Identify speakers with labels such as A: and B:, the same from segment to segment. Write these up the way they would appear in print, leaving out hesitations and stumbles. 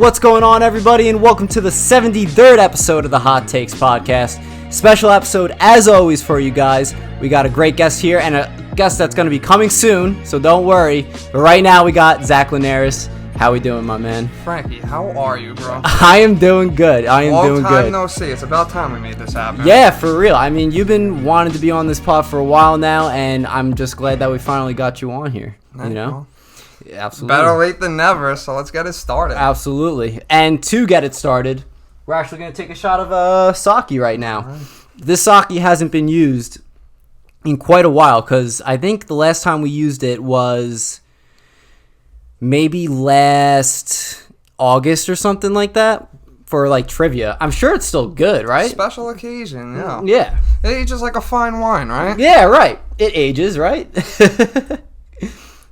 A: What's going on, everybody, and welcome to the 73rd episode of the Hot Takes podcast. Special episode, as always, for you guys. We got a great guest here, and a guest that's going to be coming soon, so don't worry. But right now, we got Zach Lanaris. How we doing, my man?
B: Frankie, how are you, bro?
A: I am doing good.
B: Long time no see. It's about time we made this happen.
A: Yeah, for real. I mean, you've been wanting to be on this pod for a while now, and I'm just glad that we finally got you on here. You know? Absolutely.
B: Better late than never, so let's get it started.
A: Absolutely. And to get it started, we're actually going to take a shot of sake right now. Right. This sake hasn't been used in quite a while, because I think the last time we used it was maybe last August or something like that for like trivia. I'm sure it's still good, right?
B: Special occasion, yeah.
A: Yeah.
B: It ages like a fine wine, right?
A: Yeah, right. It ages, right?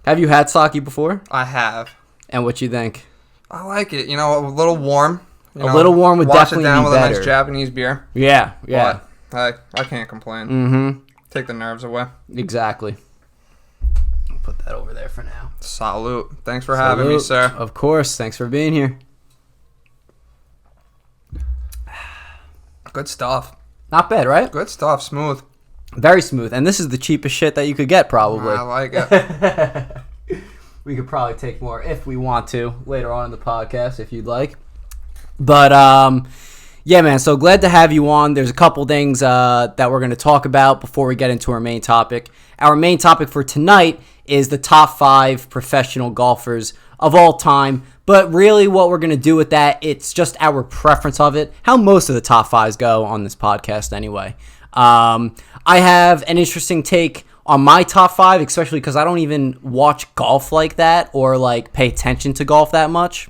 A: Have you had sake before?
B: I have.
A: And what you think?
B: I like it. You know, a little warm.
A: Little warm would definitely be better. Wash it down with
B: a nice Japanese beer.
A: Yeah.
B: But I can't complain.
A: Mm-hmm.
B: Take the nerves away.
A: Exactly. I'll put that over there for now.
B: Salute. Thanks for having me, sir.
A: Of course. Thanks for being here.
B: Good stuff.
A: Not bad, right?
B: Good stuff. Smooth.
A: Very smooth. And this is the cheapest shit that you could get, probably.
B: I like it.
A: We could probably take more if we want to later on in the podcast, if you'd like. But, yeah, man, so glad to have you on. There's a couple things that we're going to talk about before we get into our main topic. Our main topic for tonight is the top 5 professional golfers of all time. But really what we're going to do with that, it's just our preference of it, how most of the top 5s go on this podcast anyway. I have an interesting take on my top 5, especially because I don't even watch golf like that or like pay attention to golf that much.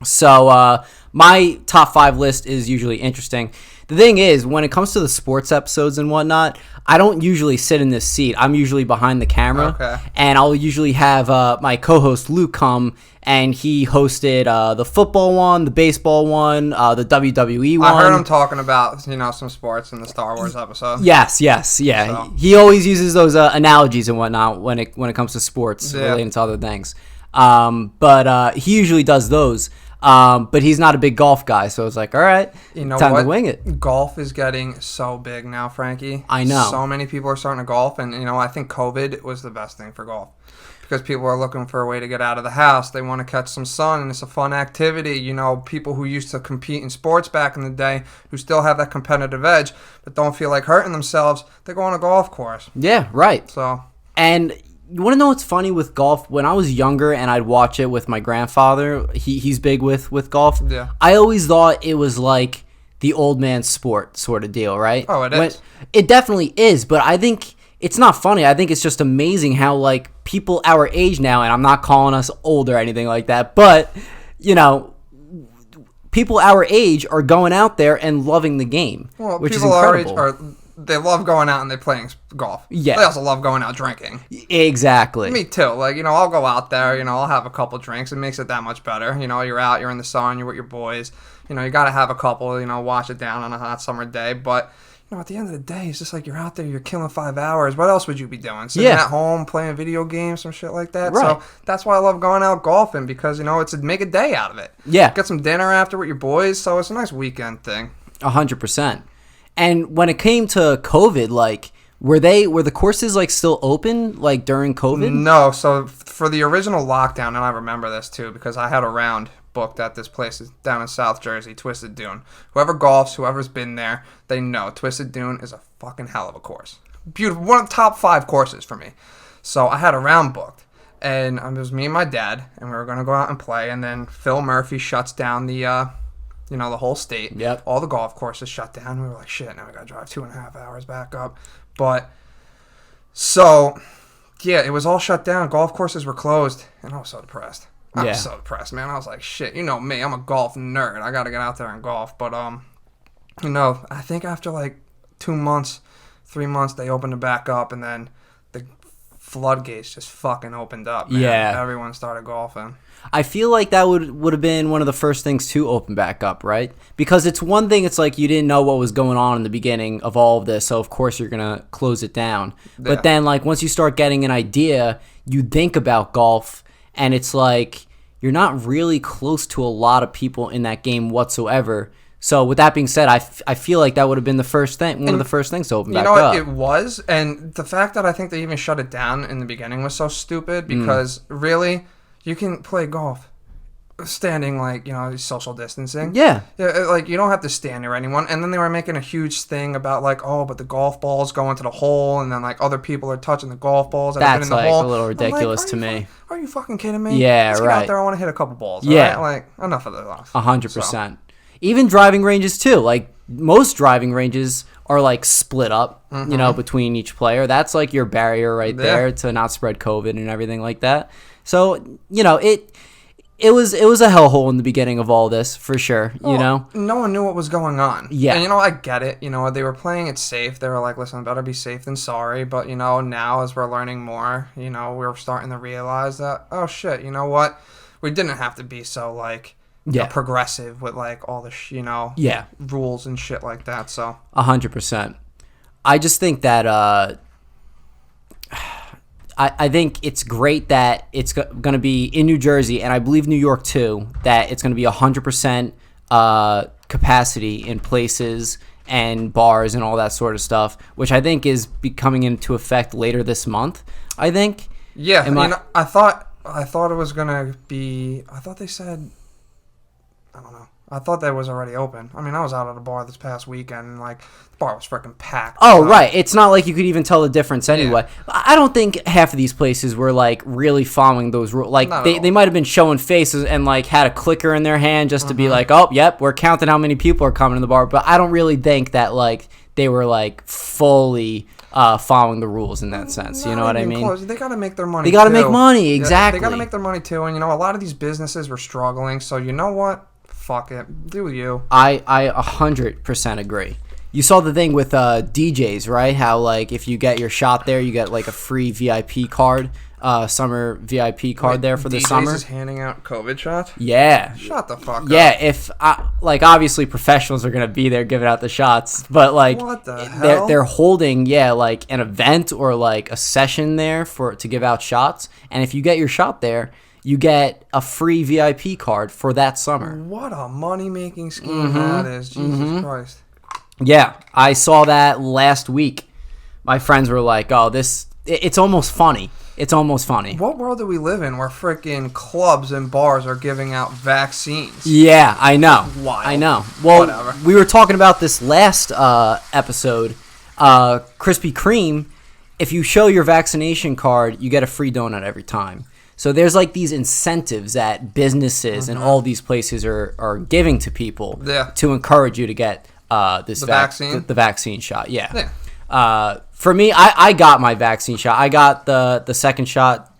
A: So my top 5 list is usually interesting. The thing is, when it comes to the sports episodes and whatnot, I don't usually sit in this seat. I'm usually behind the camera.
B: Okay.
A: And I'll usually have my co-host Luke come, and he hosted the football one, the baseball one, the WWE one.
B: I heard him talking about, some sports in the Star Wars episode.
A: Yes, yeah. So. He always uses those analogies and whatnot when it comes to sports relating to other things. But he usually does those. But he's not a big golf guy, so it's like, all right, time to wing it.
B: Golf is getting so big now, Frankie.
A: I know.
B: So many people are starting to golf, and, I think COVID was the best thing for golf. Because people are looking for a way to get out of the house. They want to catch some sun, and it's a fun activity. People who used to compete in sports back in the day, who still have that competitive edge, but don't feel like hurting themselves, they go on a golf course.
A: Yeah, right. And you want to know what's funny with golf? When I was younger and I'd watch it with my grandfather, he's big with golf.
B: Yeah.
A: I always thought it was like the old man sport sort of deal, right?
B: Oh, it is.
A: It definitely is, but I think it's not funny. I think it's just amazing how, like, people our age now, and I'm not calling us old or anything like that, but, people our age are going out there and loving the game, which is incredible.
B: People our age they love going out and they're playing golf.
A: Yeah.
B: They also love going out drinking.
A: Exactly.
B: Me too. Like, I'll go out there, I'll have a couple drinks. It makes it that much better. You're out, you're in the sun, you're with your boys. You got to have a couple, wash it down on a hot summer day. But, at the end of the day, it's just like you're out there, you're killing 5 hours. What else would you be doing? Sitting at home, playing video games, some shit like that.
A: Right.
B: So that's why I love going out golfing, because, it's make a day out of it.
A: Yeah.
B: Get some dinner after with your boys. So it's a nice weekend thing.
A: 100%. And when it came to COVID, like, were the courses, like, still open, like, during COVID?
B: No. So for the original lockdown, and I remember this too, because I had a round booked at this place down in South Jersey, Twisted Dune. Whoever golfs, whoever's been there, they know Twisted Dune is a fucking hell of a course. Beautiful. One of the top 5 courses for me. So I had a round booked, and it was me and my dad, and we were going to go out and play, and then Phil Murphy shuts down the whole state.
A: Yep.
B: All the golf courses shut down. We were like, shit, now we got to drive 2.5 hours back up. But, so, yeah, it was all shut down. Golf courses were closed, and I was so depressed. I was so depressed, man. I was like, shit, me, I'm a golf nerd. I got to get out there and golf. But, I think after like 2 months, 3 months, they opened it back up, and then the floodgates just fucking opened up, man.
A: Yeah.
B: Everyone started golfing.
A: I feel like that would have been one of the first things to open back up, right? Because it's one thing, it's like you didn't know what was going on in the beginning of all of this, so of course you're going to close it down. Yeah. But then, like, once you start getting an idea, you think about golf, and it's like, you're not really close to a lot of people in that game whatsoever. So with that being said, I feel like that would have been one of the first things to open back up.
B: It was, and the fact that I think they even shut it down in the beginning was so stupid because really, you can play golf standing, like, social distancing.
A: Yeah,
B: like, you don't have to stand near anyone. And then they were making a huge thing about, like, but the golf balls go into the hole, and then, like, other people are touching the golf balls that have been in the hole.
A: That's, like, a little ridiculous to me.
B: Are you fucking kidding me?
A: Yeah,
B: Let's
A: right.
B: get out there, I want to hit a couple balls.
A: Yeah.
B: Right? Like, enough of that.
A: 100%. Even driving ranges, too. Like, most driving ranges are, like, split up, between each player. That's, like, your barrier right there to not spread COVID and everything like that. So, it was a hellhole in the beginning of all this, for sure, No
B: one knew what was going on.
A: Yeah.
B: And, I get it. They were playing it safe. They were like, listen, better be safe than sorry. But, now as we're learning more, we're starting to realize that, oh, shit, you know what? We didn't have to be so, like, progressive with, like, all the, rules and shit like that, so.
A: 100%. I just think that, I think it's great that it's going to be in New Jersey, and I believe New York too, that it's going to be 100% capacity in places and bars and all that sort of stuff, which I think is coming into effect later this month, I think.
B: Yeah, I thought it was going to be, I thought they said, I don't know. I thought that was already open. I was out at a bar this past weekend, and, like, the bar was freaking packed.
A: Oh, right. It's not like you could even tell the difference anyway. Yeah. I don't think half of these places were, like, really following those rules. Like, they might have been showing faces and, like, had a clicker in their hand just to be like, oh, yep, we're counting how many people are coming to the bar. But I don't really think that, like, they were, like, fully following the rules in that sense. You know what I mean?
B: Close. They got to make their money,
A: They got to make money, exactly.
B: They got to make their money, too. And, a lot of these businesses were struggling. So, you know what? Fuck it. Do you.
A: I 100% agree. You saw the thing with DJs, right? How, like, if you get your shot there, you get, like, a free VIP card, summer VIP card there for the summer.
B: DJs is handing out COVID shots?
A: Yeah.
B: Shut the fuck up.
A: Yeah, if, obviously professionals are going to be there giving out the shots, but, like,
B: what the hell?
A: They're holding, like, an event or, like, a session there to give out shots, and if you get your shot there, you get a free VIP card for that summer.
B: What a money-making scheme that is. Jesus Christ.
A: Yeah, I saw that last week. My friends were like, oh, it's almost funny. It's almost funny.
B: What world do we live in where freaking clubs and bars are giving out vaccines?
A: Yeah, I know.
B: Wild.
A: I know. Well,
B: whatever.
A: We were talking about this last episode. Krispy Kreme, if you show your vaccination card, you get a free donut every time. So there's, like, these incentives that businesses and all these places are giving to people to encourage you to get the vaccine shot. Yeah. For me, I got my vaccine shot. I got the second shot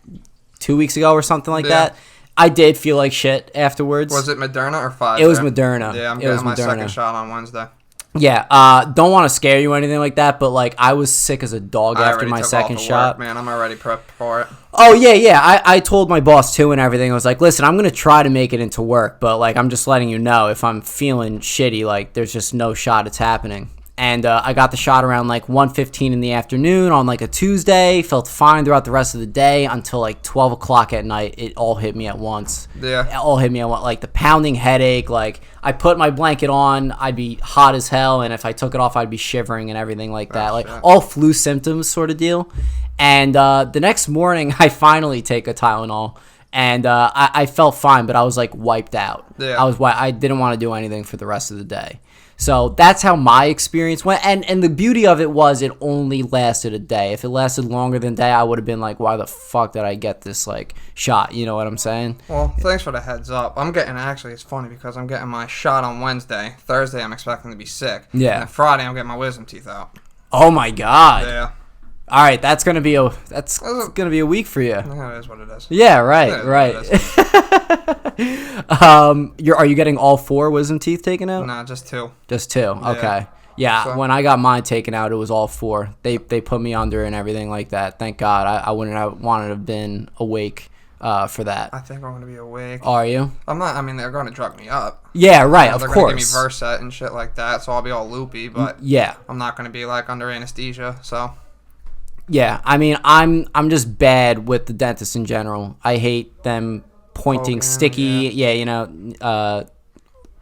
A: 2 weeks ago or something like that. I did feel like shit afterwards.
B: Was it Moderna or Pfizer?
A: It was Moderna.
B: Yeah, I'm getting my second shot on Wednesday.
A: Yeah, don't want to scare you or anything like that, but, like, I was sick as a dog after my second shot.
B: Man, I'm already prepped for it.
A: Oh, yeah. I told my boss, too, and everything. I was like, listen, I'm going to try to make it into work, but, like, I'm just letting you know if I'm feeling shitty, like, there's just no shot it's happening. And I got the shot around, like, 1:15 in the afternoon on, like, a Tuesday. Felt fine throughout the rest of the day until, like, 12 o'clock at night. It all hit me at once.
B: Yeah.
A: It all hit me at once. Like, the pounding headache. Like, I put my blanket on, I'd be hot as hell. And if I took it off, I'd be shivering and everything like that. Like, all flu symptoms sort of deal. And the next morning, I finally take a Tylenol. And I felt fine, but I was, like, wiped out.
B: Yeah.
A: I didn't want to do anything for the rest of the day. So that's how my experience went. And the beauty of it was it only lasted a day. If it lasted longer than a day, I would have been like, why the fuck did I get this, like, shot? You know what I'm saying?
B: Well, thanks for the heads up. It's funny because I'm getting my shot on Wednesday. Thursday, I'm expecting to be sick.
A: Yeah.
B: And then Friday, I'm getting my wisdom teeth out.
A: Oh, my God.
B: Yeah.
A: All right, that's gonna be a week for you.
B: Yeah, it is what it is.
A: Yeah, right. Are you getting all 4 wisdom teeth taken out?
B: Nah, just 2.
A: Just 2. Okay. Yeah.
B: So,
A: when I got mine taken out, it was all 4. They put me under and everything like that. Thank God. I wouldn't have wanted to have been awake for that.
B: I think I'm gonna be awake.
A: Are you?
B: I'm not. I mean, they're gonna drug me up.
A: Yeah, right. Of
B: they're
A: course.
B: They're gonna give me Versat and shit like that, so I'll be all loopy. But
A: yeah,
B: I'm not gonna be like under anesthesia. So.
A: Yeah, I mean, I'm just bad with the dentist in general. I hate them pointing sticky. Yeah,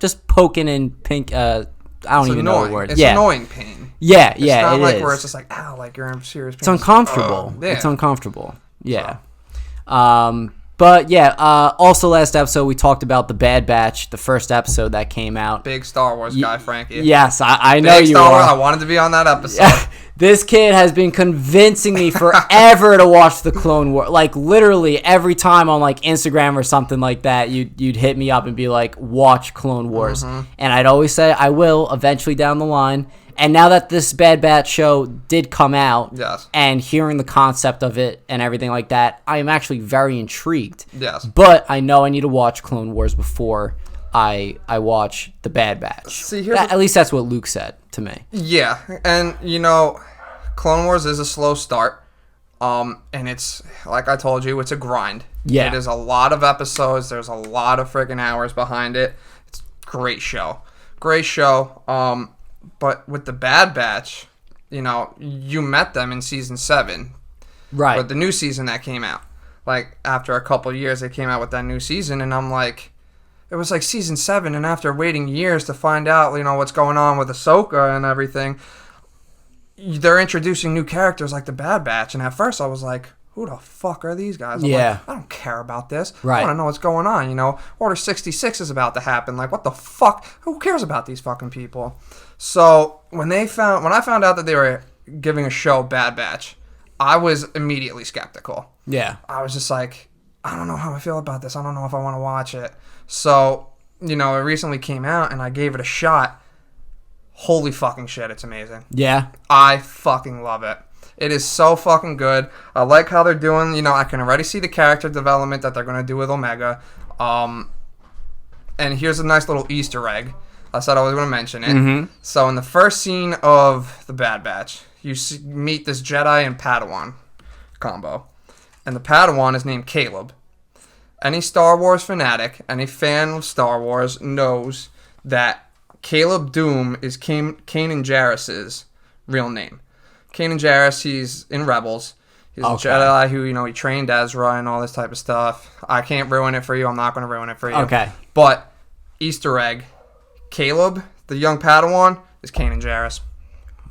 A: just poking and pink. I don't even know the word.
B: It's annoying pain.
A: Yeah,
B: it's not like
A: is.
B: where it's just like, ow, like you're in serious pain.
A: It's uncomfortable.
B: Yeah.
A: It's uncomfortable. Yeah. But yeah, also last episode we talked about the Bad Batch, the first episode that came out.
B: Big Star Wars guy, Frankie.
A: Yes, I know you
B: Star
A: are.
B: Wars, I wanted to be on that episode.
A: This kid has been convincing me forever to watch the Clone Wars. Like literally every time on like Instagram or something like that, you'd hit me up and be like, "Watch Clone Wars," and I'd always say I will eventually down the line. And now that this Bad Batch show did come out,
B: yes,
A: and hearing the concept of it and everything like that, I am actually very intrigued.
B: Yes.
A: But I know I need to watch Clone Wars before I watch the Bad Batch.
B: See,
A: at least that's what Luke said to me.
B: Yeah, and Clone Wars is a slow start. And it's, like I told you, it's a grind.
A: Yeah.
B: It is a lot of episodes. There's a lot of freaking hours behind it. It's a great show. Great show. But with the Bad Batch, you met them in season 7.
A: Right.
B: With the new season that came out. Like, after a couple years, they came out with that new season, and I'm like, it was like season 7, and after waiting years to find out, what's going on with Ahsoka and everything, they're introducing new characters like the Bad Batch, and at first I was like, who the fuck are these guys? I'm like, I don't care about this.
A: Right.
B: I want to know what's going on, Order 66 is about to happen. Like, what the fuck? Who cares about these fucking people? So, when I found out that they were giving a show Bad Batch, I was immediately skeptical.
A: Yeah.
B: I was just like, I don't know how I feel about this. I don't know if I want to watch it. So, it recently came out, and I gave it a shot. Holy fucking shit, it's amazing.
A: Yeah.
B: I fucking love it. It is so fucking good. I like how they're doing, I can already see the character development that they're going to do with Omega. And here's a nice little Easter egg. I said I was going to mention it. Mm-hmm. So in the first scene of The Bad Batch, you meet this Jedi and Padawan combo. And the Padawan is named Caleb. Any Star Wars fanatic, any fan of Star Wars knows that Caleb Doom is Kanan Jarrus's real name. Kanan Jarrus, he's in Rebels. He's a Jedi who, he trained Ezra and all this type of stuff. I can't ruin it for you. I'm not going to ruin it for you.
A: Okay.
B: But, Easter egg, Caleb, the young Padawan, is Kanan Jarrus.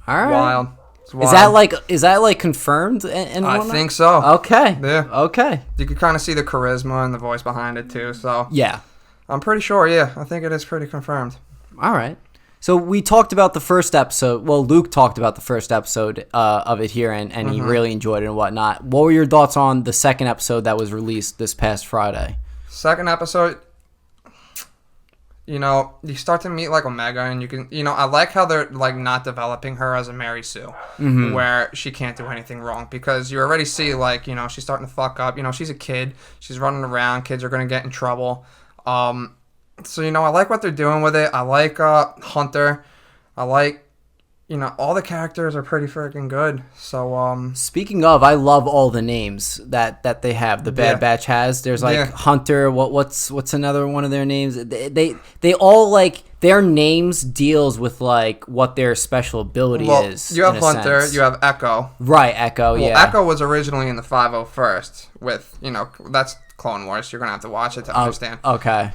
A: All right.
B: Wild. It's wild.
A: Is that like confirmed?
B: I think so.
A: Okay.
B: Yeah.
A: Okay.
B: You can kind of see the charisma and the voice behind it too. So
A: yeah,
B: I'm pretty sure. Yeah, I think it is pretty confirmed.
A: All right. So we talked about the first episode. Well, Luke talked about the first episode of it here, and he really enjoyed it and whatnot. What were your thoughts on the second episode that was released this past Friday?
B: Second episode, you start to meet like Omega, and you can, I like how they're like not developing her as a Mary Sue, where she can't do anything wrong, because you already see like, she's starting to fuck up. She's a kid. She's running around. Kids are going to get in trouble. So, I like what they're doing with it. I like Hunter. I like, all the characters are pretty freaking good. So,
A: speaking of, I love all the names that they have. The Bad Batch has. There's like Hunter. What's another one of their names? They all like their names deals with like what their special ability is.
B: You have Hunter. You have Echo.
A: Right, Echo.
B: Well, Echo was originally in the 501st with that's Clone Wars. You're gonna have to watch it to understand.
A: Okay.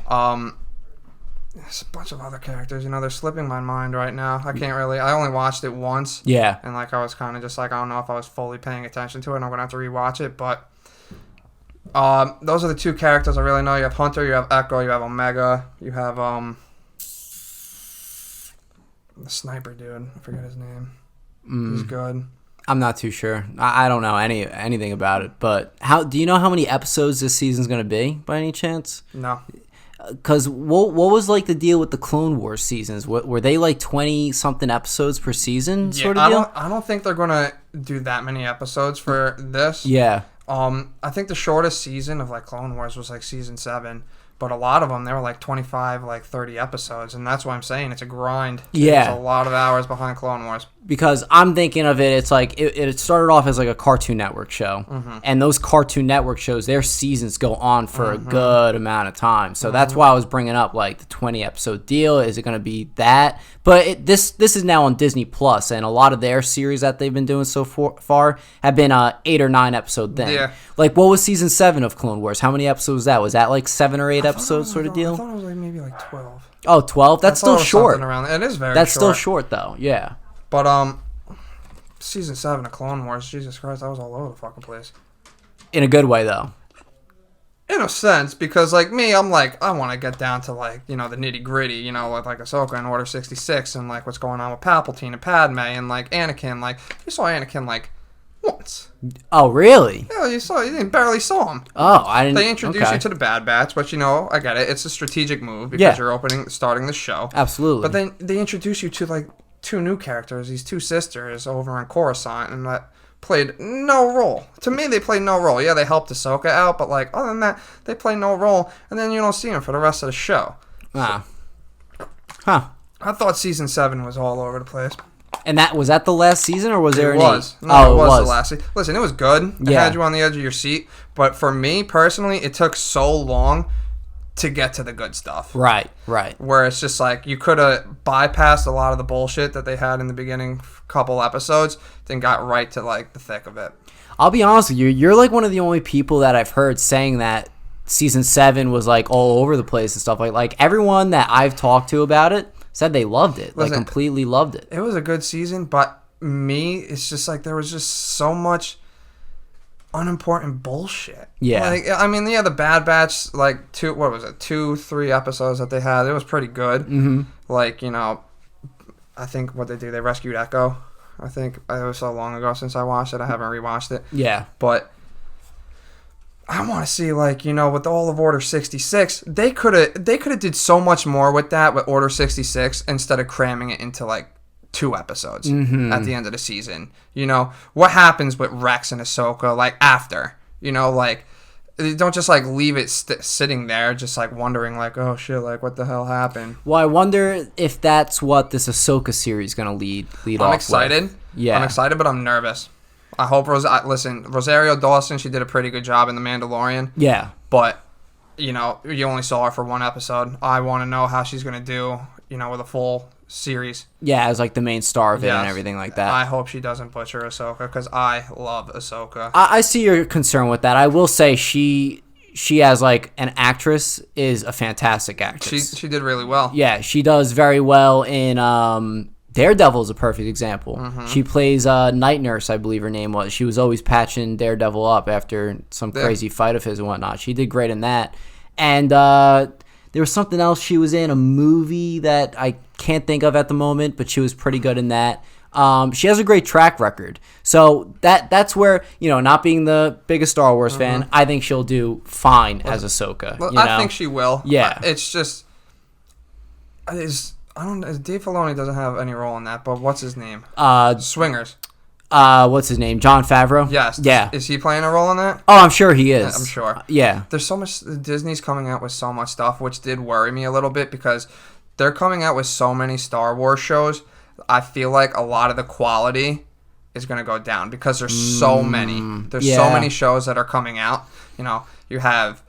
B: There's a bunch of other characters, they're slipping my mind right now. I only watched it once.
A: Yeah.
B: And like I was kind of just like, I don't know if I was fully paying attention to it, and I'm going to have to rewatch it, but those are the two characters I really know. You have Hunter, you have Echo, you have Omega, you have the sniper dude. I forget his name. He's good.
A: I'm not too sure. I don't know anything about it, but do you know how many episodes this season's going to be by any chance?
B: No.
A: Because what was like the deal with the Clone Wars seasons? Were they like 20-something episodes per season sort of deal?
B: I don't think they're going to do that many episodes for this.
A: Yeah.
B: I think the shortest season of like Clone Wars was like season 7. But a lot of them, they were like 25, like 30 episodes. And that's why I'm saying it's a grind.
A: Yeah.
B: There's a lot of hours behind Clone Wars.
A: because I'm thinking of it, it's like it started off as like a Cartoon Network show, and those Cartoon Network shows, their seasons go on for a good amount of time. So that's why I was bringing up like the 20 episode deal. Is it going to be that? But this is now on Disney Plus, and a lot of their series that they've been doing so far have been 8 or 9 episode thing.
B: Yeah.
A: Like, what was season 7 of Clone Wars? How many episodes was that? Was that like 7 or 8 episodes sort of deal?
B: I thought it was like maybe like 12.
A: Oh, 12? That's still short.
B: It is very
A: That's
B: short.
A: still short though. Yeah.
B: But season 7 of Clone Wars, Jesus Christ, I was all over the fucking place.
A: In a good way though.
B: In a sense, because like me, I'm like, I want to get down to like, the nitty gritty, with like Ahsoka and Order 66 and like what's going on with Palpatine and Padme and like Anakin. Like, you saw Anakin like once.
A: Oh, really?
B: Yeah, you barely saw him.
A: Oh, I didn't.
B: They introduced you to the Bad Batch, but I get it. It's a strategic move because you're starting the show.
A: Absolutely.
B: But then they introduce you to like 2 new characters, these 2 sisters over in Coruscant, and that played no role. To me, they played no role. Yeah, they helped Ahsoka out, but like other than that, they play no role. And then you don't see them for the rest of the show.
A: Ah. Huh.
B: I thought season 7 was all over the place.
A: And was that the last season, or was there any?
B: No, it was the last season. Listen, it was good. It had you on the edge of your seat. But for me, personally, it took so long to get to the good stuff.
A: Right.
B: Where it's just like, you could have bypassed a lot of the bullshit that they had in the beginning couple episodes, then got right to like the thick of it.
A: I'll be honest with you. You're like one of the only people that I've heard saying that season 7 was like all over the place and stuff. Like everyone that I've talked to about it said they loved it. Listen, like completely loved it.
B: It was a good season, but me, it's just like there was just so much unimportant bullshit.
A: Yeah.
B: Like, I mean, the Bad Batch, like 2-3 episodes that they had, it was pretty good.
A: Mm-hmm.
B: Like, I think what they rescued Echo. I think it was so long ago since I watched it. I haven't rewatched it.
A: Yeah.
B: But I want to see, like, with all of Order 66, they could have did so much more with that, with Order 66, instead of cramming it into, like, 2 episodes at the end of the season. What happens with Rex and Ahsoka, like, after? Like, don't just, like, leave it sitting there, just, like, wondering, like, oh, shit, like, what the hell happened?
A: Well, I wonder if that's what this Ahsoka series is going to lead off
B: I'm excited.
A: With. Yeah.
B: I'm excited, but I'm nervous. I hope Rosario Dawson, she did a pretty good job in The Mandalorian.
A: Yeah.
B: But, you only saw her for 1 episode. I want to know how she's going to do, with a full series.
A: Yeah, as like the main star of it and everything like that.
B: I hope she doesn't butcher Ahsoka, because I love Ahsoka.
A: I see your concern with that. I will say she as like an actress is a fantastic actress.
B: She did really well.
A: Yeah, she does very well in Daredevil is a perfect example. Mm-hmm. She plays Night Nurse, I believe her name was. She was always patching Daredevil up after some crazy fight of his and whatnot. She did great in that. And there was something else she was in, a movie that I can't think of at the moment, but she was pretty good in that. She has a great track record. So that's where, not being the biggest Star Wars fan, I think she'll do fine as Ahsoka.
B: Well, I think she will.
A: Yeah.
B: It's just... I don't know. Dave Filoni doesn't have any role in that, but what's his name? Swingers.
A: What's his name? Jon Favreau?
B: Yes.
A: Yeah.
B: Is he playing a role in that?
A: Oh, I'm sure he is.
B: I'm sure.
A: Yeah.
B: There's so much... Disney's coming out with so much stuff, which did worry me a little bit, because they're coming out with so many Star Wars shows. I feel like a lot of the quality is going to go down, because there's so many. There's so many shows that are coming out. You have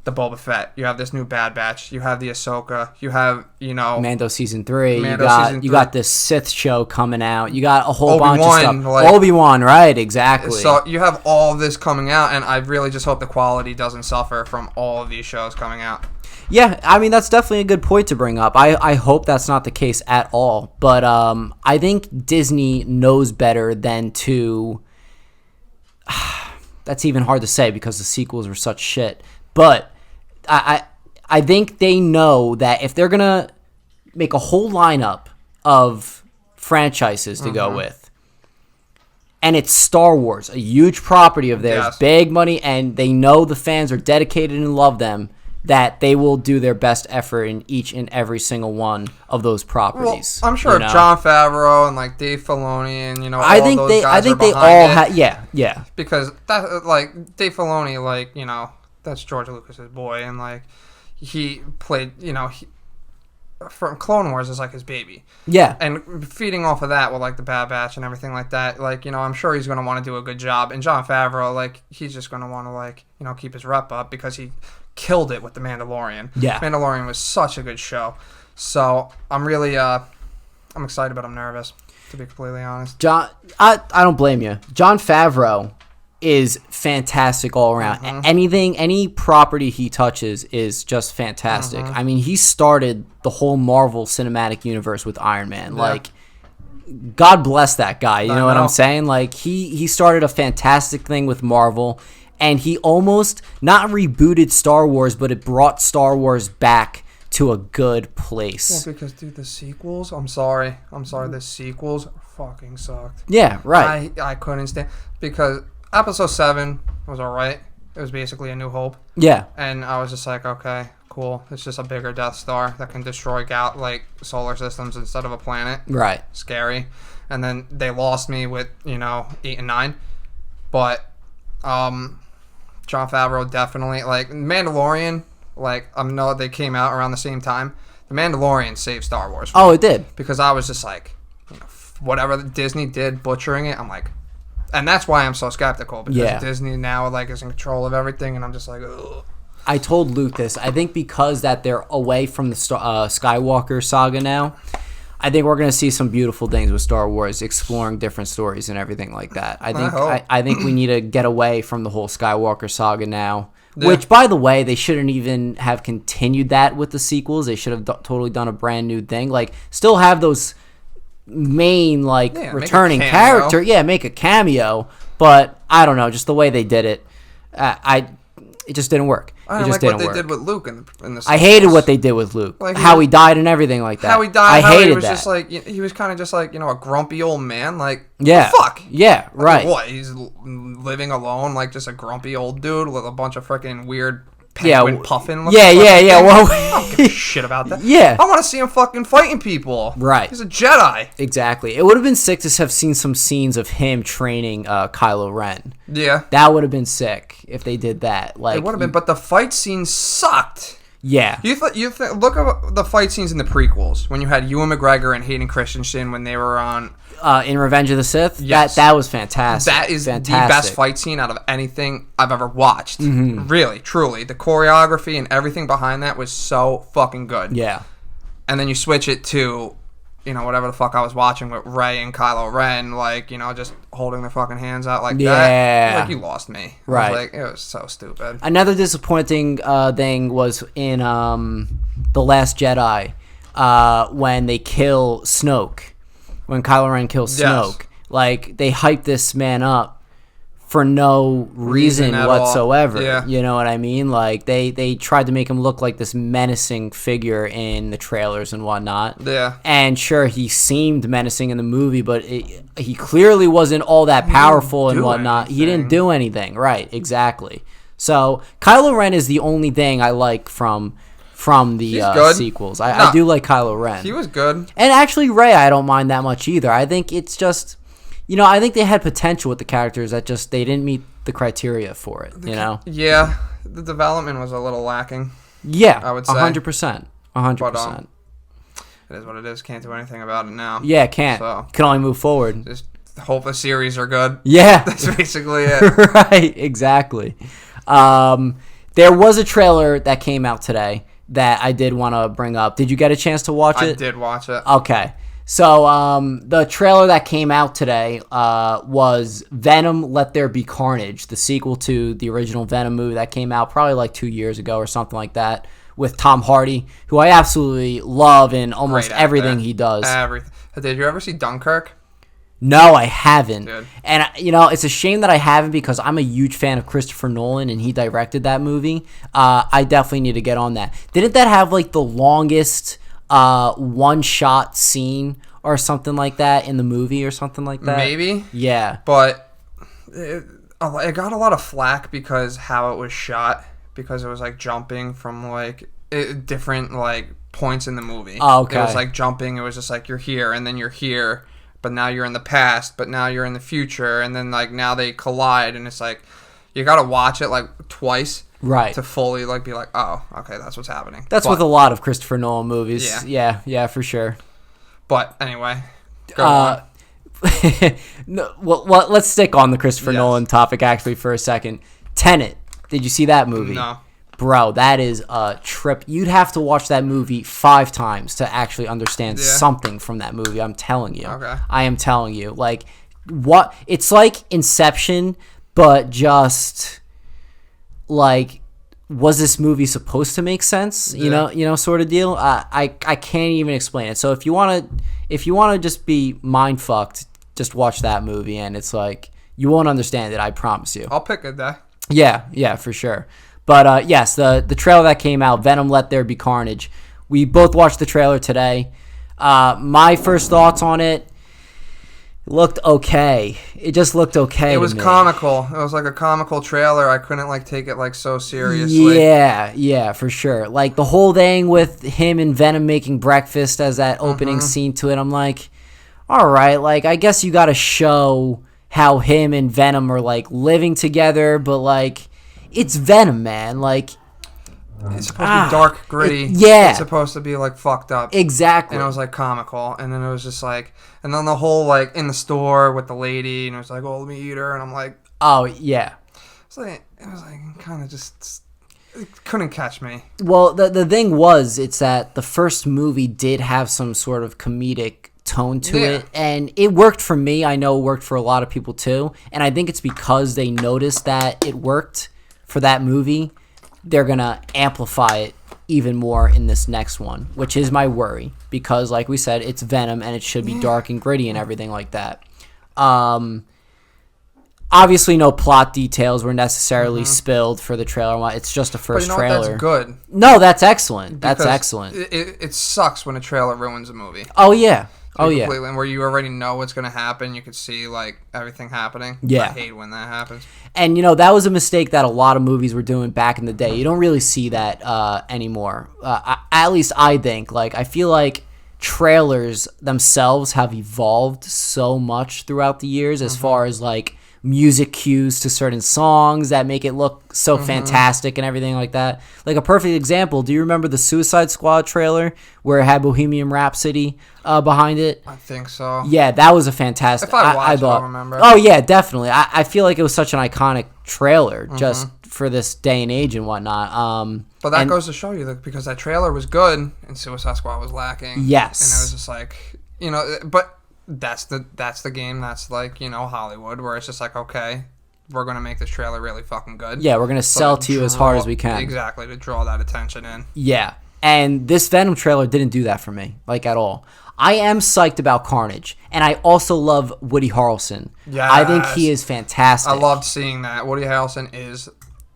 B: the Boba Fett. You have this new Bad Batch. You have the Ahsoka. You have,
A: Mando Season 3. You got this Sith show coming out. You got a whole bunch of stuff.
B: Like,
A: Obi-Wan, right, exactly.
B: So you have all this coming out, and I really just hope the quality doesn't suffer from all of these shows coming out.
A: Yeah, I mean, that's definitely a good point to bring up. I hope that's not the case at all. But I think Disney knows better than to... That's even hard to say because the sequels were such shit. But I think they know that if they're going to make a whole lineup of franchises to go with, and it's Star Wars, a huge property of theirs, big money, and they know the fans are dedicated and love them, that they will do their best effort in each and every single one of those properties.
B: Well, I'm sure if Jon Favreau and like Dave Filoni and
A: I think
B: all those guys
A: I think
B: are
A: they
B: behind
A: all yeah.
B: Because that like Dave Filoni, like that's George Lucas's boy, and like he played from Clone Wars is like his baby.
A: Yeah.
B: And feeding off of that with like the Bad Batch and everything like that, like, you know, I'm sure he's going to want to do a good job. And Jon Favreau, like, he's just going to want to, like, you know, keep his rep up because he killed it with The Mandalorian.
A: Yeah.
B: Mandalorian was such a good show. So I'm really, I'm excited, but I'm nervous, to be completely honest.
A: I don't blame you. Jon Favreau is fantastic all around. Any property he touches is just fantastic. I mean, he started the whole Marvel Cinematic Universe with Iron Man. Like, God bless that guy. You know what I'm saying? Like, he started a fantastic thing with Marvel, and he almost not rebooted Star Wars, but it brought Star Wars back to a good place.
B: Well, because, dude, the sequels, I'm sorry, the sequels fucking sucked.
A: Yeah, right.
B: I couldn't stand, because Episode 7 was alright. It was basically A New Hope.
A: Yeah.
B: And I was just like, okay, cool. It's just a bigger Death Star that can destroy solar systems instead of a planet.
A: Right.
B: Scary. And then they lost me with, 8 and 9. But Jon Favreau definitely, like, Mandalorian, like, I know they came out around the same time. The Mandalorian saved Star Wars.
A: Oh, it did.
B: Because I was just like, whatever Disney did, butchering it, I'm like, and that's why I'm so skeptical, because Disney now, like, is in control of everything, and I'm just like, ugh.
A: I told Luke this. I think because that they're away from the Skywalker saga now, I think we're going to see some beautiful things with Star Wars, exploring different stories and everything like that. I think we need to get away from the whole Skywalker saga now. Yeah. Which, by the way, they shouldn't even have continued that with the sequels. They should have totally done a brand new thing. Like, still have those main, like, returning character. Yeah, make a cameo. But, I don't know, just the way they did it, it just didn't work.
B: I don't like what they did with Luke in the sequels.
A: I hated what they did with Luke. Like, how he died and everything like that.
B: How he died.
A: I hated
B: he was
A: that.
B: Just like, he was kind of just like, a grumpy old man. Like,
A: yeah.
B: Fuck.
A: Yeah, right.
B: Like, what? He's living alone, like just a grumpy old dude with a bunch of freaking weird penguin puffin.
A: Yeah. Well,
B: I don't give a shit about that.
A: Yeah.
B: I want to see him fucking fighting people.
A: Right.
B: He's a Jedi.
A: Exactly. It would have been sick to have seen some scenes of him training Kylo Ren.
B: Yeah.
A: That would have been sick if they did that. Like,
B: it would have been, but the fight scenes sucked.
A: Yeah.
B: Look at the fight scenes in the prequels when you had Ewan McGregor and Hayden Christensen when they were on
A: in Revenge of the Sith.
B: Yes.
A: That was fantastic.
B: That is the best fight scene out of anything I've ever watched. Mm-hmm. Really, truly, the choreography and everything behind that was so fucking good.
A: Yeah.
B: And then you switch it to, whatever the fuck I was watching with Rey and Kylo Ren, like, just holding their fucking hands out like that. Like, you lost me.
A: Right.
B: Like, it was so stupid.
A: Another disappointing thing was in The Last Jedi when they kill Snoke. When Kylo Ren kills Snoke. Like, they hyped this man up for no reason whatsoever.
B: Yeah.
A: You know what I mean? Like, they tried to make him look like this menacing figure in the trailers and whatnot.
B: Yeah.
A: And sure, he seemed menacing in the movie, but he clearly wasn't all that powerful and whatnot. He didn't do anything. Right, exactly. So, Kylo Ren is the only thing I like from the sequels. I do like Kylo Ren.
B: He was good.
A: And actually, Rey, I don't mind that much either. I think it's just, I think they had potential with the characters that just, they didn't meet the criteria for it,
B: Yeah, the development was a little lacking.
A: Yeah,
B: I would say.
A: 100%. 100%.
B: It is what it is. Can't do anything about it now.
A: Yeah, can't.
B: So,
A: can only move forward.
B: Just hope the series are good.
A: Yeah.
B: That's basically it.
A: Right, exactly. There was a trailer that came out today that I did want to bring up. Did you get a chance to watch it?
B: I did watch it.
A: Okay. So the trailer that came out today was Venom, Let There Be Carnage, the sequel to the original Venom movie that came out probably like 2 years ago or something like that, with Tom Hardy, who I absolutely love in almost everything he does.
B: Everything. Did you ever see Dunkirk?
A: No, I haven't.
B: Good.
A: And, it's a shame that I haven't because I'm a huge fan of Christopher Nolan and he directed that movie. I definitely need to get on that. Didn't that have, like, the longest one-shot scene or something like that in the movie or something like that?
B: Maybe.
A: Yeah.
B: But it got a lot of flack because how it was shot, because it was, like, jumping from, like, different, like, points in the movie.
A: Oh, okay.
B: It was, like, jumping. It was just, like, you're here and then you're here. But now you're in the past, but now you're in the future, and then, like, now they collide, and it's like, you gotta watch it, like, twice.
A: right,
B: to fully like be like, oh, okay, that's what's happening.
A: That's with a lot of Christopher Nolan movies. Yeah, for sure.
B: But anyway, go on.
A: No, well, let's stick on the Christopher Nolan topic actually for a second. Tenet. Did you see that movie?
B: No.
A: Bro, that is a trip. You'd have to watch that movie 5 times to actually understand something from that movie. I'm telling you.
B: Okay.
A: I am telling you. Like, what? It's like Inception, but just like, was this movie supposed to make sense? You know, sort of deal. I can't even explain it. So if you want to just be mind fucked, just watch that movie, and it's like you won't understand it. I promise you.
B: I'll pick a day.
A: Yeah, for sure. But yes, the trailer that came out, Venom, Let There Be Carnage. We both watched the trailer today. My first thoughts on it. Looked okay. It just looked okay.
B: It was comical. It was like a comical trailer. I couldn't like take it like so seriously.
A: Yeah, for sure. Like the whole thing with him and Venom making breakfast as that opening scene to it. I'm like, all right, like I guess you got to show how him and Venom are like living together, but like it's Venom, man. Like
B: it's supposed to be dark, gritty. It's supposed to be like fucked up.
A: Exactly.
B: And it was like comical, and then it was just like, and then the whole like in the store with the lady, and it was like, oh, let me eat her, and I'm like,
A: oh yeah.
B: It was like kind of just, it couldn't catch me.
A: Well, the thing was, it's that the first movie did have some sort of comedic tone to it, and it worked for me. I know it worked for a lot of people too, and I think it's because they noticed that it worked for that movie. They're gonna amplify it even more in this next one, which is my worry, because like we said, it's Venom and it should be dark and gritty and everything like that. Obviously no plot details were necessarily spilled for the trailer. It's just a first trailer.
B: That's good.
A: No, that's excellent. That's excellent.
B: It sucks when a trailer ruins a movie.
A: Oh yeah.
B: Completely, where you already know what's going to happen. You could see like everything happening.
A: Yeah.
B: I hate when that happens.
A: And that was a mistake that a lot of movies were doing back in the day. You don't really see that anymore. At least I think. Like I feel like trailers themselves have evolved so much throughout the years as far as like music cues to certain songs that make it look so fantastic and everything like that. Like a perfect example, do you remember the Suicide Squad trailer where it had Bohemian Rhapsody behind it?
B: I think so.
A: Yeah, that was a fantastic.
B: If I watched I'll remember.
A: Oh yeah, definitely. I feel like it was such an iconic trailer just for this day and age and whatnot.
B: But that goes to show you that because that trailer was good and Suicide Squad was lacking.
A: Yes.
B: And it was just like, but that's the game. That's like, Hollywood, where it's just like, okay, we're going to make this trailer really fucking good.
A: Yeah, we're going to sell to you as hard as we can.
B: Exactly, to draw that attention in.
A: Yeah. And this Venom trailer didn't do that for me, like at all. I am psyched about Carnage, and I also love Woody Harrelson.
B: Yeah,
A: I think he is fantastic.
B: I loved seeing that. Woody Harrelson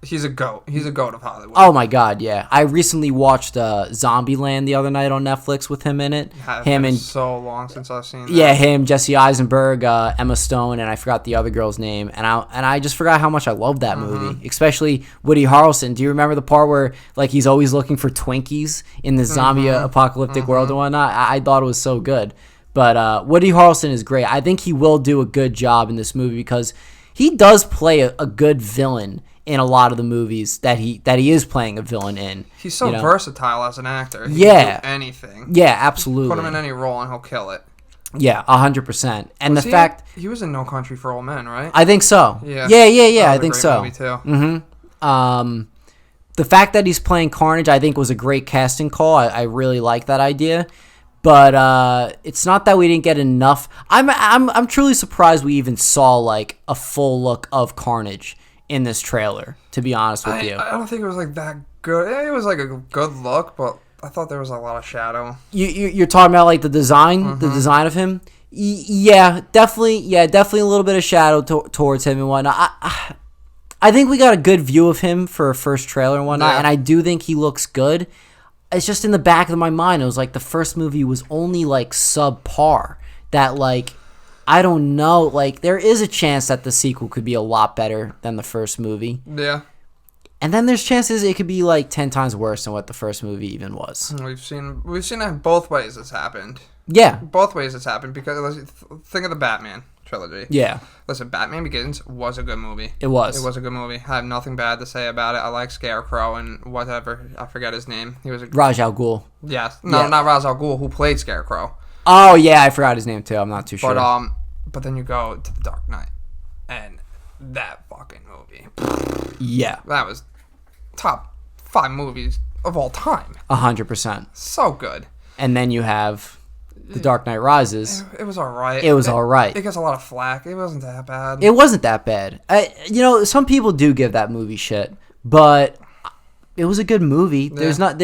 B: he's a goat. He's a goat of Hollywood.
A: Oh my god, yeah. I recently watched Zombieland the other night on Netflix with him in it.
B: It's been so long since I've seen that.
A: Yeah, him, Jesse Eisenberg, Emma Stone, and I forgot the other girl's name. And I just forgot how much I loved that movie, especially Woody Harrelson. Do you remember the part where like he's always looking for Twinkies in the zombie apocalyptic world and whatnot? I thought it was so good. But Woody Harrelson is great. I think he will do a good job in this movie because he does play a good villain in a lot of the movies that he is playing a villain in.
B: He's so versatile as an actor. He can do anything.
A: Yeah, absolutely.
B: Put him in any role and he'll kill it.
A: Yeah, 100%. And
B: he was in No Country for Old Men, right?
A: I think so.
B: Yeah.
A: I think so.
B: Movie too.
A: The fact that he's playing Carnage, I think, was a great casting call. I really like that idea. But it's not that we didn't get enough. I'm truly surprised we even saw like a full look of Carnage in this trailer, to be honest with you.
B: I don't think it was like that good. It was like a good look, but I thought there was a lot of shadow.
A: You're talking about like the design, the design of him. Yeah, definitely a little bit of shadow towards him and whatnot. I think we got a good view of him for a first trailer and whatnot, and I do think he looks good. It's just in the back of my mind, it was like the first movie was only like subpar. That like, I don't know, like there is a chance that the sequel could be a lot better than the first movie.
B: Yeah.
A: And then there's chances it could be like 10 times worse than what the first movie even was.
B: We've seen it both ways it's happened.
A: Yeah.
B: Both ways it's happened because think of the Batman trilogy.
A: Yeah.
B: Listen, Batman Begins was a good movie.
A: It was.
B: It was a good movie. I have nothing bad to say about it. I like Scarecrow and whatever. I forget his name. He was
A: Ra's al Ghul.
B: Yes. No, not Ra's al Ghul, who played Scarecrow.
A: Oh, yeah, I forgot his name, too. I'm not too sure.
B: But then you go to The Dark Knight, and that fucking movie.
A: Yeah.
B: That was top 5 movies of all time.
A: 100%.
B: So good.
A: And then you have The Dark Knight Rises.
B: It was alright.
A: It was alright.
B: It gets a lot of flack. It wasn't that bad.
A: It wasn't that bad. Some people do give that movie shit, but it was a good movie. Yeah.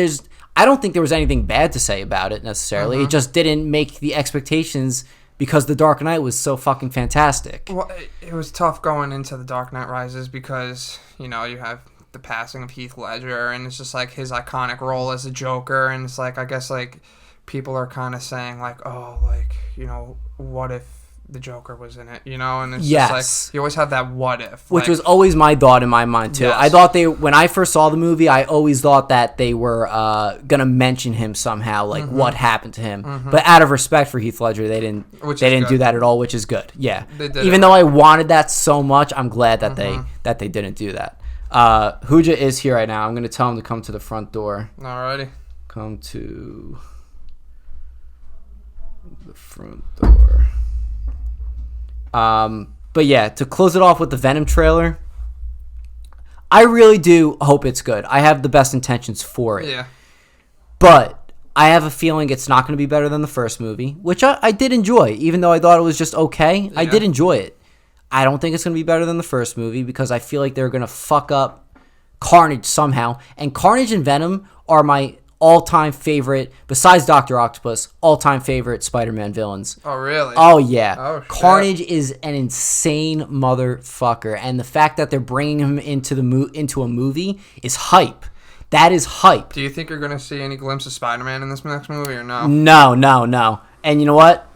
A: I don't think there was anything bad to say about it necessarily. It just didn't make the expectations because The Dark Knight was so fucking fantastic.
B: Well, it was tough going into The Dark Knight Rises because, you have the passing of Heath Ledger, and it's just like his iconic role as a Joker, and it's like, I guess, like, people are kind of saying, like, oh, like, what if the Joker was in it, and it's just like, you always have that what if.
A: Which was always my thought in my mind, too. Yes. I thought when I first saw the movie, I always thought that they were going to mention him somehow, like what happened to him. But out of respect for Heath Ledger, they didn't do that at all, which is good. Yeah. Even though I wanted that so much, I'm glad that they didn't do that. Hoodja is here right now. I'm going to tell him to come to the front door.
B: Alrighty.
A: Come to the front door. But yeah, to close it off with the Venom trailer, I really do hope it's good. I have the best intentions for it.
B: Yeah.
A: But I have a feeling it's not going to be better than the first movie, which I did enjoy. Even though I thought it was just okay, yeah. I did enjoy it. I don't think it's going to be better than the first movie because I feel like they're going to fuck up Carnage somehow. And Carnage and Venom are my all-time favorite, besides Dr. Octopus, all-time favorite Spider-Man villains.
B: Oh, really?
A: Oh, yeah.
B: Oh, shit.
A: Carnage is an insane motherfucker, and the fact that they're bringing him into a movie is hype. That is hype.
B: Do you think you're going to see any glimpse of Spider-Man in this next movie, or no?
A: No. And you know what?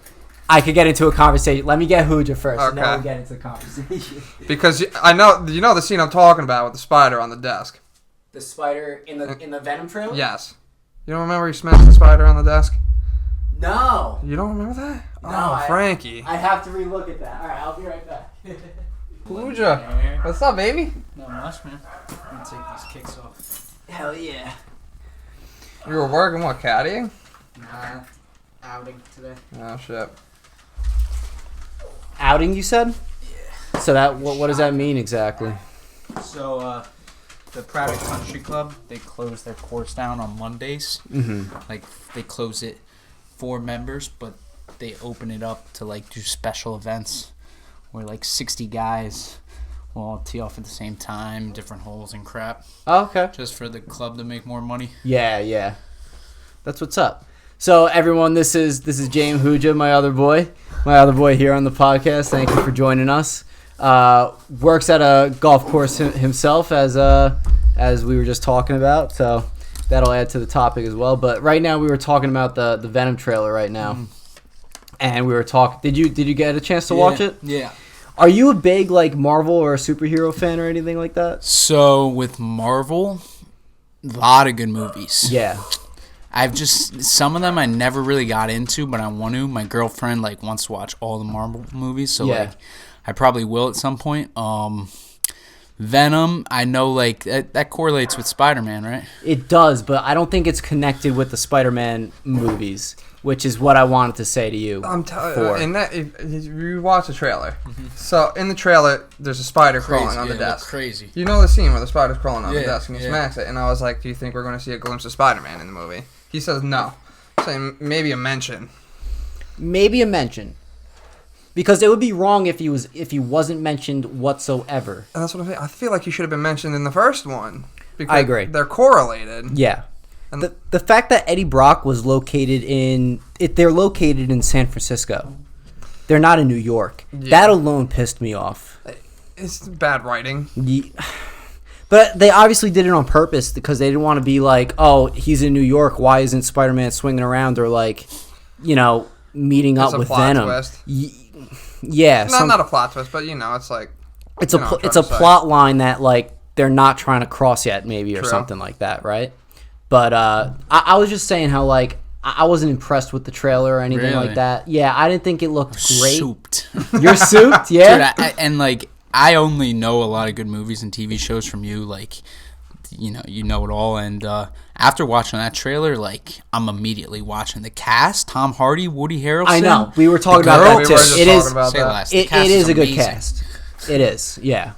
A: I could get into a conversation. Let me get Hoodja first, and then we'll get into the conversation.
B: Because I know the scene I'm talking about with the spider on the desk.
A: The spider in the Venom trailer?
B: Yes. You don't remember he smashed the spider on the desk?
A: No.
B: You don't remember that?
A: No,
B: Frankie.
A: I have to relook at that. All right, I'll be right back.
B: Hoodja. What's up, baby?
C: Not much, man. I'm going to take these kicks off.
A: Hell yeah.
B: You were working, what, caddying?
C: Nah, outing today.
B: Oh, shit.
A: Outing, you said?
C: Yeah.
A: So what does that mean exactly?
C: So, the Private Country Club, they close their course down on Mondays.
A: Mm-hmm.
C: Like, they close it for members, but they open it up to, like, do special events where, like, 60 guys will all tee off at the same time, different holes and crap.
A: Oh, okay.
C: Just for the club to make more money.
A: Yeah. That's what's up. So, everyone, this is James Hoodja, my other boy here on the podcast. Thank you for joining us. Works at a golf course himself, as we were just talking about, so that'll add to the topic as well. But right now we were talking about the Venom trailer right now, and we were talking. Did you get a chance to watch it?
C: Yeah.
A: Are you a big like Marvel or a superhero fan or anything like that?
C: So with Marvel, a lot of good movies.
A: Yeah.
C: Some of them I never really got into, but I want to. My girlfriend wants to watch all the Marvel movies, so I probably will at some point. Venom, I know that correlates with Spider-Man, right?
A: It does, but I don't think it's connected with the Spider-Man movies, which is what I wanted to say to you.
B: I'm telling you, in that if you watch the trailer, so in the trailer there's a spider crawling on the desk.
C: Crazy.
B: You know the scene where the spider's crawling on the desk and he smacks it, and I was like, do you think we're going to see a glimpse of Spider-Man in the movie? He says no, saying maybe a mention.
A: Because it would be wrong if he wasn't mentioned whatsoever.
B: And that's what I'm saying. I feel like he should have been mentioned in the first one. Because
A: I agree.
B: They're correlated.
A: Yeah. And the fact that Eddie Brock was they're located in San Francisco. They're not in New York. Yeah. That alone pissed me off.
B: It's bad writing.
A: Yeah. But they obviously did it on purpose because they didn't want to be like, oh, he's in New York. Why isn't Spider-Man swinging around or meeting up with Venom?
B: Twist.
A: Yeah.
B: Not a plot twist, but it's like
A: it's a plot line that they're not trying to cross yet, maybe, or something like that, right? But I was just saying how I wasn't impressed with the trailer or anything like that. Yeah, I didn't think it looked great.
C: Souped.
A: You're souped, yeah.
C: Dude, and like I only know a lot of good movies and TV shows from you. Like, you know it all. And after watching that trailer, like I'm immediately watching the cast: Tom Hardy, Woody Harrelson.
A: I know. We were talking about that too. It is a good cast. It is, yeah.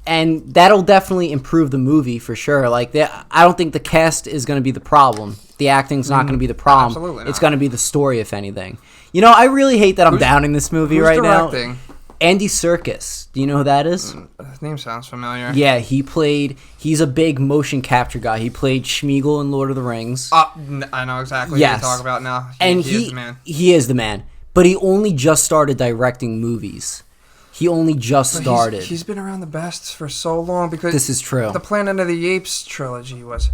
A: And that'll definitely improve the movie for sure. Like, I don't think the cast is going to be the problem. The acting's not going to be the problem.
B: Absolutely not.
A: It's going to be the story, if anything. You know, I really hate that I'm downing this movie right
B: directing?
A: now. Andy Serkis. Do you know who that is?
B: His name sounds familiar.
A: Yeah, he's a big motion capture guy. He played Schmeagol in Lord of the Rings.
B: I know exactly what you're talking about now.
A: He
B: is the man.
A: He is the man. But he only just started directing movies. He only just started.
B: He's been around the best for so long because
A: this is true.
B: The Planet of the Apes trilogy was,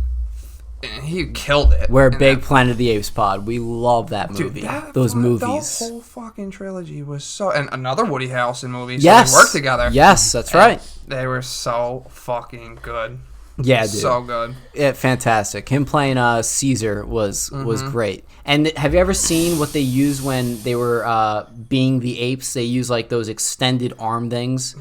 B: he killed it.
A: We're a big Planet of the Apes pod. We love that movie.
B: Dude,
A: those movies.
B: The whole fucking trilogy was so, and another Woody Harrelson movie. So
A: yes,
B: they worked together.
A: Yes, that's right.
B: They were so fucking good.
A: Yeah, dude.
B: So good.
A: Yeah, fantastic. Him playing Caesar was great. And have you ever seen what they used when they were being the apes? They use like those extended arm things.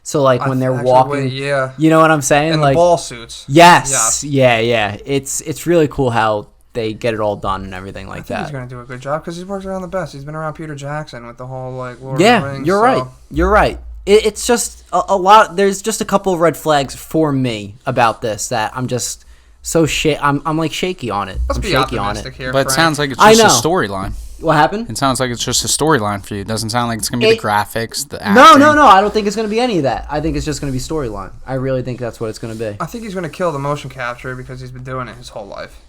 A: So like when they're walking, you know what I'm saying?
B: And
A: like
B: the ball suits.
A: Yes. Yeah. It's really cool how they get it all done and everything like that.
B: He's gonna do a good job because he's worked around the best. He's been around Peter Jackson with the whole like Lord of the Rings.
A: You're right. You're right. It's just a lot. There's just a couple of red flags for me about this that I'm just so I'm like shaky on it.
B: Let's be optimistic here,
C: but
B: Frank.
C: It sounds like it's just a storyline.
A: What happened?
C: It sounds like it's just a storyline for you. It doesn't sound like it's going to be the graphics, the acting.
A: No. I don't think it's going to be any of that. I think it's just going to be storyline. I really think that's what it's going to be.
B: I think he's going to kill the motion capture because he's been doing it his whole life.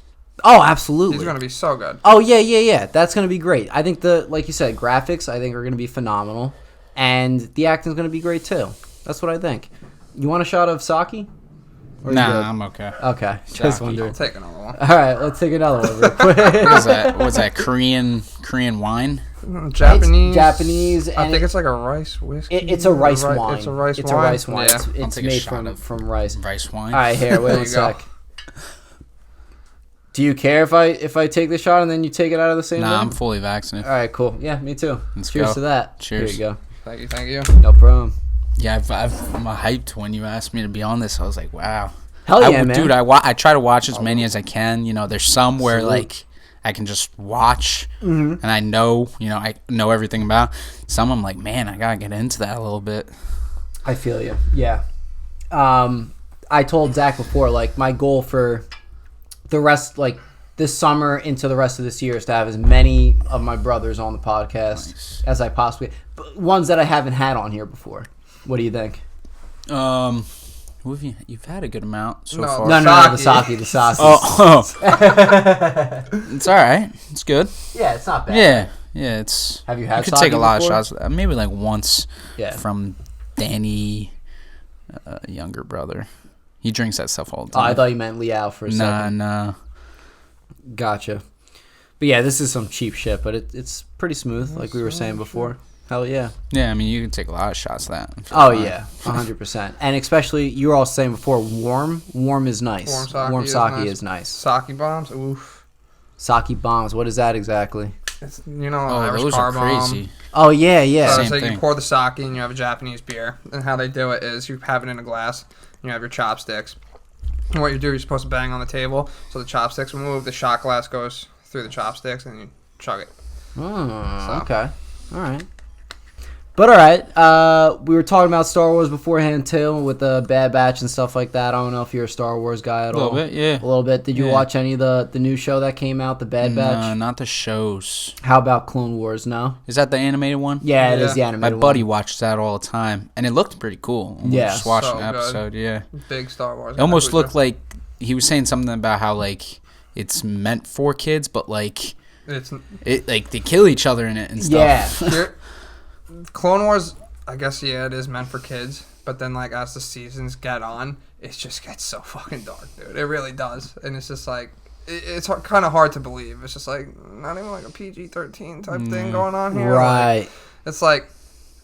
A: Oh, absolutely.
B: He's going to be so good.
A: Oh, yeah. That's going to be great. I think like you said, graphics, I think are going to be phenomenal. And the acting's going to be great, too. That's what I think. You want a shot of sake?
C: Nah, I'm okay.
A: Okay, just wondering.
B: I'll take another one.
A: All right, let's take another one real quick.
C: What's that? Korean wine?
B: Japanese.
A: It's Japanese.
B: I think it's like a rice whiskey.
A: It's a rice wine.
B: It's a rice wine.
A: Yeah. It's made from rice.
C: Rice wine.
A: All right, here, wait a sec. Do you care if I take the shot and then you take it out of the same
C: Nah,
A: room?
C: I'm fully vaccinated.
A: All right, cool. Yeah, me too. Cheers to that.
C: Cheers.
A: Here you
B: go. Thank you.
A: No problem.
C: Yeah, I'm hyped when you asked me to be on this. I was like, wow.
A: Hell yeah, man.
C: Dude, I try to watch as many as I can. You know, there's some where, like, I can just watch and I know everything about. Some I'm like, man, I got to get into that a little bit.
A: I feel you. Yeah. I told Zach before, like, my goal for the rest, like, this summer into the rest of this year is to have as many of my brothers on the podcast as I possibly... Ones that I haven't had on here before. What do you think?
C: You've had a good amount so far.
A: No, the sake.
C: Oh. It's all right. It's good.
A: Yeah, it's not bad.
C: Yeah. It's.
A: Have you had?
C: You could take a lot of shots. Maybe like once.
A: Yeah.
C: From Danny, younger brother. He drinks that stuff all the time.
A: Oh, I thought you meant Liao for a second.
C: Nah.
A: Gotcha. But yeah, this is some cheap shit, but it's pretty smooth, like we were saying before. Hell yeah.
C: Yeah, I mean, you can take a lot of shots of that.
A: Oh, yeah. 100%. And especially, you were all saying before, warm is nice. Warm sake is nice.
B: Sake bombs? Oof.
A: Sake bombs. What is that exactly?
B: It's, Irish car
C: crazy.
B: bomb.
A: Oh, yeah.
B: So you pour the sake and you have a Japanese beer. And how they do it is you have it in a glass. And you have your chopsticks. And what you do, you're supposed to bang on the table. So the chopsticks will move. The shot glass goes through the chopsticks and you chug it.
A: Oh, okay. All right. But all right, we were talking about Star Wars beforehand too, with the Bad Batch and stuff like that. I don't know if you're a Star Wars guy at all.
C: A little bit, yeah.
A: A little bit. Did you watch any of the new show that came out, the Bad Batch?
C: No, not the shows.
A: How about Clone Wars? No.
C: Is that the animated one?
A: Yeah, it is the animated one.
C: My buddy watches that all the time, and it looked pretty cool.
A: Yeah,
C: just watching the episode. Yeah,
B: big Star Wars.
C: It almost looked like he was saying something about how like it's meant for kids, but like it like they kill each other in it and stuff.
A: Yeah.
B: Clone Wars. I guess, it is meant for kids, but then, like, as the seasons get on, it just gets so fucking dark, dude. It really does. And it's just, like, it's kind of hard to believe. It's just, like, not even, like, a PG-13 type thing going on here.
A: Right.
B: Like, it's, like,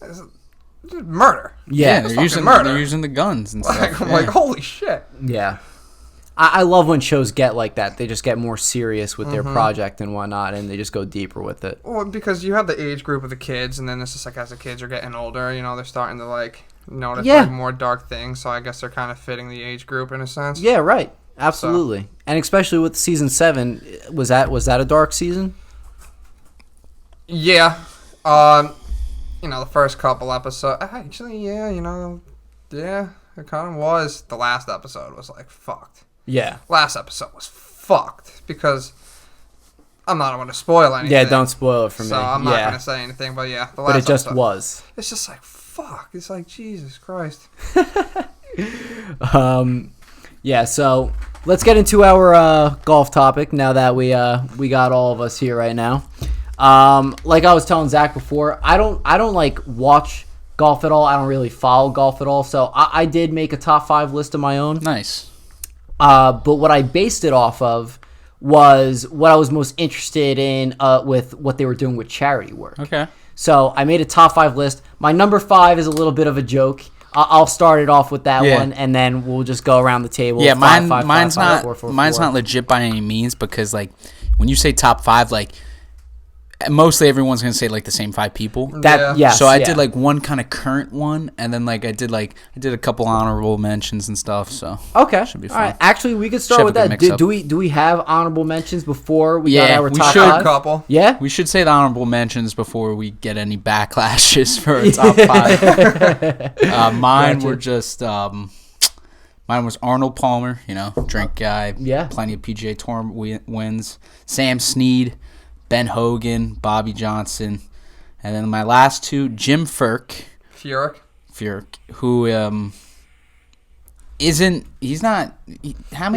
B: it's just murder.
C: Yeah, they're using the guns and stuff.
B: I'm like, holy shit.
A: Yeah. I love when shows get like that. They just get more serious with their project and whatnot, and they just go deeper with it.
B: Well, because you have the age group of the kids, and then it's just like as the kids are getting older, they're starting to like notice like more dark things. So I guess they're kind of fitting the age group in a sense.
A: Yeah, right. Absolutely. So. And especially with season 7, was that a dark season?
B: Yeah. The first couple episodes. Actually, yeah, yeah, it kind of was. The last episode was like fucked.
A: Yeah.
B: Last episode was fucked because I'm not going to spoil anything.
A: Yeah, don't spoil it for me.
B: So I'm not going to say anything, but yeah, the last
A: But it just
B: episode,
A: was.
B: It's just like fuck. It's like Jesus Christ.
A: Yeah, so let's get into our golf topic now that we got all of us here right now. Like I was telling Zach before, I don't like watch golf at all. I don't really follow golf at all. So I did make a top 5 list of my own.
C: Nice.
A: But what I based it off of was what I was most interested in with what they were doing with charity work.
C: Okay.
A: So I made a top 5 list. My number 5 is a little bit of a joke. I'll start it off with that one, and then we'll just go around the table.
C: Yeah, mine's not legit by any means because like when you say top 5, like mostly everyone's gonna say like the same 5 people.
A: So
C: I did like one kind of current one, and then like I did a couple honorable mentions and stuff. So
A: okay,
C: should be fun.
A: All right. Actually, we could start with that. Do we have honorable mentions before we got our top 5?
B: Couple.
A: Yeah,
C: we should say the honorable mentions before we get any backlashes for our top 5. Mine were just mine was Arnold Palmer, drink guy.
A: Yeah,
C: plenty of PGA Tour wins. Sam Snead. Ben Hogan, Bobby Johnson, and then my last 2, Jim Furyk, who he's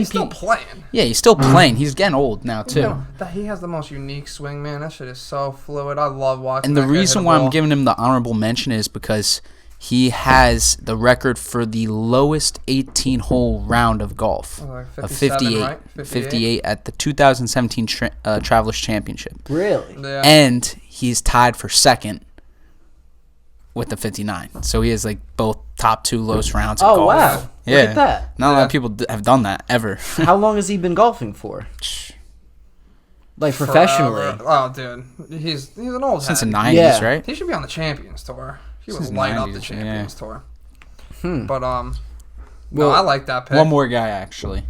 B: still playing.
C: Yeah, he's still playing. He's getting old now too.
B: He has the most unique swing, man. That shit is so fluid. I love watching.
C: And the reason why I'm giving him the honorable mention is because he has the record for the lowest 18-hole round of golf, of 58, right? 58 at the 2017 Travelers Championship.
A: Really?
B: Yeah.
C: And he's tied for second with the 59. So he has like both top 2 lowest rounds of golf.
A: Oh, wow.
C: Yeah.
A: Look at that.
C: Not a lot of people have done that ever.
A: How long has he been golfing for? Like professionally?
B: Forever. Oh, dude. He's an old
C: Since
B: head.
C: the 90s, right?
B: He should be on the Champions Tour. He
C: Since
B: would light
C: 90s,
B: up the Champions Tour. But,
A: well,
B: I like that pick.
C: One more guy, actually.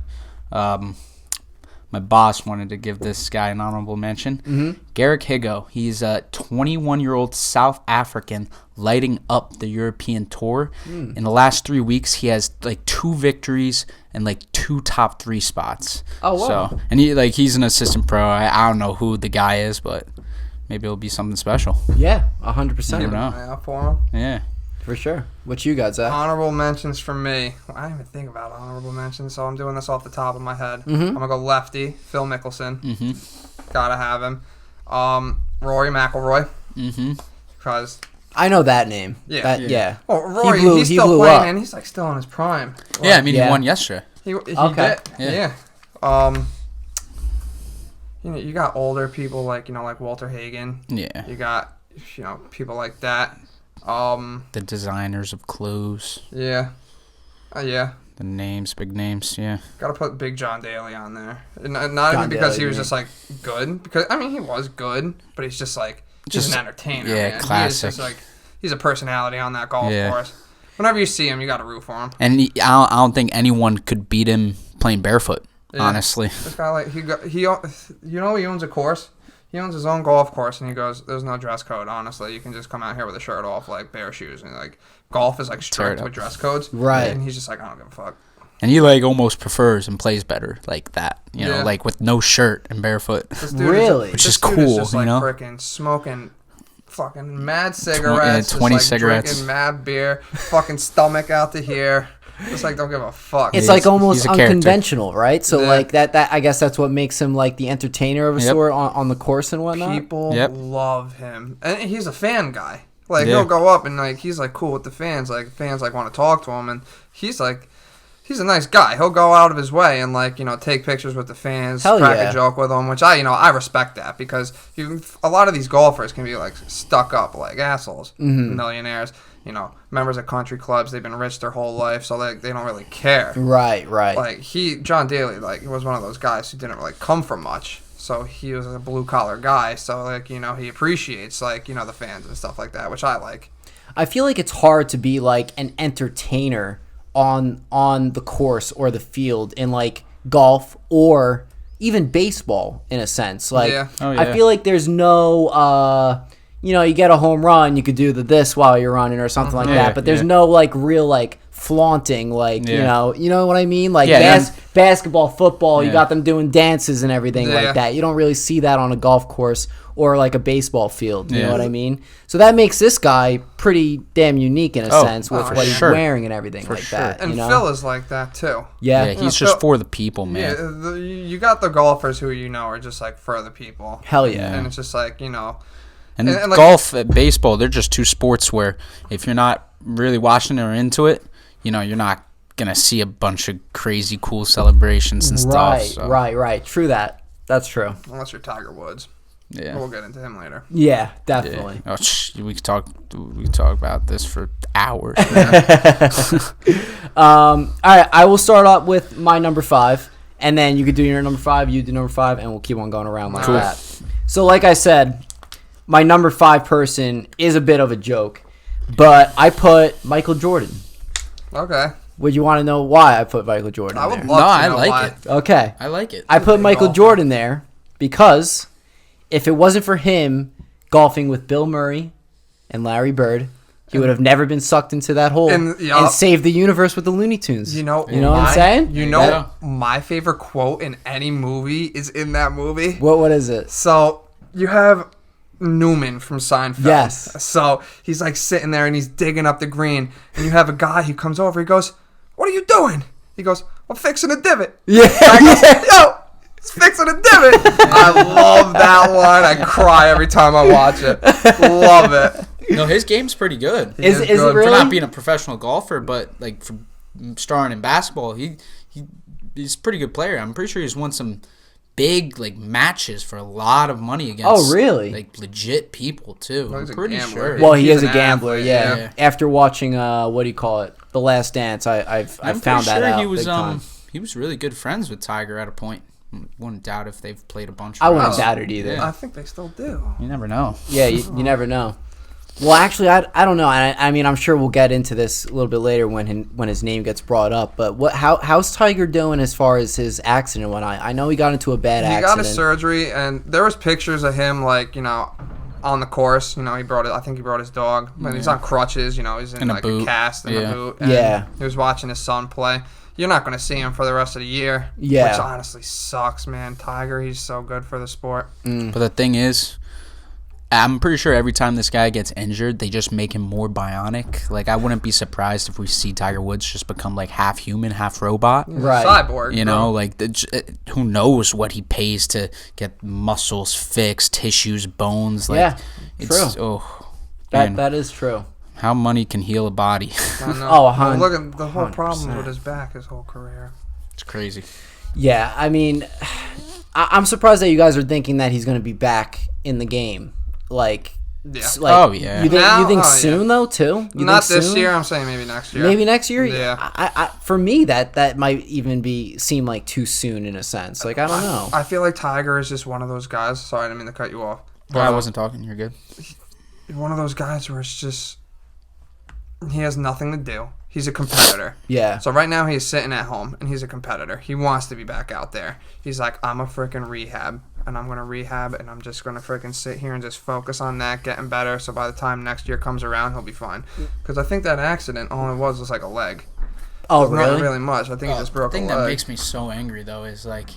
C: My boss wanted to give this guy an honorable mention.
A: Mm-hmm.
C: Garrick Higo. He's a 21-year-old South African lighting up the European Tour. In the last 3 weeks, he has like 2 victories and like 2 top 3 spots.
B: Oh, wow.
C: So, and he's an assistant pro. I don't know who the guy is, but maybe it'll be something special.
A: Yeah, 100%.
C: You
B: Keep an eye out for him.
C: Yeah.
A: For sure. What you got, Zach?
B: Honorable mentions from me. Well, I didn't even think about honorable mentions, so I'm doing this off the top of my head.
A: Mm-hmm.
B: I'm going to go lefty, Phil Mickelson.
C: Mm-hmm.
B: Gotta have him. Rory McIlroy.
C: Mm-hmm.
B: Because...
A: I know that name.
B: Yeah. Well, Rory, he's still
A: blew
B: playing,
A: up.
B: and he's like still in his prime. Like,
C: Yeah, I mean, he won yesterday.
B: He
A: Okay.
B: did. Yeah. You got older people like Walter Hagen.
C: Yeah.
B: You got people like that.
C: The designers of clothes.
B: Yeah. Yeah.
C: The names, big names, yeah.
B: Gotta put Big John Daly on there. Not even because he was just like good. Because I mean he was good, but he's just like just an entertainer.
C: Yeah,
B: man.
C: classic.
B: He's a personality on that golf course. Whenever you see him, you gotta root for him.
C: And I don't think anyone could beat him playing barefoot. Yeah. Honestly,
B: this guy he owns a course. He owns his own golf course, and he goes, "There's no dress code. Honestly, you can just come out here with a shirt off, like bare shoes, and like golf is like strict with dress codes,
A: right?"
B: And he's just like, "I don't give a fuck."
C: And he like almost prefers and plays better like that, you know, like with no shirt and barefoot.
A: Really,
C: which is cool,
B: just,
C: you know.
B: Freaking smoking. Fucking mad cigarettes,
C: 20
B: just, like,
C: cigarettes,
B: drinking mad beer, fucking stomach out to here. Just like don't give a fuck.
A: It's like almost unconventional, right? So like that I guess that's what makes him like the entertainer of a sort on the course and whatnot.
B: People love him, and he's a fan guy. Like he'll go up and like he's like cool with the fans. Like fans like want to talk to him, and he's a nice guy. He'll go out of his way and like take pictures with the fans, crack a joke with them, which I respect that because a lot of these golfers can be like stuck up like assholes, millionaires. members of country clubs. They've been rich their whole life, so they don't really care.
A: Right.
B: Like John Daly, like, was one of those guys who didn't really come from much. So he was a blue collar guy. So like, he appreciates like, the fans and stuff like that, which I like.
A: I feel like it's hard to be like an entertainer on the course or the field in like golf or even baseball in a sense. Like, I feel like there's no, you get a home run, you could do this while you're running or something like that. But there's no like real like flaunting, like, you know what I mean? Like basketball, football, you got them doing dances and everything like that. You don't really see that on a golf course or like a baseball field. You know what I mean? So that makes this guy pretty damn unique in a sense with what he's wearing and everything that.
B: And Phil is like that too.
A: Yeah,
C: he's just for the people, man.
B: Yeah, you got the golfers who are just like for the people.
A: Hell yeah.
B: And it's just like,
C: And like, golf, baseball, they're just two sports where if you're not really watching or into it, you're not going to see a bunch of crazy cool celebrations and stuff. So.
A: Right. True that. That's true.
B: Unless you're Tiger Woods.
C: Yeah.
B: We'll get into him later.
A: Yeah, definitely.
C: Yeah. We could talk about this for hours.
A: All right, I will start up with my number 5, and then you could do your number 5, you do number 5, and we'll keep on going around like that. So like I said, my number 5 person is a bit of a joke, but I put Michael Jordan.
B: Okay.
A: Would you want to know why I put Michael Jordan there?
B: I would love to know why.
C: It.
A: Okay.
C: I like it.
A: I put Michael Jordan there because if it wasn't for him golfing with Bill Murray and Larry Bird, he would have never been sucked into that hole and saved the universe with the Looney Tunes. You know what I'm saying?
B: My favorite quote in any movie is in that movie.
A: What is it?
B: So you have Newman from Seinfeld.
A: Yes.
B: So he's like sitting there and he's digging up the green, and you have a guy who comes over. He goes, "What are you doing?" He goes, "I'm fixing a divot."
A: Yeah.
B: I go, "Yo, he's fixing a divot." I love that line. I cry every time I watch it. Love it.
C: No, his game's pretty good.
A: Is it really?
C: For not being a professional golfer, but like for starring in basketball, he's a pretty good player. I'm pretty sure he's won some big like matches for a lot of money against like legit people too.
B: Well,
C: I'm pretty sure.
A: Well, he is a gambler, yeah. After watching what do you call it? The Last Dance, I found that out.
C: He was really good friends with Tiger at a point. Wouldn't doubt if they've played a bunch of
A: I wouldn't doubt it either.
B: Yeah. I think they still do.
C: You never know.
A: Yeah, you never know. Well, actually, I don't know. I mean, I'm sure we'll get into this a little bit later when his name gets brought up. But how's Tiger doing as far as his accident and whatnot? I know he got into a bad accident.
B: He got a surgery, and there was pictures of him like on the course. I think he brought his dog, but he's on crutches. He's in like a cast and a boot. And he was watching his son play. You're not going to see him for the rest of the year. Yeah, which honestly sucks, man. Tiger, he's so good for the sport.
C: But the thing is, I'm pretty sure every time this guy gets injured, they just make him more bionic. Like, I wouldn't be surprised if we see Tiger Woods just become, like, half human, half robot.
B: Right. Cyborg.
C: Who knows what he pays to get muscles fixed, tissues, bones. Like,
A: true. That is true.
C: How money can heal a body.
B: I know. Look at the whole problem with his back his whole career.
C: It's crazy.
A: Yeah, I mean, I'm surprised that you guys are thinking that he's going to be back in the game. Like,
B: yeah.
A: You think soon though too?
B: Not this year. I'm saying maybe next year.
A: Maybe next year.
B: Yeah.
A: For me, that might even seem like too soon in a sense. Like, I don't know.
B: I feel like Tiger is just one of those guys. Sorry, I didn't mean to cut you off.
C: But I wasn't talking. You're good.
B: One of those guys where it's just he has nothing to do. He's a competitor.
A: Yeah.
B: So right now he's sitting at home and he's a competitor. He wants to be back out there. He's like, I'm a freaking rehab. And I'm going to rehab, and I'm just going to freaking sit here and just focus on that, getting better, so by the time next year comes around, he'll be fine. Because I think that accident, all it was like a leg.
A: Oh, really?
B: Not really much. I think he just broke a leg.
C: The thing that makes me so angry, though, is like,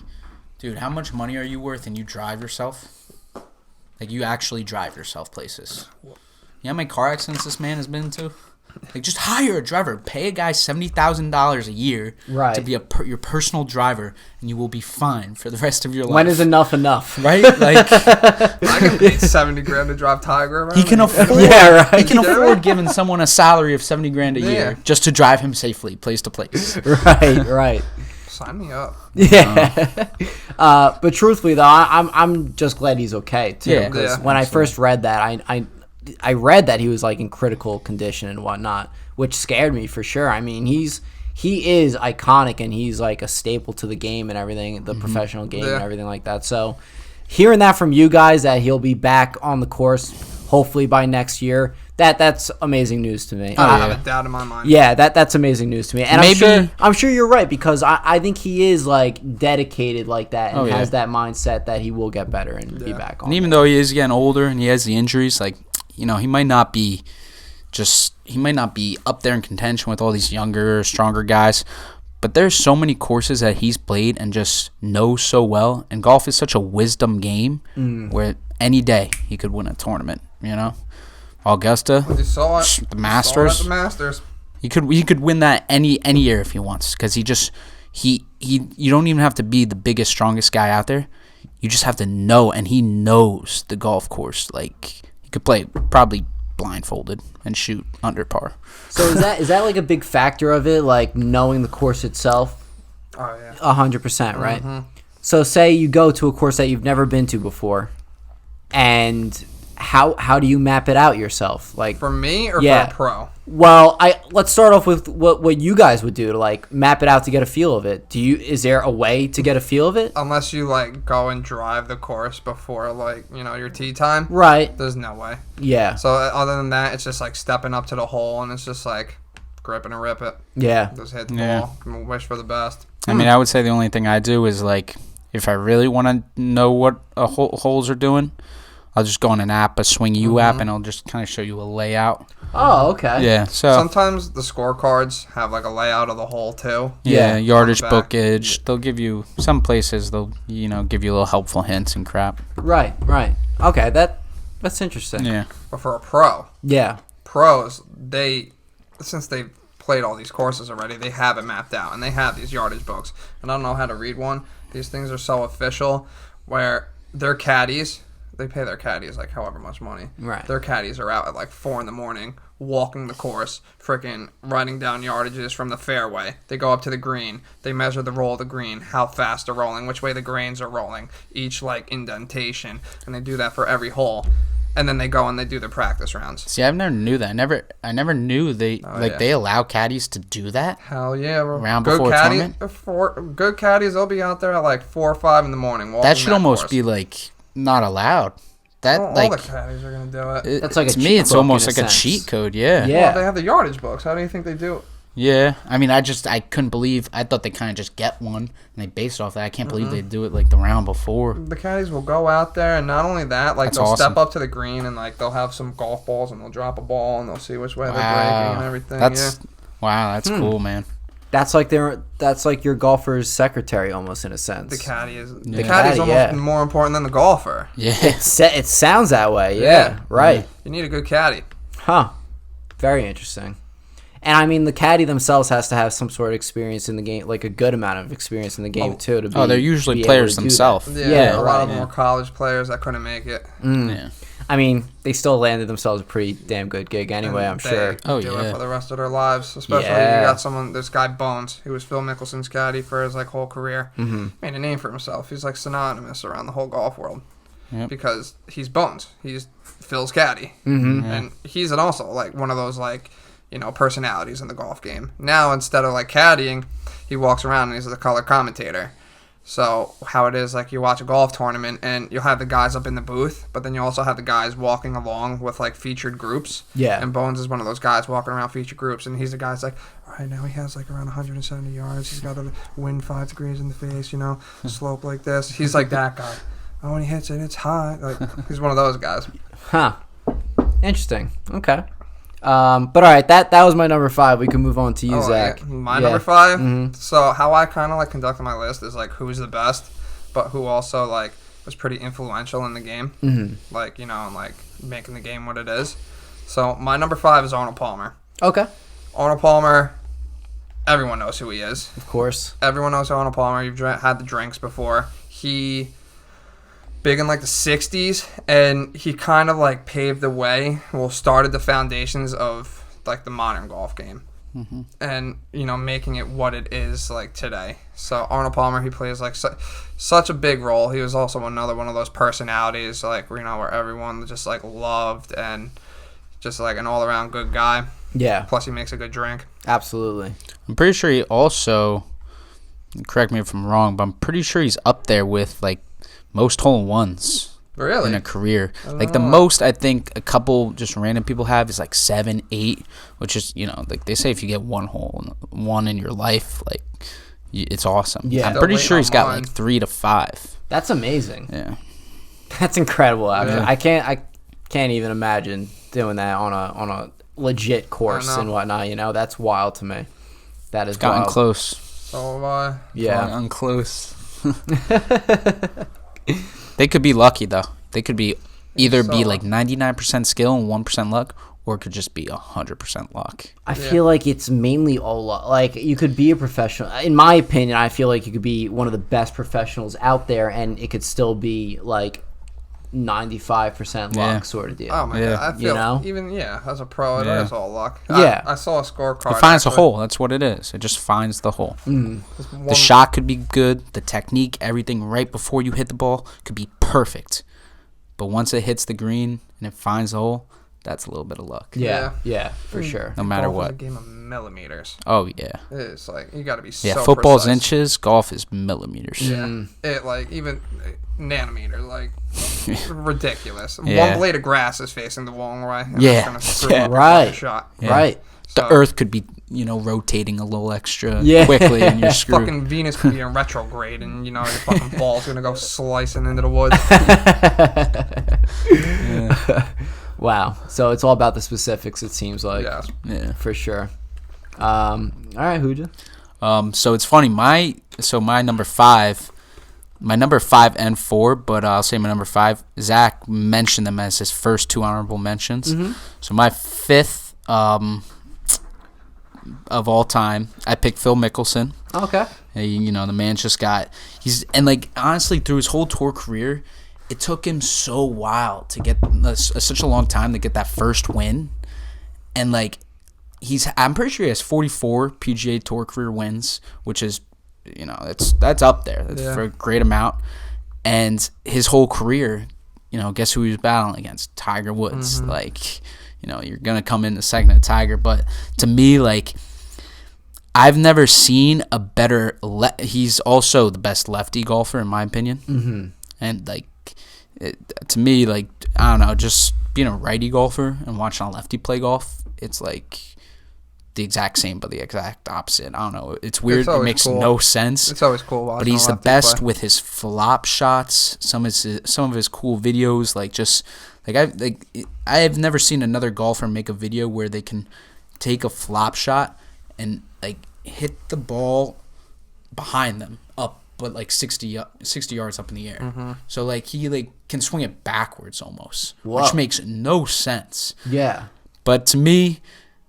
C: dude, how much money are you worth and you drive yourself? Like, you actually drive yourself places. You know how many car accidents this man has been into? Like, just hire a driver. Pay a guy $70,000 a year to be your personal driver, and you will be fine for the rest of your life.
A: When is enough? Right?
B: Like, I can pay $70,000 to drive Tiger around.
C: He can afford.
A: Yeah, right.
C: He can afford giving someone a salary of $70,000 a year just to drive him safely, place to place.
A: Right.
B: Sign me up.
A: Yeah. But truthfully, though, I'm just glad he's okay too.
C: Yeah.
A: Because when I first read that, I read that he was like in critical condition and whatnot, which scared me for sure. I mean, he is iconic and he's like a staple to the game and everything, the professional game and everything like that. So hearing that from you guys that he'll be back on the course hopefully by next year, that's amazing news to me.
B: I have a doubt in my mind.
A: Yeah, that's amazing news to me. And I'm sure you're right, because I think he is like dedicated like that and has that mindset that he will get better and be back on.
C: And even though he is getting older and he has the injuries, like, you know, he might not be up there in contention with all these younger, stronger guys, but there's so many courses that he's played and just knows so well. And golf is such a wisdom game where any day he could win a tournament, you know? Augusta,
B: You saw it.
C: the Masters.
B: You saw it at the Masters.
C: He could win that any year if he wants, because you don't even have to be the biggest, strongest guy out there. You just have to know, and he knows the golf course. Like, he could play probably blindfolded and shoot under par.
A: So is that like a big factor of it, like knowing the course itself?
B: Oh yeah,
A: 100%, right? So say you go to a course that you've never been to before, and how do you map it out yourself? Like,
B: for me or for a pro?
A: Well, let's start off with what you guys would do to like map it out to get a feel of it. Is there a way to get a feel of it?
B: Unless you like go and drive the course before, like, you know, your tee time.
A: Right.
B: There's no way.
A: Yeah.
B: So other than that, it's just like stepping up to the hole, and it's just like grip and rip it.
A: Yeah.
B: Just hit the ball and wish for the best.
C: I mean, I would say the only thing I do is, like, if I really want to know what holes are doing, I'll just go on an app, a Swing U app, and I'll just kind of show you a layout.
A: Oh, okay.
C: Yeah, so
B: sometimes the scorecards have like a layout of the hole too.
C: Yeah, yardage, bookage. They'll give you some places. They'll give you little helpful hints and crap.
A: Right. Okay, that's interesting.
C: Yeah.
B: But for a pro, pros, since they've played all these courses already, they have it mapped out, and they have these yardage books. And I don't know how to read one. These things are so official, where their caddies. They pay their caddies like however much money.
A: Right.
B: Their caddies are out at like 4 a.m, walking the course, freaking writing down yardages from the fairway. They go up to the green. They measure the roll of the green, how fast they're rolling, which way the grains are rolling, each like indentation, and they do that for every hole. And then they go and they do their practice rounds.
C: See, I never knew that. I never knew they they allow caddies to do that.
B: Hell yeah, bro.
C: Round before tournament.
B: Good caddies, they'll be out there at like 4 or 5 in the morning.
C: That should almost be like not allowed. That
B: all the caddies are gonna do it.
A: That's like
C: to me, it's almost like a cheat code. Yeah.
B: Well, they have the yardage books. How do you think they do it?
C: Yeah, I mean, I couldn't believe. I thought they kind of just get one and they based off that. I can't believe they do it like the round before.
B: The caddies will go out there, and not only that, like they'll step up to the green and like they'll have some golf balls and they'll drop a ball and they'll see which way they're breaking and everything.
C: That's cool, man.
A: That's like your golfer's secretary almost, in a sense.
B: The caddy is almost more important than the golfer.
C: Yeah,
A: it sounds that way. Yeah, right. Yeah.
B: You need a good caddy.
A: Huh. Very interesting. And I mean, the caddy themselves has to have some sort of experience in the game, like a good amount of experience in the game too.
C: They're usually players themselves.
B: Yeah, a lot of them were college players that couldn't make it.
C: Yeah.
A: I mean, they still landed themselves a pretty damn good gig anyway, I'm sure.
B: Do it for the rest of their lives. Especially you got this guy Bones, who was Phil Mickelson's caddy for his like whole career. Made a name for himself. He's like synonymous around the whole golf world. Yep. Because he's Bones. He's Phil's caddy. And he's also like one of those like, personalities in the golf game. Now, instead of like caddying, he walks around and he's the color commentator. So how it is, like, you watch a golf tournament and you'll have the guys up in the booth, but then you also have the guys walking along with like featured groups. Yeah. And Bones is one of those guys walking around featured groups, and he's the guy's like, all right, now he has like around 170 yards. He's got the wind 5 degrees in the face, slope like this. He's like that guy. Oh, when he hits it, it's hot. Like, he's one of those guys.
A: Huh. Interesting. Okay. But all right, that was my number 5. We can move on to you, Zach.
B: Yeah. My number 5. So how I kind of like conducted my list is like who's the best, but who also like was pretty influential in the game, like and like making the game what it is. So my number 5 is Arnold Palmer.
A: Okay.
B: Arnold Palmer. Everyone knows who he is.
A: Of course.
B: Everyone knows Arnold Palmer. You've had the drinks before. He big in like the 60s, and he kind of like paved the way, started the foundations of like the modern golf game, and making it what it is like today. So Arnold Palmer, he plays like such a big role. He was also another one of those personalities like where everyone just like loved, and just like an all-around good guy.
A: Yeah.
B: Plus, he makes a good drink.
A: Absolutely.
C: I'm pretty sure he also, correct me if I'm wrong, but I'm pretty sure he's up there with like most hole-in-ones
B: Really?
C: in a career. Like the
B: know.
C: most I think a couple just random people have is like 7, 8, which is, you know, like they say if you get one in your life, like it's awesome.
A: Yeah.
C: I'm pretty
B: Waiting
C: sure
B: on
C: he's got
B: mine.
C: like 3 to 5.
A: That's amazing.
C: Yeah.
A: That's incredible. Actually,
B: Yeah.
A: I can't even imagine doing that on a legit course
B: I know.
A: and whatnot. You know, that's wild to me. That is
C: Gotten
A: wild.
C: close.
B: So have I.
A: Yeah.
C: Gotten close. They could be lucky though. They could be either be
B: So-
C: like 99% skill and 1% luck, or it could just be 100% luck.
A: I feel like it's mainly all luck. Like, you could be a professional. In my opinion, I feel like you could be one of the best professionals out there, and it could still be like 95% luck
C: Yeah.
A: sort of deal.
B: Oh my
C: Yeah.
B: god! I feel
A: You know?
B: even as a pro, it
C: Yeah.
B: is all luck.
A: Yeah.
B: I saw a scorecard.
C: It finds the
B: actually.
C: hole. That's what it is. It just finds the hole.
B: This
C: The
B: one-
C: shot could be good. The technique, everything right before you hit the ball could be perfect. But once it hits the green and it finds the hole, that's a little bit of luck.
A: Yeah, for sure.
C: No matter
B: golf is a
C: what.
B: game of millimeters.
C: Oh, yeah.
B: It's like you got to be
C: Yeah,
B: so
C: football's
B: precise.
C: inches. Golf is millimeters.
A: Mm.
B: It like even nanometer, like ridiculous.
C: Yeah.
B: One blade of grass is facing the wrong way. And
C: Yeah.
B: it's gonna screw
C: Yeah.
B: up your
A: Right.
B: fucking shot.
C: Yeah.
A: Right.
C: The
B: So-
C: earth could be, rotating a little extra
A: Yeah.
C: quickly and you're screwed.
B: Fucking Venus could be in retrograde, and your fucking ball's gonna go slicing into the woods.
C: Yeah.
A: Wow. So it's all about the specifics, it seems like.
B: Yeah.
C: Yeah.
A: For sure. All right, Hoodja.
C: So it's funny. My number 5 and 4, but I'll say my number 5. Zach mentioned them as his first 2 honorable mentions.
A: Mm-hmm.
C: So my 5th of all time, I picked Phil Mickelson.
A: Okay.
C: The man's just honestly through his whole tour career, it took him so while to get such a long time to get that first win, and I'm pretty sure he has 44 PGA Tour career wins, which is, that's up there. That's for a great amount. And his whole career, guess who he was battling against? Tiger Woods. You're going to come in the second at Tiger. But to me, I've never seen a better he's also the best lefty golfer, in my opinion. Mm-hmm. And, to me, I don't know, just being a righty golfer and watching a lefty play golf, it's the exact same, but the exact opposite. I don't know. It's weird.
B: It's
C: It
B: always
C: makes
B: cool.
C: no sense.
B: It's always cool watching.
C: But he's
B: a
C: the
B: lefty
C: best
B: play.
C: with his flop shots. Some of his cool videos, I have never seen another golfer make a video where they can take a flop shot and hit the ball behind them up, but 60 yards up in the air. Mm-hmm. So he can swing it backwards almost,
A: Whoa.
C: which makes no sense.
A: Yeah.
C: But to me,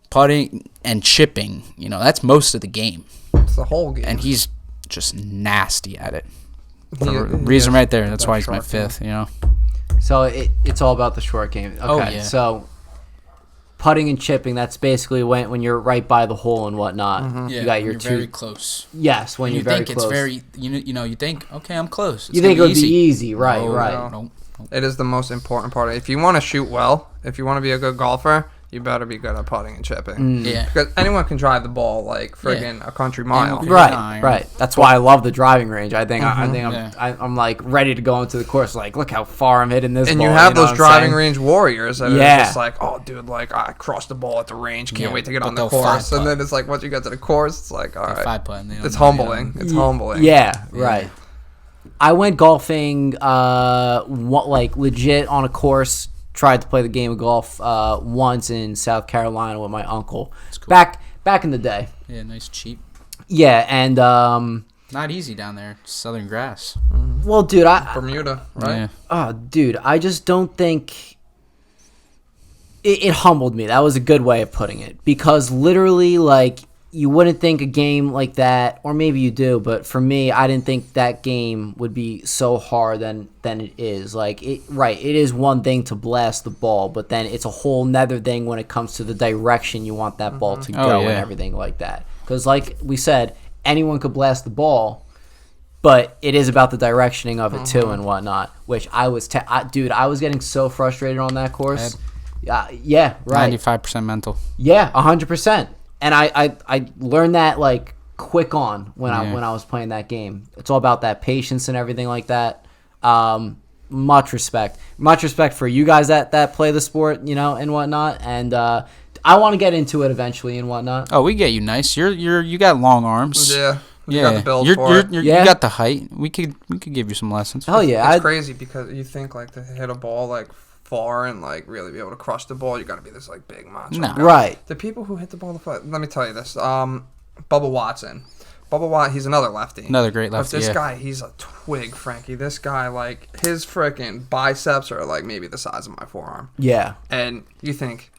C: putting and chipping, that's most of the game.
B: It's the whole game.
C: And he's just nasty at it.
B: He-
C: Reason right there. That's
B: that
C: why he's my
B: short game.
C: 5th,
A: So it's all about the short game. Okay.
C: Oh, yeah.
A: So putting and chipping, that's basically when you're right by the hole and whatnot. You got your two.
C: very close.
A: Yes, when
C: You
A: you're very
C: think
A: close.
C: it's very, you think, okay, I'm close. It's
A: You think it
C: gonna
A: would be easy, right?
C: No,
A: right.
C: no.
B: It is the most important part. If you want to shoot well, if you want to be a good golfer, you better be good at putting and chipping.
C: Yeah.
B: Because anyone can drive the ball friggin' a country mile.
C: Anyone
A: Right,
C: iron.
A: right. That's why I love the driving range. I think I'm
C: Yeah.
A: I'm ready to go into the course. Look how far I'm hitting this.
B: And
A: ball,
B: you have
A: know
B: those
A: what I'm
B: driving
A: saying?
B: range warriors that
A: Yeah.
B: are just oh, dude, I crossed the ball at the range. Can't
C: Yeah,
B: wait to get
C: but
B: on the
C: they'll
B: course.
C: five
B: And
C: putt.
B: then it's once you get to the course, it's all right.
C: 5-putt. and they don't
B: It's
C: know,
B: humbling. It's humbling.
A: Yeah, right. I went golfing, legit on a course. Tried to play the game of golf once in South Carolina with my uncle.
C: Cool.
A: Back in the day.
C: Yeah, nice cheap.
A: Yeah, and
C: Not easy down there. Southern grass.
A: well, dude,
B: Bermuda, right?
C: Yeah.
A: dude, I just don't think it humbled me. That was a good way of putting it, because literally, you wouldn't think a game like that, or maybe you do, but for me, I didn't think that game would be so hard than it is. It is one thing to blast the ball, but then it's a whole nother thing when it comes to the direction you want that ball to go
C: Oh, yeah.
A: and everything like that. Because like we said, anyone could blast the ball, but it is about the directioning of it too and whatnot, which I was I was getting so frustrated on that course Yeah, right.
C: 95% mental.
A: Yeah, 100%. And I learned that like quick on when I was playing that game. It's all about that patience and everything like that. Much respect for you guys that play the sport, and whatnot. And I want to get into it eventually and whatnot.
C: Oh, we get you nice. You got long arms.
B: Yeah. You got the build for it.
C: You got the height. We could give you some lessons.
A: Hell yeah.
B: It's crazy because you think like to hit a ball like far and like really be able to crush the ball, you got to be this like big macho guy.
A: Right.
B: The people who hit the ball let me tell you this. Bubba Watson. Bubba Watt, he's another lefty.
C: Another great lefty.
B: But this guy, he's a twig, Frankie. This guy, like, his freaking biceps are like maybe the size of my forearm.
A: Yeah.
B: And you think,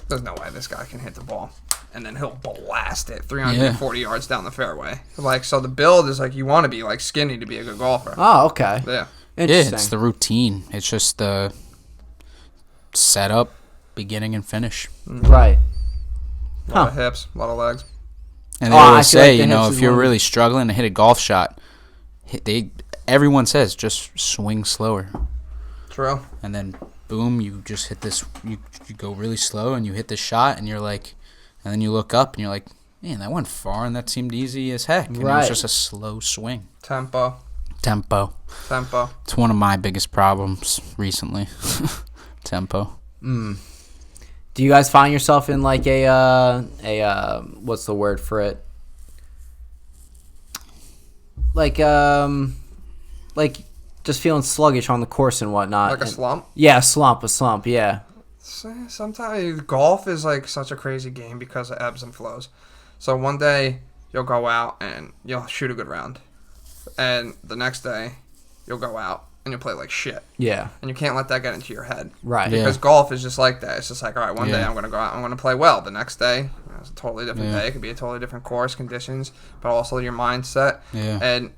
B: there's no way this guy can hit the ball. And then he'll blast it 340 yards down the fairway. Like, so the build is like you want to be like skinny to be a good golfer.
A: Oh, okay.
B: Yeah.
A: Interesting.
C: Yeah, it's the routine. It's just the setup, beginning and finish.
A: Right.
B: A lot of hips, a lot of legs.
C: And they always say,
A: like
C: if you're really struggling to hit a golf shot, everyone says just swing slower.
B: True.
C: And then, boom, you just hit this. You go really slow and you hit this shot, and you're like, and then you look up and you're like, man, that went far and that seemed easy as heck. And it was just a slow swing.
B: Tempo.
C: It's one of my biggest problems recently. Tempo.
A: Do you guys find yourself in like a what's the word for it? Like just feeling sluggish on the course and whatnot.
B: Like a slump?
A: Yeah, a slump, yeah.
B: Sometimes golf is like such a crazy game because of ebbs and flows. So one day you'll go out and you'll shoot a good round. And the next day you'll go out and you'll play like shit.
A: Yeah.
B: And you can't let that get into your head.
A: Right.
B: Because golf is just like that. It's just like, all right, one day I'm going to go out, I'm going to play well. The next day, it's a totally different day. It could be a totally different course, conditions, but also your mindset.
C: Yeah.
B: And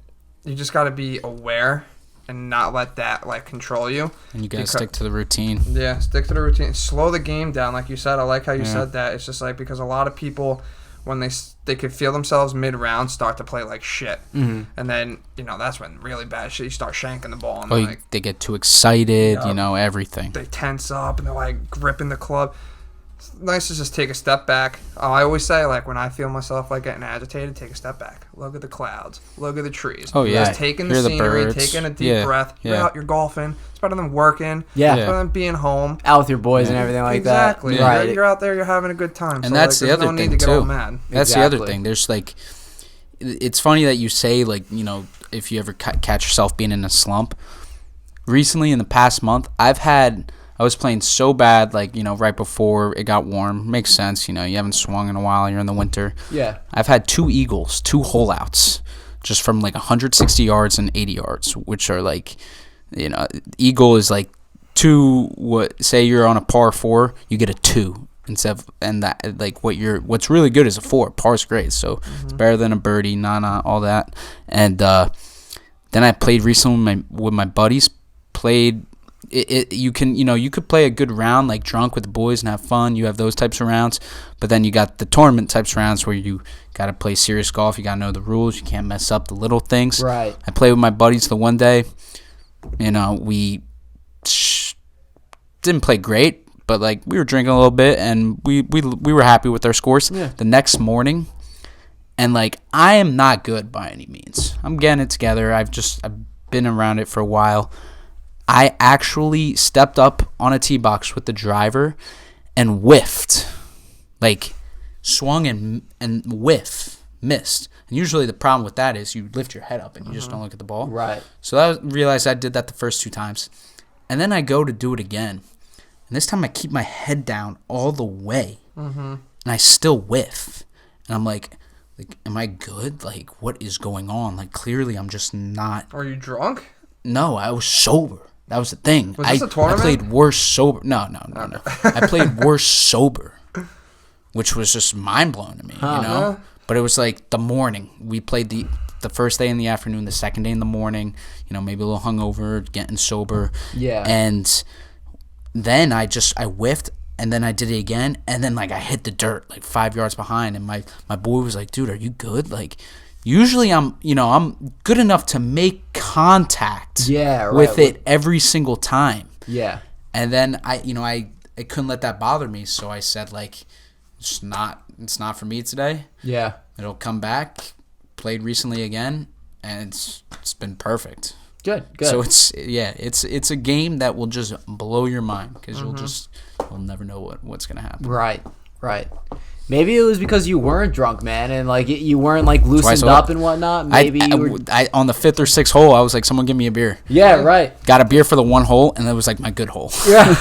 B: you just got to be aware and not let that like control you.
C: And you got to stick to the routine.
B: Yeah, stick to the routine. Slow the game down, like you said. I like how you said that. It's just like because a lot of people, when they could feel themselves mid-round, start to play like shit. Mm-hmm. And then, that's when really bad shit, you start shanking the ball. And
C: they get too excited, everything.
B: They tense up and they're like gripping the club. It's nice to just take a step back. I always say, like, when I feel myself like getting agitated, take a step back. Look at the clouds. Look at the trees.
C: Oh, yeah.
B: Just taking the scenery, taking a deep breath. You're out, you're golfing. It's better than working.
A: Yeah.
B: It's better than being home.
A: Out with your boys and everything like that.
B: Exactly.
A: Yeah. Right.
B: You're out there, you're having a good time.
C: And
B: so,
C: that's the other
B: no
C: thing,
B: need to
C: too.
B: get all mad.
C: That's the other thing. There's, like, it's funny that you say, like, if you ever catch yourself being in a slump. Recently, in the past month, I was playing so bad, like, right before it got warm. Makes sense, you haven't swung in a while. You're in the winter.
A: Yeah.
C: I've had 2 eagles, 2 hole outs, just from like 160 yards and 80 yards, which are like, eagle is like 2. Say you're on a par 4, you get a 2 instead of, and that like what's really good is a 4. Par's great, so it's better than a birdie, all that. And then I played recently with my buddies. You could play a good round like drunk with the boys and have fun. You have those types of rounds, but then you got the tournament types of rounds where you got to play serious golf. You got to know the rules. You can't mess up the little things.
A: Right.
C: I played with my buddies the one day. We didn't play great, but like we were drinking a little bit and we were happy with our scores.
A: Yeah.
C: The next morning, and like I am not good by any means. I'm getting it together. I've been around it for a while. I actually stepped up on a tee box with the driver and whiffed. Like, swung and missed. And usually the problem with that is you lift your head up and you just don't look at the ball.
A: Right.
C: So I realized I did that the first 2 times. And then I go to do it again. And this time I keep my head down all the way. Mm-hmm. And I still whiff. And I'm like, am I good? Like, what is going on? Like, clearly I'm just not.
B: Are you drunk?
C: No, I was sober. That was the thing.
B: Was this a tournament?
C: I played worse sober. No. I played worse sober, which was just mind-blowing to me, But it was like the morning. We played the first day in the afternoon, the second day in the morning, maybe a little hungover, getting sober.
A: Yeah.
C: And then I whiffed, and then I did it again, and then, like, I hit the dirt, like, 5 yards behind, and my boy was like, dude, are you good? Like, usually I'm good enough to make contact with it every single time.
A: Yeah.
C: And then I I couldn't let that bother me. So I said, like, it's not for me today.
A: Yeah.
C: It'll come back. Played recently again, and it's been perfect.
A: Good.
C: So it's a game that will just blow your mind because you'll never know what's gonna happen.
A: Right. Maybe it was because you weren't drunk, man, and like you weren't like loosened up and whatnot. Maybe
C: I on the 5th or 6th hole, I was like, "Someone give me a beer."
A: Yeah, right.
C: Got a beer for the one hole, and that was like my good hole.
A: Yeah.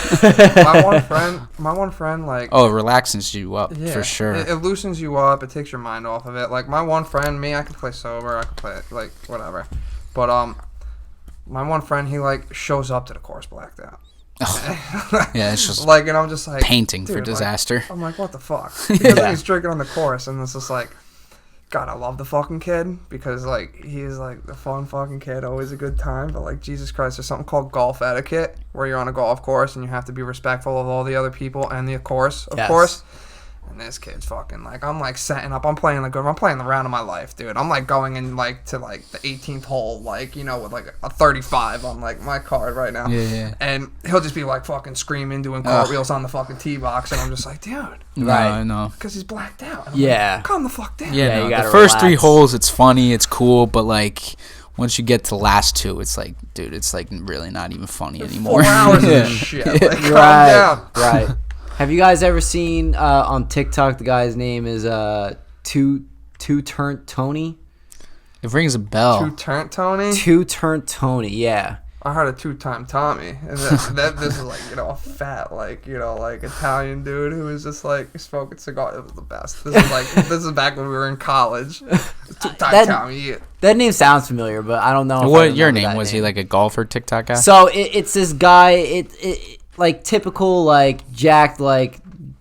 B: my one friend, like,
C: oh, it relaxes you up for sure.
B: It loosens you up. It takes your mind off of it. Like my one friend, me, I can play sober. I can play like whatever, but my one friend, he like shows up to the course blacked out.
C: Yeah, it's just
B: like, and I'm just like
C: painting for disaster.
B: Like, I'm like, what the fuck? Because he's drinking on the course, and it's just like, God, I love the fucking kid because like he's like the fun fucking kid, always a good time. But like Jesus Christ, there's something called golf etiquette where you're on a golf course and you have to be respectful of all the other people and the course, of course. And this kid's fucking like, I'm like setting up, I'm playing the round of my life, dude. I'm like going in like to like the 18th hole, like, you know, with like a 35 on like my card right now.
C: Yeah.
B: And he'll just be like fucking screaming, doing cartwheels on the fucking tee box, and I'm just like, dude.
C: Right. No.
B: Because he's blacked out.
A: Yeah.
B: Like, calm the fuck down.
C: Yeah,
A: you gotta
C: the first
A: relax.
C: 3 holes, it's funny, it's cool, but like once you get to the last 2, it's like, dude, it's like really not even funny anymore.
B: 4 hours of this shit. Like, calm down.
A: Right. Have you guys ever seen on TikTok, the guy's name is Two-Turnt Tony?
C: It rings a bell.
B: Two-turnt Tony?
A: Two-Turnt Tony, yeah.
B: I heard a 2-time Tommy. And this is like, you know, a fat, like, you know, like Italian dude who was just like smoking cigars. It was the best. This is back when we were in college. 2-time Tommy, yeah.
A: That name sounds familiar, but I don't know.
C: What your name? Was he like a golfer TikTok guy?
A: So it's this guy, it like typical, like jacked, like,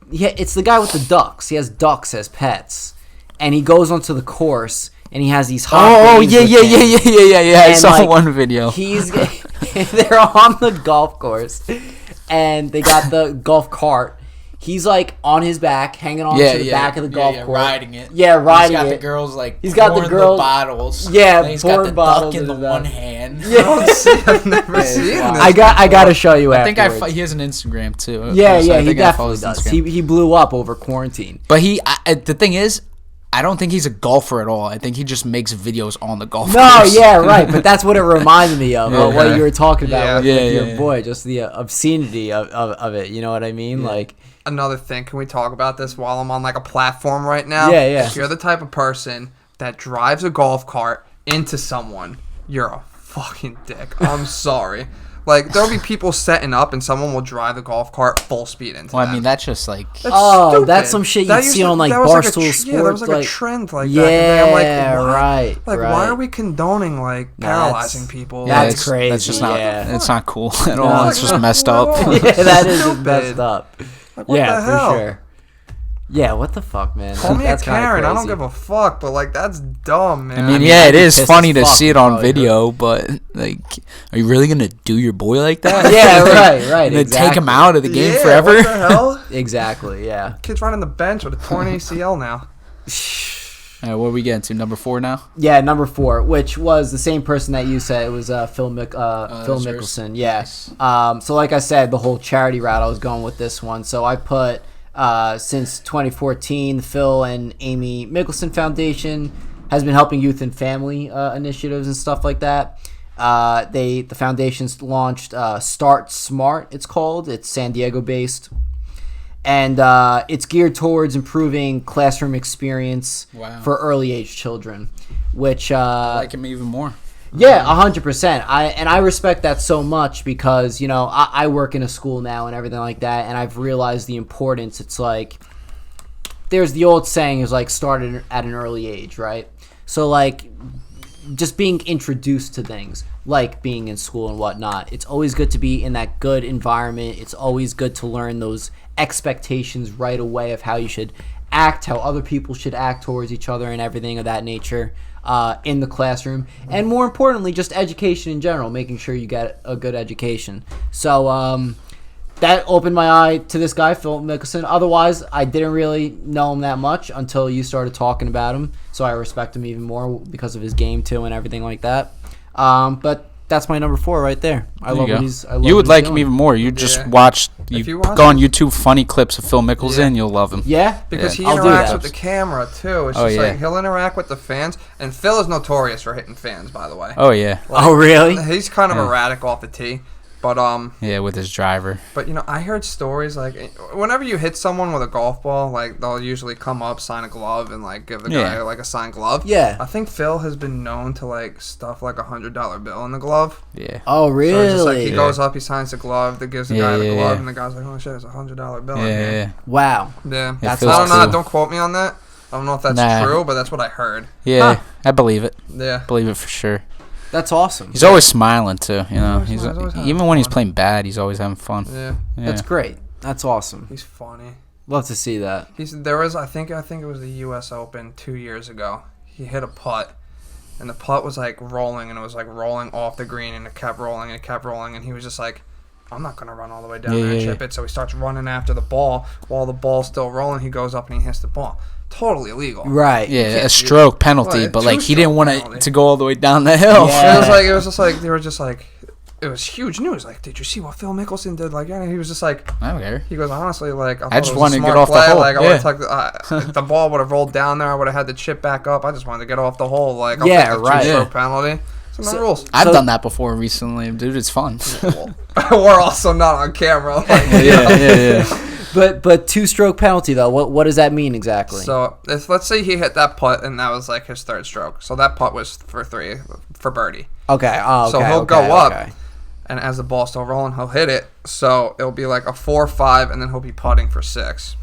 A: yeah, it's the guy with the ducks. He has ducks as pets. And he goes onto the course and he has these hot
C: yeah. I saw like, one video.
A: They're on the golf course and they got the golf cart. He's like on his back, hanging on to the back of the golf course.
C: Riding it.
A: Yeah, riding it.
C: He's got the girls like
A: he's got the girls
C: bottles.
A: Yeah,
C: and he's got the
A: bottles
C: duck in the one hand.
B: Yeah. I've never seen this.
A: I got to show you afterwards.
C: I think he has an Instagram too.
A: Yeah, he definitely does. He blew up over quarantine.
C: But the thing is, I don't think he's a golfer at all. I think he just makes videos on the golf course.
A: No, yeah, right. But that's what it reminded me of. What you were talking about with your boy, just the obscenity of it. You know what I mean?
B: Yeah.
A: Like,
B: another thing, can we talk about this while I'm on like a platform right now?
A: Yeah.
B: If you're the type of person that drives a golf cart into someone, you're a fucking dick. I'm sorry. Like, there'll be people setting up and someone will drive the golf cart full speed into them.
C: I mean, that's just like...
A: That's some shit you'd see on like Barstool Sports.
B: Yeah, that was like a trend like
A: that. Yeah,
B: right. Like, why are we condoning like paralyzing people?
A: That's crazy.
C: That's just not... It's not cool at all. It's just messed up.
A: Yeah, that is just messed up.
B: Like, what the hell?
A: For sure. Yeah, what the fuck, man?
B: Call me a Karen. I don't give a fuck, but like that's dumb, man.
C: I mean, it is funny to see it on video, but like, are you really gonna do your boy like that?
A: Yeah, right.
C: And take him out of the game forever?
B: What the hell?
A: Exactly. Yeah.
B: Kid's running the bench with a torn ACL now.
C: All right, what are we getting to? Number 4 now?
A: Yeah, number 4, which was the same person that you said. It was Phil Mickelson. Yeah. Nice. So like I said, the whole charity route, I was going with this one. So I put since 2014, Phil and Amy Mickelson Foundation has been helping youth and family initiatives and stuff like that. The foundation's launched Start Smart. It's called. It's San Diego based. And it's geared towards improving classroom experience for early age children, which
C: I like him even more.
A: Yeah, 100%. I respect that so much because, you know, I work in a school now and everything like that, and I've realized the importance. It's like there's the old saying is like started at an early age, right? So like just being introduced to things like being in school and whatnot. It's always good to be in that good environment. It's always good to learn those expectations right away of how you should act, how other people should act towards each other and everything of that nature in the classroom. And more importantly, just education in general, making sure you get a good education. So that opened my eye to this guy, Phil Mickelson. Otherwise, I didn't really know him that much until you started talking about him. So I respect him even more because of his game, too, and everything like that. But that's my number 4 right there. I love what he's. I love
C: you would
A: what he's
C: like him
A: doing.
C: even more. You just
B: Yeah.
C: watch.
B: If
C: You
B: you watch
C: go on
B: it-
C: YouTube funny clips of Phil Mickelson. You'll love him.
A: Yeah,
B: Because he
A: I'll do
B: interacts
A: that.
B: with the camera too. It's
C: Oh,
B: just
C: yeah.
B: like he'll interact with the fans, and Phil is notorious for hitting fans. By the way,
C: Oh yeah,
A: Oh really?
B: he's kind of
C: Yeah.
B: erratic off the tee, but
C: yeah, with his driver.
B: But I heard stories like whenever you hit someone with a golf ball, like they'll usually come up, sign a glove, and like give the guy like a signed glove.
A: Yeah.
B: I think Phil has been known to like stuff like $100 bill in the glove.
C: Yeah.
A: Oh
B: So
A: really?
B: it's just like he goes up, he signs the glove, that gives the guy the
C: Yeah,
B: glove,
C: yeah.
B: and the guy's like, "Oh shit, it's $100 bill."
C: Yeah,
B: in
C: yeah,
B: here.
A: Wow.
B: Yeah.
A: That's
C: feels
B: I don't know.
C: cool.
B: Don't quote me on that. I don't know if that's
C: Nah.
B: true, but that's what I heard.
C: Yeah,
A: Huh.
C: I believe it.
B: Yeah.
C: Believe it for sure.
A: That's awesome.
C: He's always smiling too. You know,
B: He's always having
C: even when he's
B: fun.
C: playing bad, he's always having fun.
B: Yeah.
C: Yeah.
A: That's great. That's awesome.
B: He's funny.
A: Love to see that.
B: There was I think it was the U.S. Open 2 years ago. He hit a putt, and the putt was like rolling, and it was like rolling off the green, and it kept rolling, and it kept rolling, and he was just like, "I'm not gonna run all the way down there and chip it." So he starts running after the ball while the ball's still rolling. He goes up and he hits the ball. Totally illegal.
A: Right.
C: Yeah,
B: can't
C: a
B: do-
C: stroke penalty,
B: Well,
C: but like he didn't
B: two-stroke
C: want
B: penalty.
C: to go all the way down the hill.
A: Yeah.
B: It was just like they were just like, it was huge news. Like, did you see what Phil Mickelson did? Like, yeah, he was just like,
C: I don't care.
B: he goes, honestly, like, I,
C: I
B: thought
C: just
B: it was
C: wanted
B: a
C: to
B: smart
C: get off the
B: play.
C: hole.
B: Like, I
C: Yeah.
B: would have the ball would have rolled down there. I would have had the chip back up. I just wanted to get off the hole. Like, I'll
A: Yeah,
B: take the
A: right.
B: two-stroke
C: Yeah.
B: penalty. It's the rules.
C: I've
A: So-
C: done that before recently, dude. It's fun.
B: We're also not on camera. Like,
C: yeah.
A: But two-stroke penalty though. What does that mean exactly?
B: So let's say he hit that putt and that was like his third stroke. So that putt was for birdie.
A: Okay. Oh, okay.
B: So he'll
A: okay,
B: go up,
A: okay.
B: and as the ball's still rolling, he'll hit it. So it'll be like a 4-5, and then he'll be putting for 6.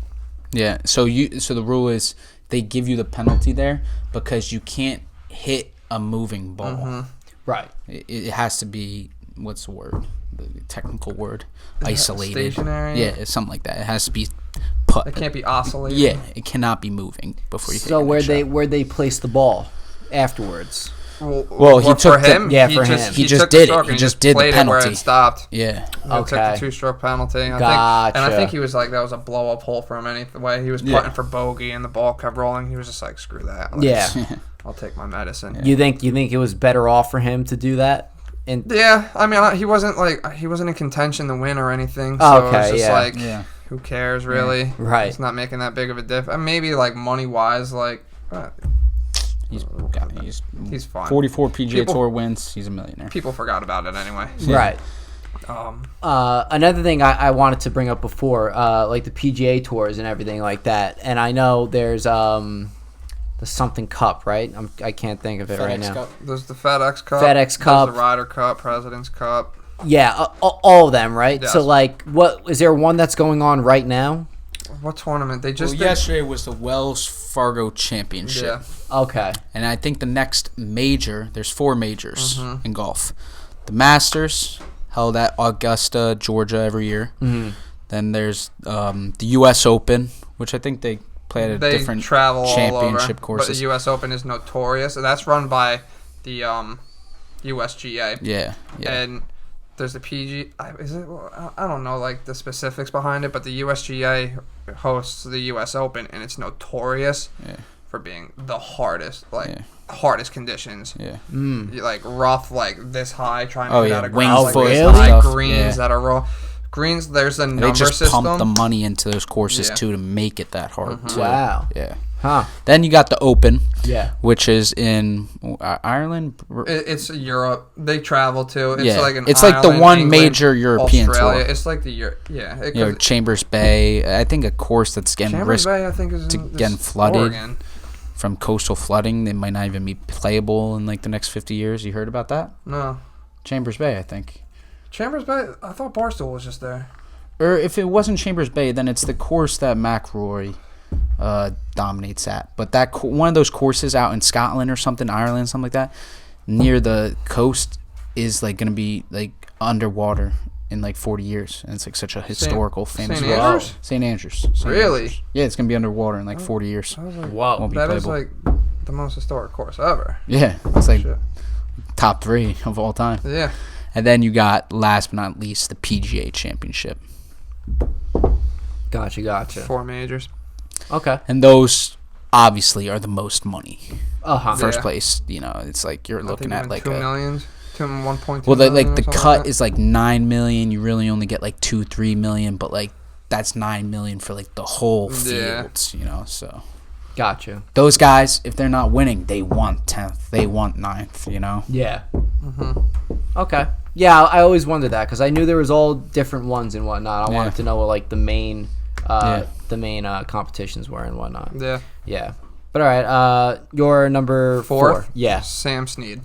C: Yeah. So the rule is they give you the penalty there because you can't hit a moving ball.
B: Mm-hmm.
A: Right.
C: It has to be, what's the word? The technical word. Isolated.
B: Stationary?
C: Yeah, it's something like that. It has to be put.
B: It can't be oscillating.
C: Yeah, it cannot be moving before you
A: So
C: take it.
A: where'd they place the ball afterwards?
C: Well, he
B: for
C: took the-
B: him.
A: yeah,
B: he
A: for
B: just,
A: him.
C: He just
B: took the
C: did it.
B: stroke
C: He
B: and
C: just did the
B: played it where
C: penalty.
B: it stopped.
C: Yeah.
B: He
A: Okay.
B: took the two-stroke penalty. I think,
A: Gotcha.
B: and I think he was like, that was a blow-up hole for him anyway. He was putting for bogey, and the ball kept rolling. He was just like, screw that. Like,
A: Yeah.
B: I'll take my medicine.
A: You think it was better off for him to do that? And
B: Yeah, I mean, he wasn't in contention to win or anything. So
A: Oh,
B: it was
A: okay,
B: just
A: yeah.
B: like,
C: Yeah.
B: who cares really?
A: Right.
B: It's not making that big of a difference. Maybe like money-wise, like, he's fine.
C: 44 PGA
B: People-
C: Tour wins. He's a millionaire.
B: People forgot about it anyway.
A: right.
B: Um,
A: Another thing I wanted to bring up before, like the PGA tours and everything like that. And I know there's the something Cup, right? I can't think of it right now.
C: Cup.
B: there's the FedEx Cup.
A: FedEx Cup.
B: There's the Ryder Cup, President's Cup.
A: Yeah, all of them, right?
B: Yes.
A: So like, what is there one that's going on right now?
B: What tournament? They
C: Well,
B: just did-
C: yesterday was the Wells Fargo Championship.
B: Yeah.
A: Okay.
C: And I think the next major, there's 4 majors
B: Mm-hmm.
C: in golf. The Masters, held at Augusta, Georgia every year.
A: Mm-hmm.
C: Then there's the U.S. Open, which I think they play at a
B: They
C: different
B: travel
C: championship
B: all over,
C: courses.
B: but the U.S. Open is notorious. That's run by the USGA.
C: Yeah.
B: And there's the PG. Is it? I don't know like the specifics behind it, but the USGA hosts the U.S. Open, and it's notorious for being the hardest, hardest conditions.
C: Yeah.
B: Like rough, like this high, trying to
C: Oh,
B: get
C: yeah,
B: out of
C: wing
B: ground, like
C: foot
B: this
A: and
B: high,
C: stuff.
B: greens
C: Yeah.
B: that are raw. Greens, there's a number
C: They just
B: system.
C: pump the money into those courses,
B: Yeah.
C: too, to make it that hard, too.
A: Wow.
C: Yeah.
A: Huh.
C: Then you got the Open,
A: Yeah.
C: which is in Ireland.
B: It's Europe. They travel to. It's
C: Yeah.
B: like an
C: It's like the
B: Ireland,
C: one
B: England,
C: major European
B: Australia.
C: tour.
B: It's like the
C: You know, Chambers Bay. I think a course that's getting
B: Chambers
C: risked
B: Bay, I think, is
C: to
B: in
C: getting flooded.
B: Oregon.
C: from coastal flooding. They might not even be playable in like the next 50 years. You heard about that?
B: No,
C: Chambers Bay, I think.
B: Chambers Bay. I thought Barstool was just there.
C: Or if it wasn't Chambers Bay, then it's the course that McIlroy dominates at. But that one of those courses out in Scotland or something, Ireland, something like that, near the coast is like going to be like underwater in like 40 years. And it's like such a historical, famous
B: St.
C: course.
B: Andrews?
C: St. Andrews. St.
B: Really?
C: Andrews. Yeah, it's going to be underwater in like 40 years.
B: I was like,
A: Wow.
C: Won't be
B: that is
C: playable.
B: like the most historic course ever.
C: Yeah, it's like
B: Shit.
C: top 3 of all time.
B: Yeah.
C: And then you got, last but not least, the PGA Championship.
A: Gotcha.
B: 4 majors.
A: Okay.
C: And those obviously are the most money.
A: Uh-huh.
C: First
B: Yeah.
C: place, you know, it's like you're looking
B: I
C: at
B: think
C: like
B: even $2 million. 1.2
C: Well,
B: million
C: the
B: or something
C: cut
B: like that.
C: is like $9 million. You really only get like $2-3 million, but like that's $9 million for like the whole fields, you know. So
A: Gotcha.
C: those guys, if they're not winning, they want 10th, they want 9th, you know.
A: Yeah. Okay. Yeah, I always wondered that because I knew there was all different ones and whatnot. I wanted to know what like the main competitions were and whatnot.
B: Yeah.
A: Yeah. But all right, your number 4. Yeah.
B: Sam Snead.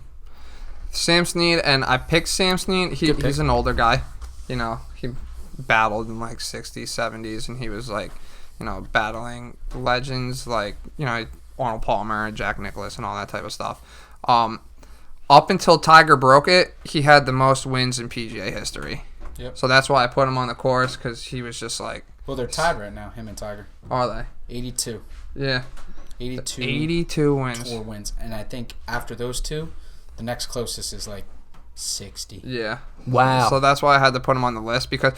B: Sam Snead, and I picked Sam Snead. He's an older guy. You know, he battled in like 60s, 70s, and he was like, you know, battling legends like, you know, Arnold Palmer and Jack Nicklaus and all that type of stuff. Up until Tiger broke it, he had the most wins in PGA history.
C: Yep.
B: So that's why I put him on the course, because he was just like...
C: Well, they're tied right now, him and Tiger.
B: Are they?
C: 82.
B: Yeah.
C: 82
B: wins.
C: Tour wins. And I think after those two, the next closest is like 60.
B: Yeah.
A: Wow.
B: So that's why I had to put him on the list, because...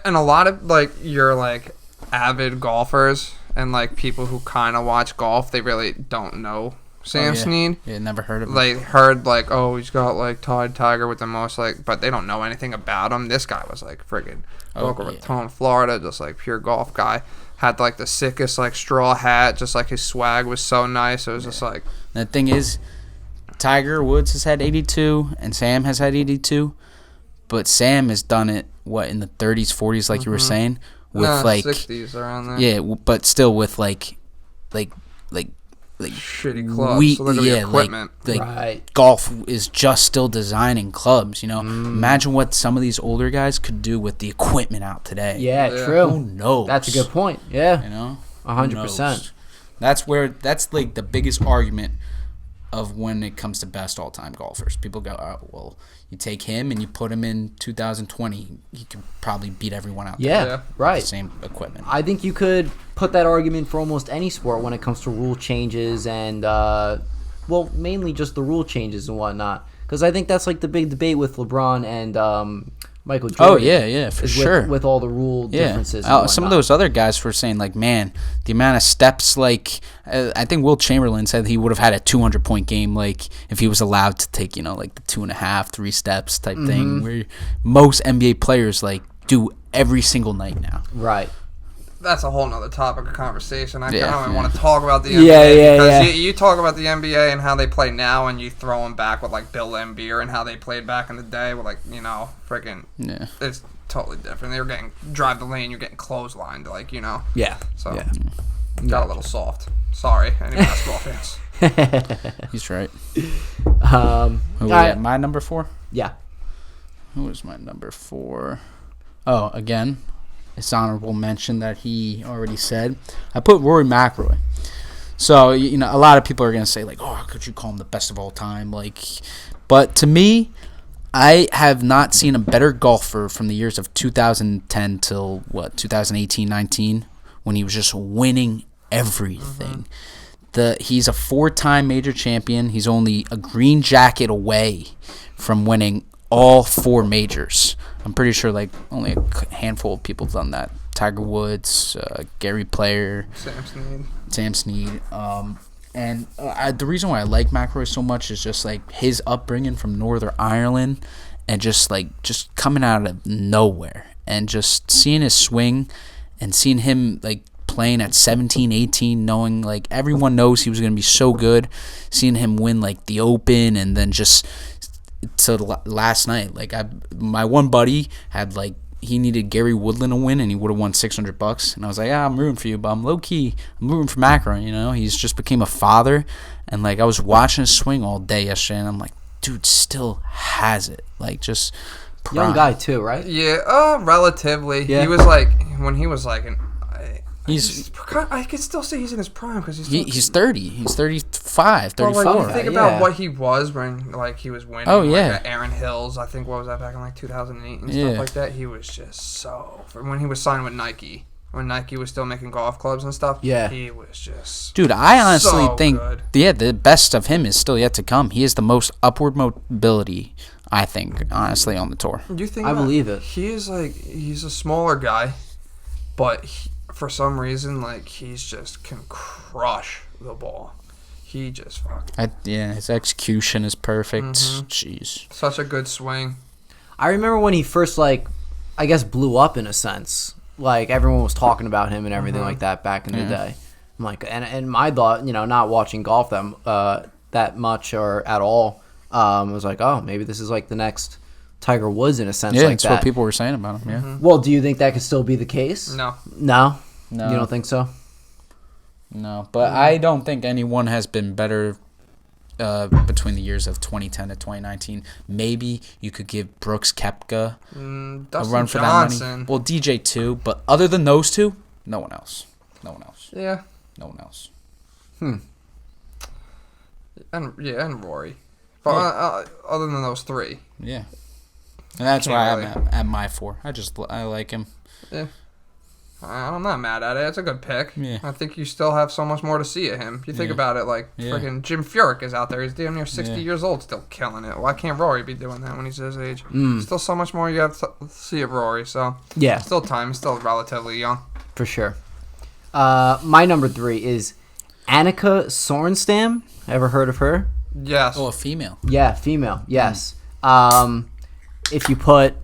B: And a lot of, like, your, like, avid golfers and, like, people who kind of watch golf, they really don't know Sam Snead.
C: Yeah, never heard of him.
B: Like, heard, like, oh, he's got, like, tied Tiger with the most, like... But they don't know anything about him. This guy was, like, friggin' Boca Raton, Florida, just, like, pure golf guy. Had, like, the sickest, like, straw hat. Just, like, his swag was so nice. It was just, like...
C: The thing is, Tiger Woods has had 82, and Sam has had 82. But Sam has done it, in the 30s, 40s, like you were saying? With, like...
B: 60s, around there.
C: Yeah, but still with, like
B: shitty clubs. So look at the equipment.
A: Right.
C: Golf is just still designing clubs, you know. Imagine what some of these older guys could do with the equipment out today.
A: Yeah,
B: Yeah.
A: true.
C: Who knows?
A: That's a good point. Yeah.
C: You know,
A: 100%.
C: That's like the biggest argument of when it comes to best all-time golfers. People go, oh, well, you take him and you put him in 2020, he could probably beat everyone out there.
A: Yeah, right.
C: Same equipment.
A: I think you could put that argument for almost any sport when it comes to rule changes and, well, mainly just the rule changes and whatnot. Because I think that's like the big debate with LeBron and Michael Jordan.
C: Oh, yeah, for sure.
A: With all the rule differences. And
C: some of
A: whatnot.
C: those other guys were saying, like, man, the amount of steps, like, I think Will Chamberlain said he would have had a 200-point game, like, if he was allowed to take, you know, like the 2.5, 3 steps type thing, where most NBA players, like, do every single night now.
A: Right.
B: That's a whole nother topic of conversation. I
C: Yeah,
B: don't even
C: yeah.
B: want to talk about the NBA.
A: Yeah,
B: because you talk about the NBA and how they play now, and you throw them back with, like, Bill Laimbeer and how they played back in the day with, like, you know, freaking...
C: Yeah.
B: It's totally different. They were getting... Drive the lane, you're getting clotheslined, like, you know.
A: Yeah.
B: So,
A: Yeah.
B: got a little soft. Sorry, any basketball fans.
C: He's right.
A: All right.
C: My number 4?
A: Yeah.
C: Who is my number 4? Oh, again, it's honorable mention that he already said. I put Rory McIlroy. So, you know, a lot of people are going to say, like, oh, how could you call him the best of all time? Like, but to me, I have not seen a better golfer from the years of 2010 till, 2018-19, when he was just winning everything. He's a 4-time major champion. He's only a green jacket away from winning all 4 majors. I'm pretty sure like only a handful of people have done that. Tiger Woods, Gary Player, Sam Snead. And the reason why I like McIlroy so much is just like his upbringing from Northern Ireland, and just coming out of nowhere, and just seeing his swing, and seeing him like playing at 17, 18, knowing like everyone knows he was going to be so good, seeing him win like the Open, and then just so last night, like my one buddy had like, he needed Gary Woodland to win, and he would have won $600. And I was like, I'm rooting for you, but I'm low-key, I'm rooting for McIlroy, you know? He's just became a father, and, like, I was watching his swing all day yesterday, and I'm like, dude still has it. Like, just prime.
A: Young guy, too, right?
B: Yeah, relatively.
A: Yeah.
B: He was, like, when he was, like,
C: I
B: could still say he's in his prime, because
C: he's 30. He's 35, 34.
B: Well, like, you think about
A: Yeah.
B: what he was when, like, he was winning.
C: Oh, yeah.
B: Like, Aaron Hills, I think, what was that, back in, like, 2008 and
C: Yeah.
B: stuff like that? He was just so... When he was signed with Nike, when Nike was still making golf clubs and stuff,
A: Yeah.
B: he was just...
C: Dude, I honestly
B: so
C: think,
B: good.
C: the best of him is still yet to come. He is the most upward mobility, I think, honestly, on the tour.
B: You think
A: I
B: about-
A: believe it.
B: He is, like, he's a smaller guy, but for some reason, like, he's just can crush the ball. he just fucked.
C: His execution is perfect.
B: Mhm.
C: Jeez.
B: Such a good swing.
A: I remember when he first, like, I guess blew up in a sense. Like, everyone was talking about him and everything like that back in the day. I'm like, and my thought, not watching golf that much or at all, was like, oh, maybe this is like the next Tiger Woods in a sense like
C: that's
A: that.
C: what people were saying about him, yeah.
A: Well, do you think that could still be the case?
B: No.
A: No?
C: No.
A: You don't think so?
C: No, but I don't think anyone has been better between the years of 2010 to 2019. Maybe you could give Brooks Koepka a run for that money. Well, DJ too, but other than those two, no one else.
B: Yeah.
C: No one else.
B: And Rory. But other than those three.
C: Yeah. And that's why I'm at my 4. I like him.
B: Yeah. I'm not mad at it. It's a good pick.
C: Yeah.
B: I think you still have so much more to see of him. If you think about it, like, freaking Jim Furyk is out there. He's damn near 60 years old, still killing it. Why can't Rory be doing that when he's his age? Still so much more you have to see of Rory, so...
A: Yeah.
B: Still time. He's still relatively young.
A: For sure. My number 3 is Annika Sorenstam. Ever heard of her?
B: Yes.
C: Oh, a female.
A: Yeah, female. Yes. If you put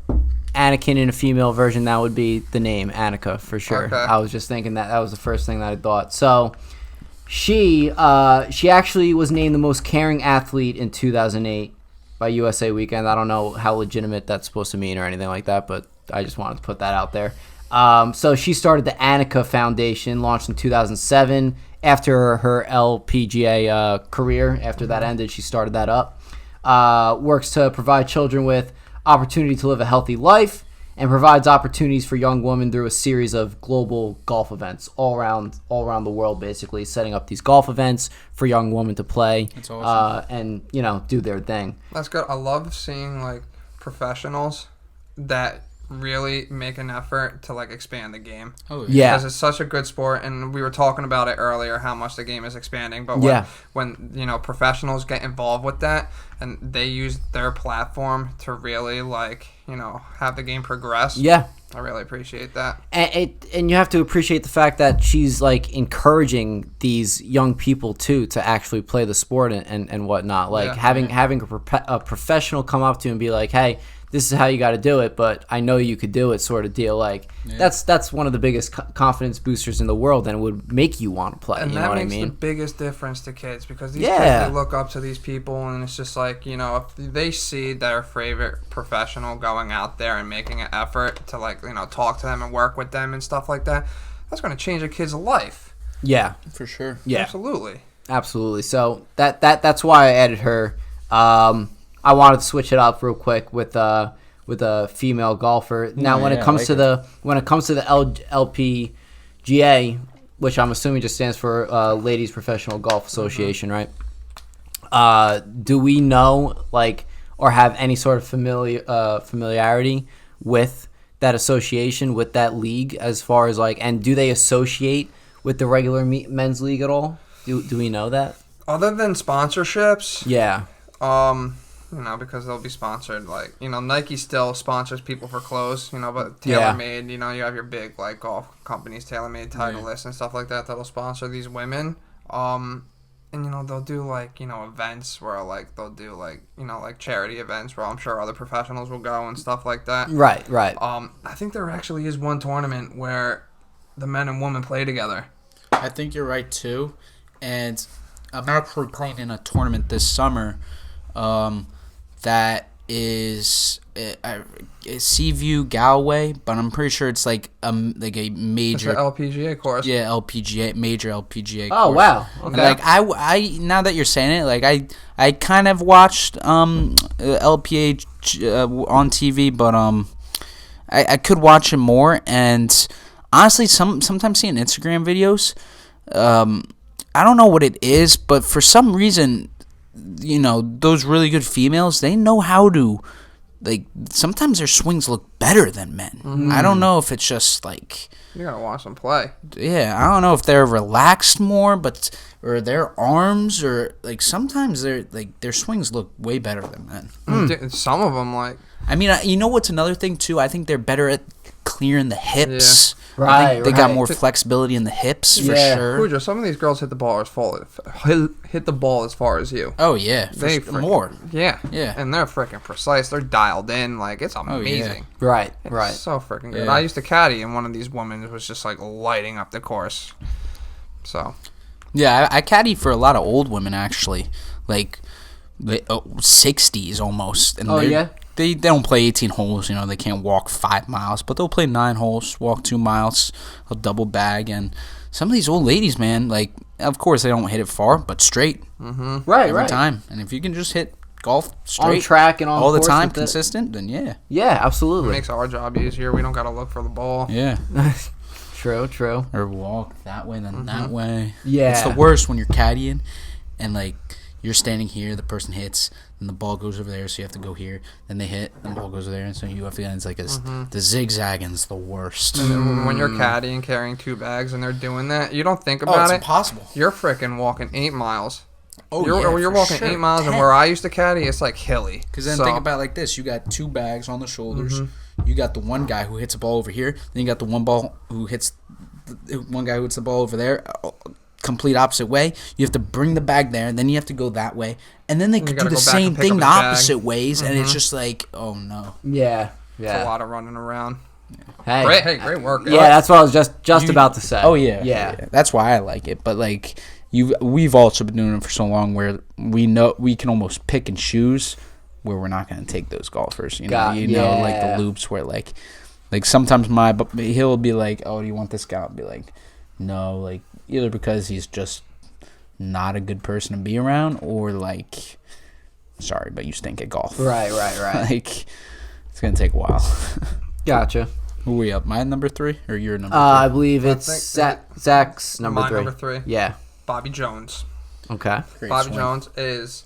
A: Anakin in a female version, that would be the name Annika for sure.
B: Okay.
A: I was just thinking that was the first thing that I thought. So she actually was named the most caring athlete in 2008 by USA Weekend. I don't know how legitimate that's supposed to mean or anything like that, but I just wanted to put that out there. So she started the Annika Foundation, launched in 2007 after her LPGA career. After that ended, she started that up. Works to provide children with opportunity to live a healthy life and provides opportunities for young women through a series of global golf events all around the world, basically setting up these golf events for young women to play.
C: That's awesome.
A: And do their thing.
B: That's good. I love seeing, like, professionals that really make an effort to, like, expand the game.
C: Oh,
A: yeah.
B: Because it's such a good sport, and we were talking about it earlier, how much the game is expanding. But when professionals get involved with that, and they use their platform to really, like, have the game progress.
A: Yeah.
B: I really appreciate that.
A: And you have to appreciate the fact that she's, like, encouraging these young people too to actually play the sport and whatnot. Like having a professional come up to you and be like, hey, this is how you got to do it, but I know you could do it, sort of deal. Like that's one of the biggest confidence boosters in the world, and it would make you want to play.
B: And
A: you know what I mean?
B: that makes the biggest difference to kids, because these kids, they look up to these people, and it's just like, if they see their favorite professional going out there and making an effort to, like, talk to them and work with them and stuff like that, that's going to change a kid's life.
A: Yeah,
C: for sure.
A: Yeah,
B: absolutely.
A: So that's why I added her. I wanted to switch it up real quick with a female golfer. Now, when it comes to the LPGA, which I'm assuming just stands for Ladies Professional Golf Association, right? Do we know, like, or have any sort of familiarity with that association, with that league, as far as, like, and do they associate with the regular men's league at all? Do we know that?
B: Other than sponsorships,
A: yeah.
B: Because they'll be sponsored, like, Nike still sponsors people for clothes, but TaylorMade, you have your big, like, golf companies, TaylorMade, Titleist, and stuff like that, that'll sponsor these women. And, they'll do, like, events where, like, they'll do, like, like charity events where I'm sure other professionals will go and stuff like that.
A: Right.
B: I think there actually is one tournament where the men and women play together.
C: I think you're right, too. And I'm actually playing in a tournament this summer that is Seaview Galway, but I'm pretty sure it's like a major.
B: It's an LPGA course.
C: Yeah, major LPGA course.
A: Oh wow! Okay.
C: Like I now that you're saying it, like I kind of watched LPA on TV, but I could watch it more. And honestly, sometimes seeing Instagram videos, I don't know what it is, but for some reason, those really good females, they know how to, like, sometimes their swings look better than men. Mm-hmm. I don't know if it's just, like...
B: You gotta watch them play.
C: Yeah, I don't know if they're relaxed more, or their arms, or, like, sometimes their swings look way better than men.
B: Some of them, like...
C: I mean, you know what's another thing, too? I think they're better at clearing the hips.
B: Yeah.
C: I think they got
A: Right.
C: more flexibility in the hips for
A: Yeah.
C: sure.
B: Hoodja, some of these girls hit the ball hit the ball as far as you.
C: Oh yeah, more.
B: Yeah.
C: Yeah.
B: And they're freaking precise. They're dialed in. Like, it's amazing.
A: Right.
B: It's
A: Right.
B: so freaking good.
C: Yeah.
B: I used to caddy, and one of these women was just like lighting up the course. So.
C: Yeah, I caddy for a lot of old women actually, like the 60s almost. And
A: Oh, yeah?
C: They don't play 18 holes. You know, they can't walk 5 miles, but they'll play 9 holes, walk 2 miles, a double bag. And some of these old ladies, man, like, of course they don't hit it far, but straight
A: Right.
C: every
A: Right.
C: time. And if you can just hit golf straight
A: On track and on
C: all the
A: course
C: time,
A: with it.
C: consistent, then yeah,
A: Yeah.
B: It
A: Absolutely.
B: makes our job easier. We don't got to look for the ball.
C: yeah.
A: True. True.
C: Or walk that way, then that way.
A: Yeah.
C: It's the worst when you're caddying and, like, you're standing here, the person hits, and the ball goes over there, so you have to go here. Then they hit, and the ball goes over there, and so you have to. And it's like the zigzagging's the worst.
B: And then when you're caddying, carrying 2 bags, and they're doing that, you don't think about
C: it's
B: it.
C: impossible.
B: You're freaking walking 8 miles.
C: Oh,
B: You're
C: for
B: walking
C: sure.
B: 8 miles,
C: 10.
B: and where I used to caddy, it's like hilly.
C: Because then
B: So-
C: think about it like this: you got 2 bags on the shoulders. You got the one guy who hits a ball over here. Then you got the one ball who hits one guy who hits the ball over there. Complete opposite way. You have to bring the bag there, and then you have to go that way, and then they could do
B: gotta
C: the
B: go back and
C: same
B: pick
C: thing
B: up
C: the
B: his bag.
C: opposite ways, and it's just like, oh no.
A: Yeah.
B: It's a
A: Yeah.
B: lot of running around.
A: Hey.
B: Great work.
A: Yeah. That's what I was just about to say.
C: Oh yeah,
A: Yeah.
C: That's why I like it. But like we've also been doing it for so long where we know we can almost pick and choose where we're not going to take those golfers. You know, like
A: yeah.
C: the loops where like sometimes he'll be like, oh, do you want this guy? I'll be like, no, like either because he's just not a good person to be around, or like, sorry, but you stink at golf.
A: Right.
C: Like it's gonna take a while.
A: Gotcha.
C: Who are we up? My number 3 or your number 3?
A: I believe
B: I
A: it's
B: think
A: Zach's number
B: My
A: 3.
B: number 3.
A: Yeah.
B: Bobby Jones.
A: Okay.
C: Great
B: Bobby
C: swing.
B: Jones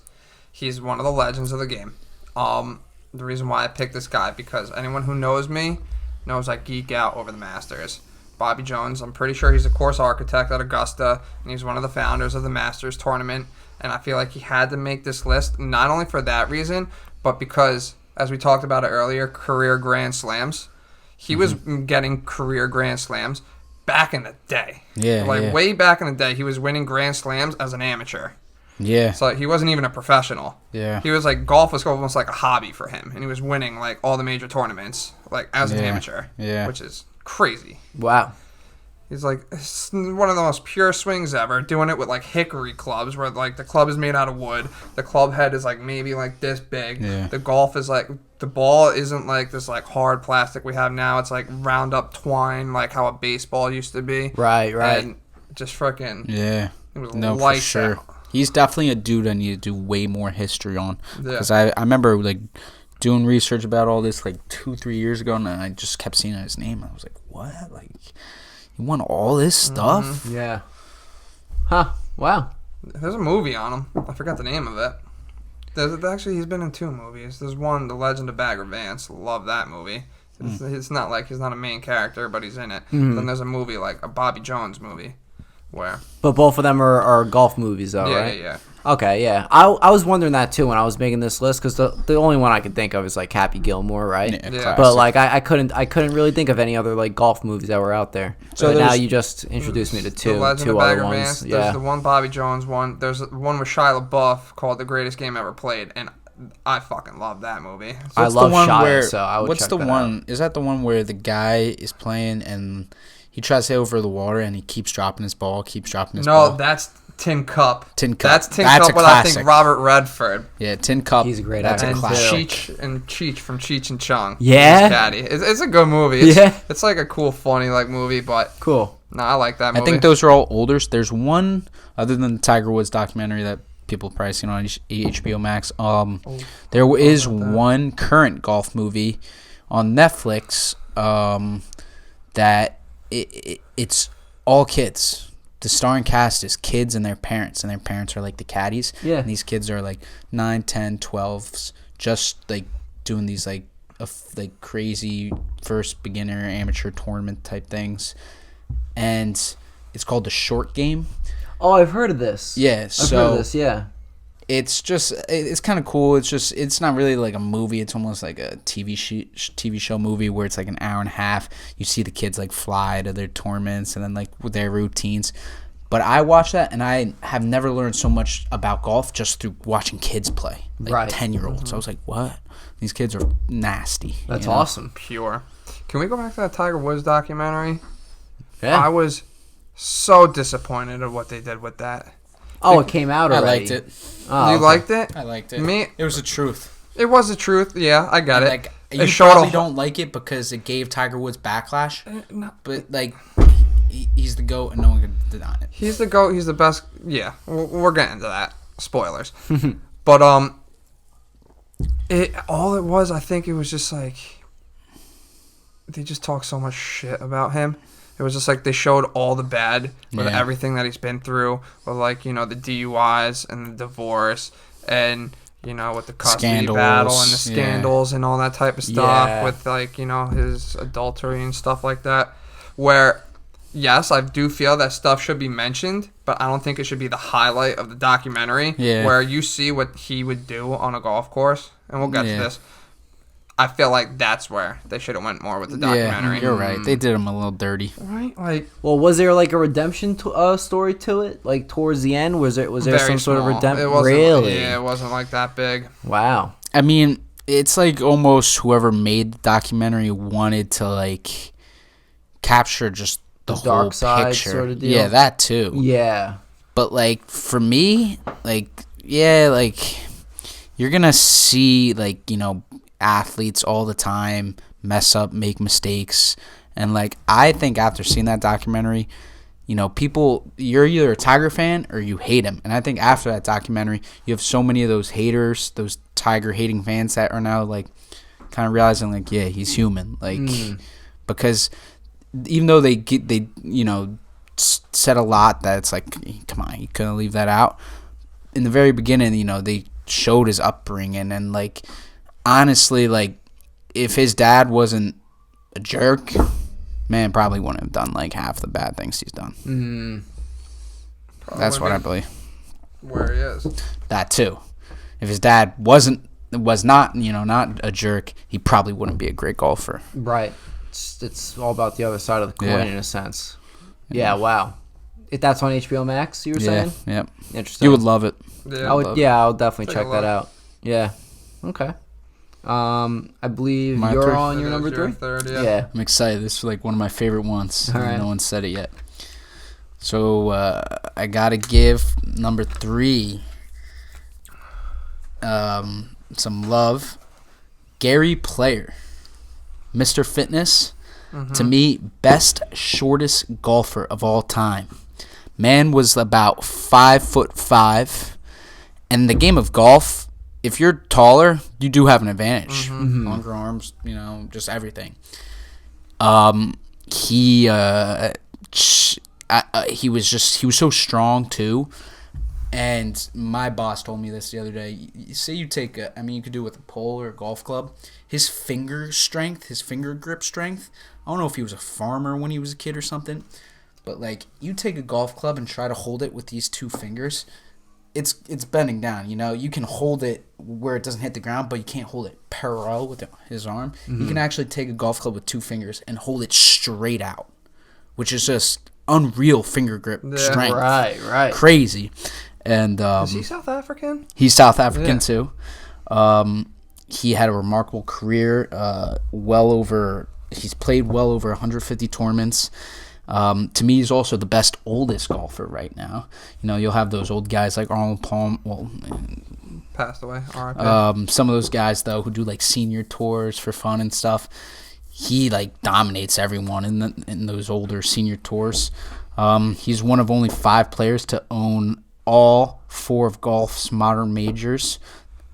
B: he's one of the legends of the game. The reason why I picked this guy, because anyone who knows me knows I geek out over the Masters. Bobby Jones, I'm pretty sure he's a course architect at Augusta, and he's one of the founders of the Masters tournament. And I feel like he had to make this list, not only for that reason, but because, as we talked about it earlier, career Grand Slams. He was getting career Grand Slams back in the day.
C: Yeah,
B: Way back in the day, he was winning Grand Slams as an amateur.
C: Yeah.
B: So he wasn't even a professional.
C: Yeah.
B: He was like, golf was almost like a hobby for him, and he was winning like all the major tournaments like as an amateur.
C: Yeah.
B: Which is crazy.
A: Wow.
B: He's like, it's one of the most pure swings ever, doing it with like hickory clubs where like the club is made out of wood. The club head is like maybe like this big.
C: Yeah.
B: The golf is like, the ball isn't like this like hard plastic we have now. It's like round up twine like how a baseball used to be.
A: Right.
B: And just freaking,
C: Yeah.
B: it was
C: No, for
B: lights
C: sure.
B: out.
C: He's definitely a dude I need to do way more history on.
B: Yeah.
C: Because I remember like doing research about all this like 2-3 years ago, and I just kept seeing his name. I was like, what? Like, he won all this stuff?
A: Yeah. Huh. Wow.
B: There's a movie on him. I forgot the name of it. Actually, he's been in 2 movies. There's one, The Legend of Bagger Vance. Love that movie. It's not like he's not a main character, but he's in it. Then there's a movie like a Bobby Jones movie, where
A: But both of them are golf movies, though, right?
B: yeah.
A: Okay, yeah. I was wondering that too when I was making this list, because the only one I could think of is like Happy Gilmore, right?
C: Yeah,
B: Yeah.
C: classic.
A: But like I couldn't really think of any other like golf movies that were out there.
C: So
A: So now
C: there's-
A: you just introduced me to
B: The
A: two
B: Legend of
A: other
B: Bagger
A: ones.
B: Vance. There's
A: Yeah.
B: the one Bobby Jones one. There's one with Shia LaBeouf called The Greatest Game Ever Played, and I fucking love that movie.
A: I
C: What's
A: love
C: the one
A: Shia,
C: where,
A: so I would
C: what's
A: check
C: the
A: that
C: one? Is that the one where the guy is playing and he tries to hit over the water and he keeps dropping his ball,
B: No, that's Tin Cup.
C: Tin Cup.
B: That's Tin
C: That's
B: Cup
C: a
B: with I
C: classic.
B: think Robert Redford.
C: Yeah, Tin Cup.
A: He's a great
C: That's
A: actor,
C: a
B: And
C: classic.
B: Cheech from Cheech and Chong.
A: Yeah?
B: He's Caddy. It's a good movie. It's,
A: Yeah.
B: It's like a cool, funny like movie, but
A: Cool.
B: no, I like that
C: I
B: movie.
C: think those are all older. There's one other than the Tiger Woods documentary that people have probably seen on HBO Max. There is one current golf movie on Netflix that it's all kids. The starring cast is kids and their parents are like the caddies.
A: Yeah.
C: And these kids are like 9, 10, 12s, just like doing these like crazy first beginner amateur tournament type things. And it's called The Short Game.
A: Oh, I've heard of this.
C: Yeah,
A: I've
C: so
A: heard of this. Yeah.
C: it's kind of cool. It's not really like a movie. It's almost like a TV show movie where it's like an hour and a half. You see the kids like fly to their tournaments and then like with their routines. But I watched that, and I have never learned so much about golf just through watching kids play, like 10-year-olds. I was like, what? These kids are nasty.
A: That's awesome.
B: Pure. Can we go back to that Tiger Woods documentary?
A: Yeah.
B: I was so disappointed at what they did with that.
A: Oh, it came out already.
C: I liked it.
A: Oh,
B: You
A: okay.
B: liked it?
C: I liked it.
B: Me?
C: It was the truth.
B: It was the truth. Yeah, I got it.
C: Like,
B: It
C: you
B: showed
C: probably don't like it because it gave Tiger Woods backlash,
B: No.
C: but like he's the GOAT and no one can deny it.
B: He's the GOAT. He's the best. Yeah, we're getting to that. Spoilers. But all it was, I think it was just like they just talked so much shit about him. It was just like they showed all the bad with everything that he's been through, with like the DUIs and the divorce and with the custody battle and the scandals and all that type of stuff with like his adultery and stuff like that. Where yes, I do feel that stuff should be mentioned, but I don't think it should be the highlight of the documentary.
C: Yeah.
B: Where you see what he would do on a golf course, and we'll get to this. I feel like that's where they should have went more with the documentary.
C: Yeah, you're right. They did him a little dirty.
B: Right? Like,
A: well, was there like a redemption story to it? Like towards the end, was there some sort of redemption? Really?
B: Yeah, it wasn't like that big.
A: Wow.
C: I mean, it's like almost whoever made the documentary wanted to like capture just the whole
A: dark side
C: picture.
A: sort of deal.
C: Yeah, that too.
A: Yeah.
C: But like for me, like like you're gonna see like athletes all the time mess up, make mistakes, and like I think after seeing that documentary, people, you're either a Tiger fan or you hate him, and I think after that documentary you have so many of those haters, those Tiger hating fans that are now like kind of realizing like he's human, like because even though they said a lot that it's like, come on, you couldn't leave that out. In the very beginning, they showed his upbringing, and like honestly, like if his dad wasn't a jerk, man, probably wouldn't have done like half the bad things he's done. That's what I believe.
B: Where he is.
C: That too. If his dad was not not a jerk, he probably wouldn't be a great golfer.
A: Right. It's all about the other side of the coin in a sense. Yeah. Wow. If that's on HBO Max, you were saying?
C: Yep.
A: Interesting.
C: You would love it.
B: Yeah.
A: I'll definitely check that out. Yeah. Okay. I believe
C: My
A: you're
C: three.
A: on your number three.
B: Third,
A: Yeah.
C: I'm excited. This is like one of my favorite ones.
A: All right.
C: No one said it yet. So I gotta give number 3 some love. Gary Player, Mr. Fitness. To me, best shortest golfer of all time. Man was about 5'5", and the game of golf, if you're taller, you do have an advantage. Longer arms, just everything. He was so strong too. And my boss told me this the other day. Say you take you could do it with a pole or a golf club. His finger strength, his finger grip strength. I don't know if he was a farmer when he was a kid or something, but like you take a golf club and try to hold it with these two fingers, it's bending down. You can hold it where it doesn't hit the ground, but you can't hold it parallel with his arm. You can actually take a golf club with two fingers and hold it straight out, which is just unreal finger grip strength.
A: Right.
C: Crazy. And
B: is he South African?
C: He's South African too. He had a remarkable career. He's played well over 150 tournaments. To me, he's also the best oldest golfer right now. You'll have those old guys like Arnold Palmer. Well,
B: passed away. R.I.P.
C: Some of those guys though who do like senior tours for fun and stuff. He like dominates everyone in those older senior tours. He's one of only 5 players to own all 4 of golf's modern majors,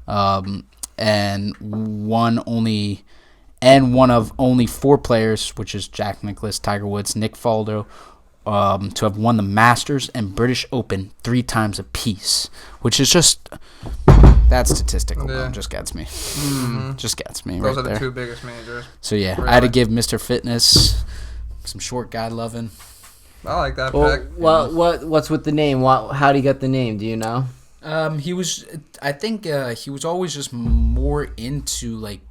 C: and one of only 4 players, which is Jack Nicklaus, Tiger Woods, Nick Faldo, to have won the Masters and British Open 3 times apiece, which is just that statistical alone just gets me. Just gets me.
B: Those
C: right
B: are the
C: there.
B: 2 biggest majors.
C: So yeah,
B: Really?
C: I had to give Mr. Fitness some short guy loving.
B: I like that
A: Well,
B: pick.
A: what's with the name? How do you get the name? Do you know?
C: He was. I think he was always just more into like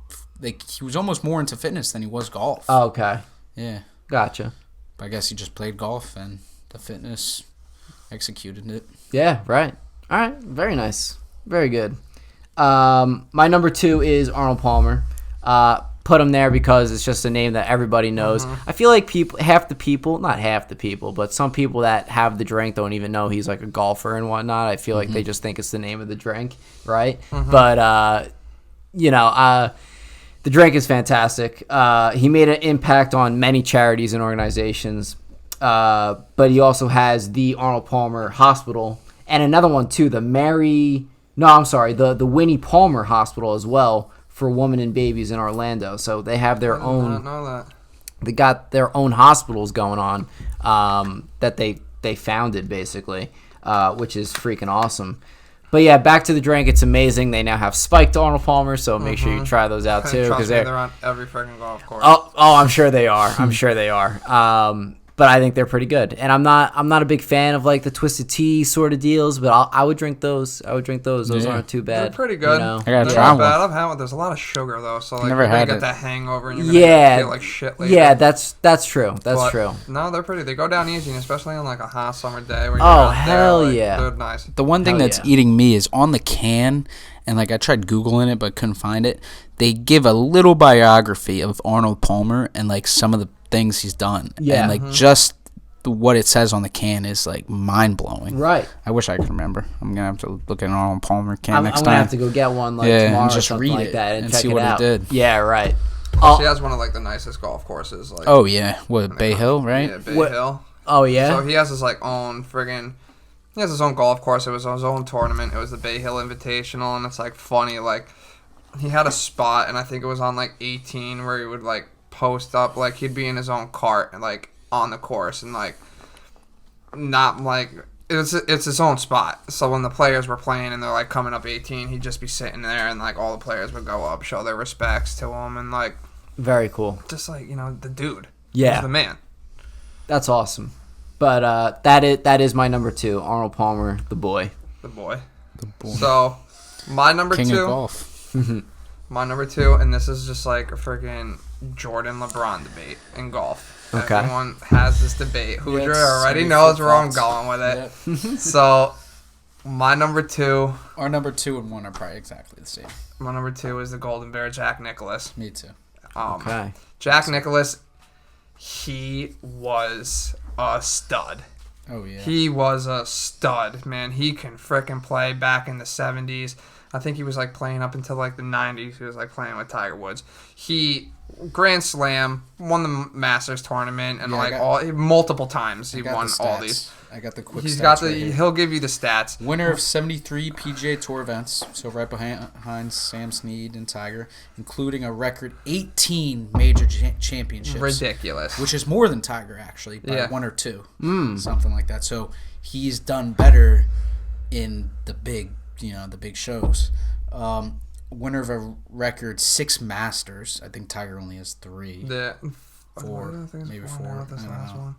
C: he was almost more into fitness than he was golf.
A: Oh, okay.
C: Yeah.
A: Gotcha.
C: But I guess he just played golf and the fitness executed it.
A: Yeah. Right. All right. Very nice. Very good. My number 2 is Arnold Palmer. Put him there because it's just a name that everybody knows. I feel like not half the people, but some people that have the drink don't even know he's like a golfer and whatnot. I feel like they just think it's the name of the drink, right? But, the drink is fantastic. He made an impact on many charities and organizations, but he also has the Arnold Palmer Hospital and another one too, the Winnie Palmer Hospital as well, for women and babies in Orlando. So they have their own.
B: I did not know that.
A: They got their own hospitals going on that they founded basically, which is freaking awesome. But yeah, back to the drink. It's amazing. They now have spiked Arnold Palmer, so make sure you try those out too.
B: Trust me, they're on every freaking golf course.
A: Oh, I'm sure they are. I'm sure they are. But I think they're pretty good. And I'm not a big fan of like the Twisted Tea sort of deals, but I would drink those. Those aren't too bad.
B: They're pretty good.
A: You know?
C: I gotta
B: They're
C: try
B: not
C: one.
B: bad. I've had one. There's a lot of sugar though, so like
C: Never
B: you're gonna
C: had
B: get
C: it.
B: that hangover and you're gonna feel like shit later.
A: Yeah, that's true. That's true.
B: No, they're pretty. They go down easy, and especially on like a hot summer day where you're
A: Oh,
B: out
A: hell
B: there, like,
A: yeah.
B: they're nice.
C: The one thing
A: Hell
C: that's
A: yeah.
C: eating me is on the can, and like I tried Googling it but couldn't find it. They give a little biography of Arnold Palmer and like some of the things he's done.
A: Yeah.
C: And like just what it says on the can is like mind blowing.
A: Right.
C: I wish I could remember. I'm gonna have to look at an Arnold Palmer can
A: I'm
C: next
A: gonna
C: time.
A: have to go get one like
C: Yeah, and
A: tomorrow or
C: just
A: something
C: read
A: like
C: it
A: that and
C: and
A: check
C: see
A: it
C: what it
A: out.
C: did.
A: Yeah, right.
B: She has one of like the nicest golf courses. Like,
C: Oh yeah, what Bay Hill, right?
B: Yeah, Bay
A: What-
B: Hill.
A: Oh yeah.
B: So he has his like own friggin'. He has his own golf course. It was his own tournament. It was the Bay Hill Invitational, and it's like funny. Like he had a spot, and I think it was on like 18 where he would like post up. Like he'd be in his own cart and like on the course, and like not like it's his own spot. So when the players were playing and they're like coming up 18, he'd just be sitting there, and like all the players would go up, show their respects to him, and like
A: Very cool.
B: just like the dude.
A: Yeah.
B: He's the man.
A: That's awesome. But that is my number 2, Arnold Palmer, the boy.
B: The boy.
C: The boy.
B: So my number
C: King
B: 2.
C: of golf.
B: My number 2, and this is just like a freaking Jordan LeBron debate in golf.
A: Okay.
B: Everyone has this debate. Hoodja
C: it's
B: already
C: so
B: knows
C: many
B: where I'm
C: flip-flops.
B: going with it. So my number 2,
C: Our number 2 and 1 are probably exactly the same.
B: is the Golden Bear, Jack Nicklaus.
C: Me too.
A: Okay.
B: Jack Nicklaus, he was a stud.
C: Oh yeah.
B: He was a stud, man. He can frickin' play back in the 70s. I think he was like playing up until like the 90s. He was like playing with Tiger Woods. He Grand Slam, won the Masters tournament, and
C: Yeah,
B: multiple times he
C: I got
B: won
C: the
B: all
C: stats.
B: these.
C: I got the quick.
B: He's
C: stats
B: got the.
C: right here.
B: He'll give you the stats.
C: Winner of 73 PGA Tour events, so right behind Sam Snead and Tiger, including a record 18 major championships.
B: Ridiculous.
C: Which is more than Tiger, actually, by
B: Yeah.
C: 1 or 2. Something like that. So he's done better in the big shows. Winner of a record 6 Masters. I think Tiger only has 3.
B: The
C: 4,
B: I think it's
C: maybe
B: 4
C: 4.
B: now, this
C: I don't
B: last
C: know.
B: one.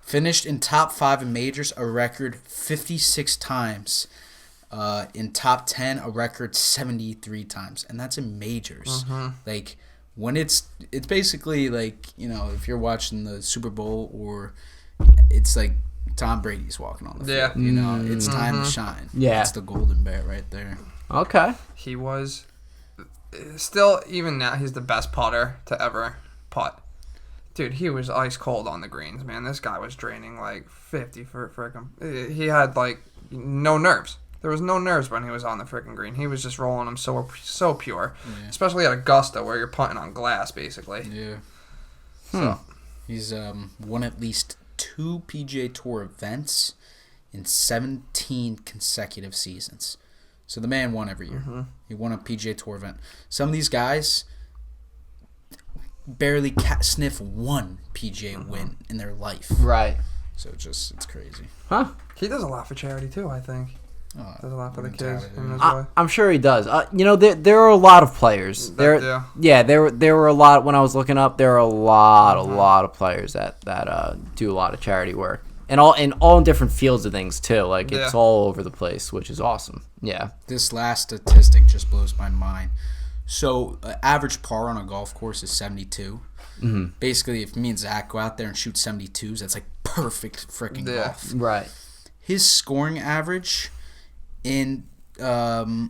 C: Finished in top 5 in majors, a record 56 times. In top 10, a record 73 times, and that's in majors. Like when it's basically like if you're watching the Super Bowl, or it's like Tom Brady's walking on the field.
B: Yeah.
C: It's time to shine.
A: Yeah.
C: That's the Golden Bear right there.
A: Okay.
B: He was still, even now, he's the best putter to ever putt. Dude, he was ice cold on the greens, man. This guy was draining like 50 for frickin'. He had like no nerves. There was no nerves when he was on the frickin' green. He was just rolling them so pure.
C: Yeah.
B: Especially at Augusta, where you're putting on glass, basically.
C: Yeah.
B: So
C: He's won at least 2 PGA Tour events in 17 consecutive seasons. So the man won every year. He won a PGA Tour event. Some of these guys barely sniff 1 PGA win in their life.
A: Right.
C: So it's crazy.
A: Huh?
B: he does a lot for charity too, I think.
C: Oh,
B: Does a lot for the
C: I'm
B: kids.
C: tired of
B: him and his
C: it.
B: wife.
A: I'm sure he does. There are a lot of players.
B: Yeah.
A: There were a lot when I was looking up. There are a lot of players that do a lot of charity work. and all in different fields of things too. Like it's all over the place, which is awesome. Yeah.
C: This last statistic just blows my mind. So, average par on a golf course is 72. Mm-hmm. Basically, if me and Zach go out there and shoot 72s, that's like perfect freaking golf.
A: Right.
C: His scoring average in oh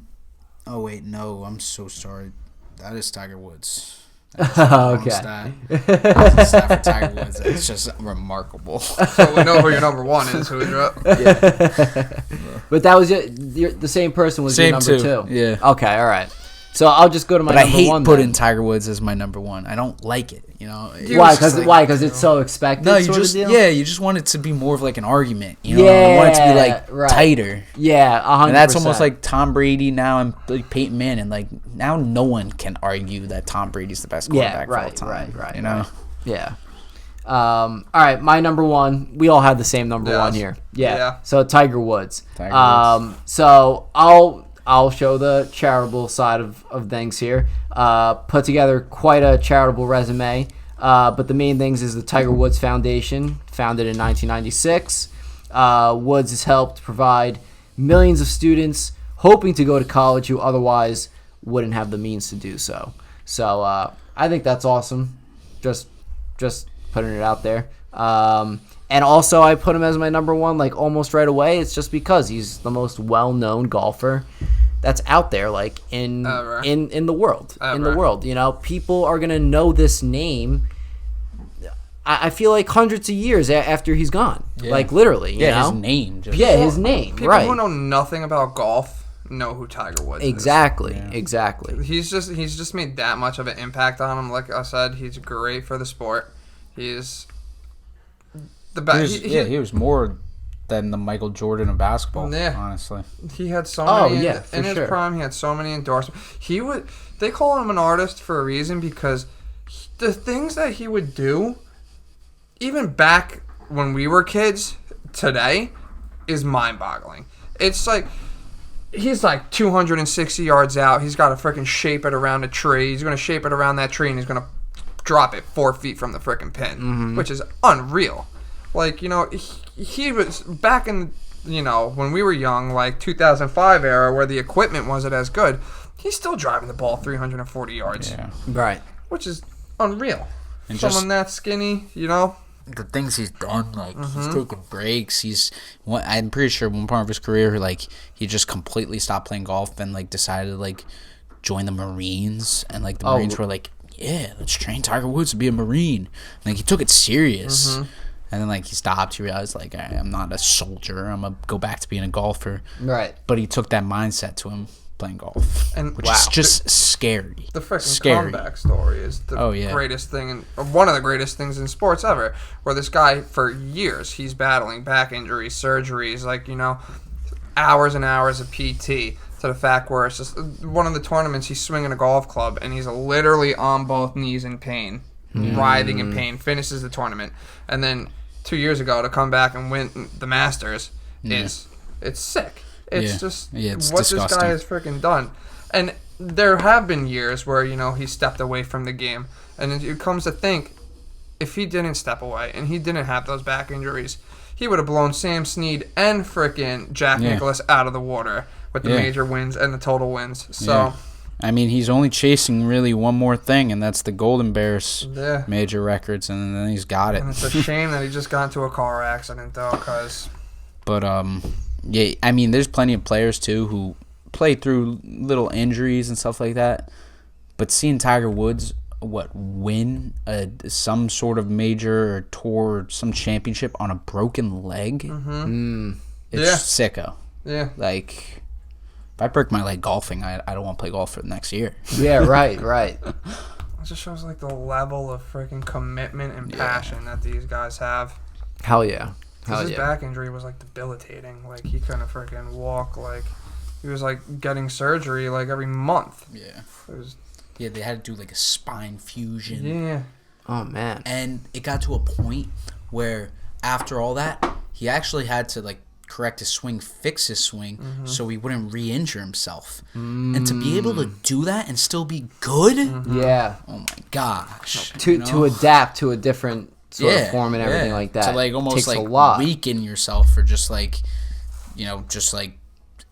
C: wait, no, I'm so sorry. That is Tiger Woods.
A: Okay.
C: Stat. That's a stat for Tiger Woods. It's just remarkable.
B: So we know who your number one is, Hoodja.
A: Yeah. But that was the same person was your number two.
C: Yeah.
A: Okay. All right. So I'll just go to my number one.
C: But I hate putting Tiger Woods as my number one. I don't like it. You know.
A: Why? Because it's so expected.
C: No, you just want it to be more of like an argument. You know, you want it to be like tighter.
A: Yeah, 100%.
C: And that's almost like Tom Brady now and like Peyton Manning. Like now, no one can argue that Tom Brady's the best quarterback of all time. Right. You know.
A: Right. Yeah. All right, my number one. We all had the same number one here. Yeah. So Tiger Woods. So I'll show the charitable side of things here. Put together quite a charitable resume. But the main things is the Tiger Woods Foundation, founded in 1996. Woods has helped provide millions of students hoping to go to college who otherwise wouldn't have the means to do so. So I think that's awesome. Just putting it out there. And also I put him as my number one like almost right away. It's just because he's the most well-known golfer that's out there, like in the world. In the world, you know, people are gonna know this name. I feel like hundreds of years after he's gone, like literally. You know?
C: His name.
A: His name.
B: People who know nothing about golf know who Tiger Woods is.
A: Exactly.
B: He's just made that much of an impact on him. Like I said, he's great for the sport. He's the best.
C: He was more than the Michael Jordan of basketball. Yeah, honestly,
B: he had so many. In his prime, he had so many endorsements. They call him an artist for a reason because the things that he would do, even back when we were kids, today, is mind-boggling. It's like he's like 260 yards out. He's got to freaking shape it around a tree. He's going to shape it around that tree, and he's going to drop it 4 feet from the freaking pin, which is unreal. Like, you know, he was back in, you know, when we were young, like 2005 era, where the equipment wasn't as good. He's still driving the ball 340 yards.
C: Yeah.
A: Right.
B: Which is unreal.
C: And
B: someone that skinny, you know.
C: The things he's done, like he's taking breaks. I'm pretty sure one part of his career, like he just completely stopped playing golf and like decided to like join the Marines, and like the Marines were like, yeah, let's train Tiger Woods to be a Marine. Like he took it serious. And then, like, he stopped. He realized, like, I'm not a soldier. I'm going to go back to being a golfer.
A: Right.
C: But he took that mindset to him playing golf, which is just scary.
B: The freaking comeback story is the greatest thing, one of the greatest things in sports ever, where this guy, for years, he's battling back injuries, surgeries, like, you know, hours and hours of PT, to the fact where it's just one of the tournaments, he's swinging a golf club, and he's literally on both knees in pain, writhing in pain, finishes the tournament, and then 2 years ago to come back and win the Masters it's sick. It's just
C: it's
B: what
C: disgusting.
B: This guy has freaking done. And there have been years where, you know, he stepped away from the game, and it comes to think, if he didn't step away and he didn't have those back injuries, he would have blown Sam Snead and freaking Jack Nicklaus out of the water with the major wins and the total wins. So
C: I mean, he's only chasing really one more thing, and that's the Golden Bears major records, and then he's got it.
B: And it's a shame that he just got into a car accident, though, because...
C: But, yeah, I mean, there's plenty of players, too, who play through little injuries and stuff like that. But seeing Tiger Woods, win some sort of major or tour, some championship on a broken leg, it's sicko.
B: Yeah.
C: Like... If I break my leg golfing, I don't want to play golf for the next year.
A: Yeah, right.
B: It just shows like the level of freaking commitment and passion that these guys have.
A: Hell yeah.
B: His back injury was like debilitating. Like he couldn't freaking walk. Like he was like getting surgery like every month.
C: Yeah. They had to do like a spine fusion.
B: Yeah.
A: Oh man.
C: And it got to a point where after all that, he actually had to like correct his swing, fix his swing, so he wouldn't re-injure himself. And to be able to do that and still be good,
A: yeah.
C: Oh my gosh!
A: To adapt to a different sort of form and everything like that.
C: To like almost
A: takes
C: like
A: a lot.
C: weaken yourself for just like, just like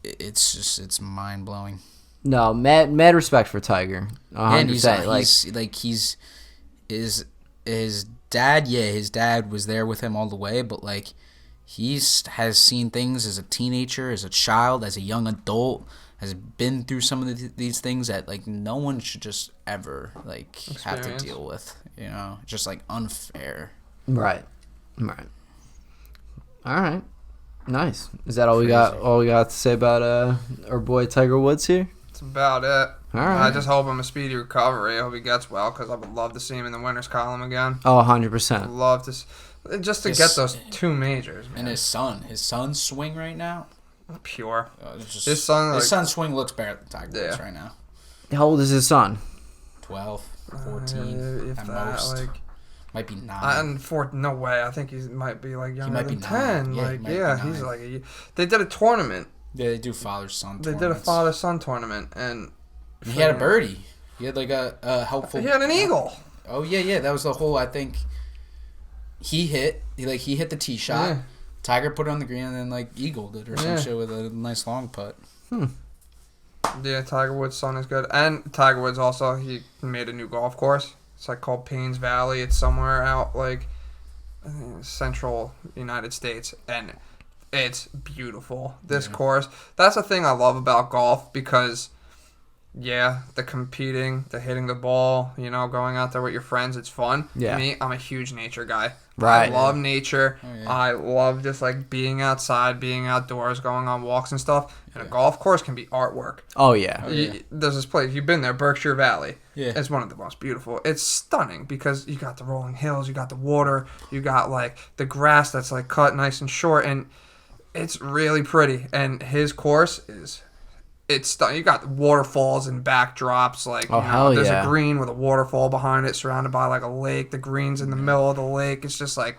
C: it's mind blowing.
A: No, mad respect for Tiger. 100%.
C: His dad. Yeah, his dad was there with him all the way, but like has seen things as a teenager, as a child, as a young adult, has been through some of these things that like no one should just ever like have to deal with. Just like unfair.
A: Right. All right. Nice. Is that all we got? All we got to say about our boy Tiger Woods here?
B: That's about it.
A: All right.
B: I just hope him a speedy recovery. I hope he gets well because I would love to see him in the winners column again.
A: Oh, 100%.
B: I'd love to just to get those 2 majors. Man.
C: And his son's swing right now.
B: Pure.
C: His son's swing looks better than Tiger Woods right now.
A: How old is his son?
C: 12, 14 at most. Might be 9.
B: No way. I think he might be like younger than 10.
C: Yeah,
B: he's like they did a tournament.
C: Yeah, they do father-son
B: They did a father-son tournament, and
C: he had a birdie. He had like a helpful.
B: He had an eagle.
C: Oh yeah. That was the whole. I think he hit the tee shot.
B: Yeah.
C: Tiger put it on the green and then like eagled it or some shit with a nice long putt.
B: Yeah, Tiger Woods' son is good, and Tiger Woods also he made a new golf course. It's like called Paynes Valley. It's somewhere out like central United States, and it's beautiful. This course. That's the thing I love about golf because, the competing, the hitting the ball, going out there with your friends, it's fun.
A: Yeah.
B: Me, I'm a huge nature guy.
A: Right.
B: I love nature.
C: Oh, yeah.
B: I love just like being outside, being outdoors, going on walks and stuff. And a golf course can be artwork.
A: Oh, yeah.
B: There's this place, you've been there, Berkshire Valley.
C: Yeah.
B: It's one of the most beautiful. It's stunning because you got the rolling hills, you got the water, you got like the grass that's like cut nice and short, and it's really pretty. And his course it's stunning. You got waterfalls and backdrops, like there's a green with a waterfall behind it, surrounded by like a lake. The green's in the middle of the lake. It's just like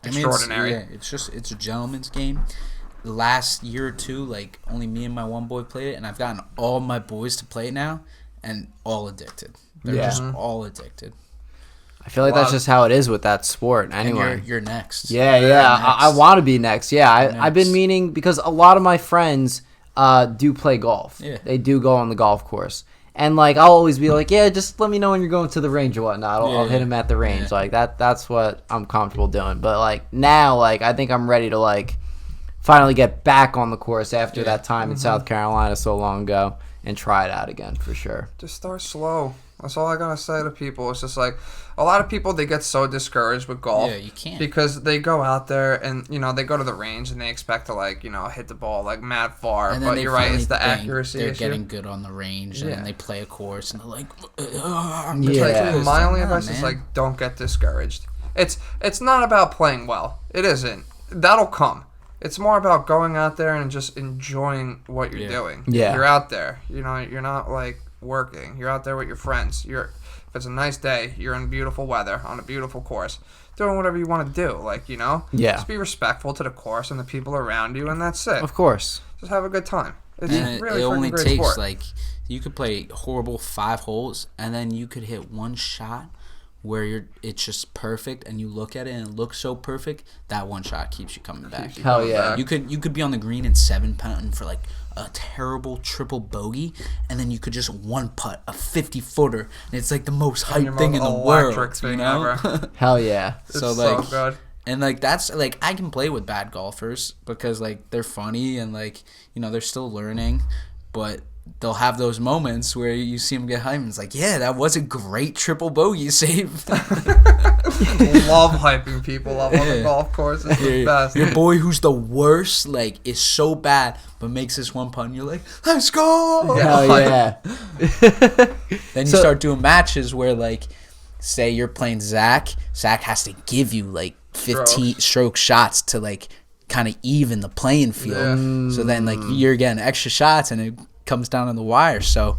B: extraordinary.
C: It's a gentleman's game. The last year or two, like only me and my one boy played it, and I've gotten all my boys to play it now, and all addicted. They're just all addicted.
A: I feel like that's just how it is with that sport anyway.
C: And you're next.
A: Yeah. I want to be next. Yeah, I've been meaning because a lot of my friends do play golf.
C: Yeah.
A: They do go on the golf course. And like I'll always be like, just let me know when you're going to the range or whatnot. I'll hit him at the range.
C: Yeah.
A: Like that's what I'm comfortable doing. But like now, like I think I'm ready to like finally get back on the course after that time in South Carolina so long ago and try it out again for sure.
B: Just start slow. That's all I gotta say to people. It's just like a lot of people, they get so discouraged with golf.
C: Yeah, you can't.
B: Because they go out there and they go to the range and they expect to like hit the ball like mad far.
C: And
B: but you're right, it's the accuracy
C: they're
B: issue.
C: getting good on the range, and then they play a course, and they're like,
B: my only advice is like don't get discouraged. It's not about playing well. It isn't. That'll come. It's more about going out there and just enjoying what you're doing.
A: Yeah.
B: You're out there. You're not like working. You're out there with your friends. If it's a nice day, you're in beautiful weather on a beautiful course, doing whatever you want to do. Like, just be respectful to the course and the people around you, and that's it.
A: Of course.
B: Just have a good time. It's
C: and
B: really
C: it only
B: great
C: takes
B: sport.
C: like you could play horrible 5 holes, and then you could hit one shot where it's just perfect, and you look at it and it looks so perfect. That one shot keeps you coming back.
A: Hell yeah.
C: You could be on the green in 7 putting for like a terrible triple bogey, and then you could just one putt a 50-footer, and it's like the most hype thing in the world.
B: Thing ever.
A: Hell yeah.
C: So like,
B: good.
C: And like that's like I can play with bad golfers because like they're funny and like they're still learning, but they'll have those moments where you see them get hyped and it's like, yeah, that was a great triple bogey save.
B: Love hyping people up on the golf course. It's the best.
C: Your boy who's the worst, like, is so bad, but makes this one putt and you're like, let's go!
A: Hell yeah.
C: Then you start doing matches where, like, say you're playing Zach has to give you, like, 15 stroke shots to, like, kind of even the playing field.
B: Yeah.
C: So then, like, you're getting extra shots and it comes down on the wire. So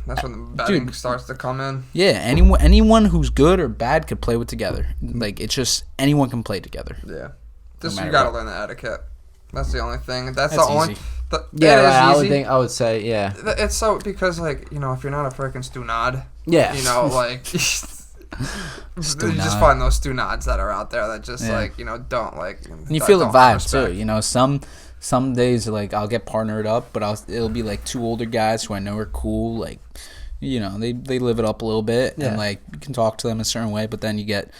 B: that's when the betting starts to come in.
C: Yeah, anyone who's good or bad could play with together. Like, it's just anyone can play together.
B: Yeah, you gotta learn the etiquette. That's the only thing. That's the only.
C: Easy.
A: I would say, yeah.
B: It's so because like if you're not a freaking stunad,
A: yeah,
B: like You just find those Stu Nods that are out there that just don't like.
C: And you feel the vibe too. You know, some days like I'll get partnered up, but it'll be like two older guys who I know are cool. Like, you know, they live it up a little bit, and like you can talk to them a certain way. But then you get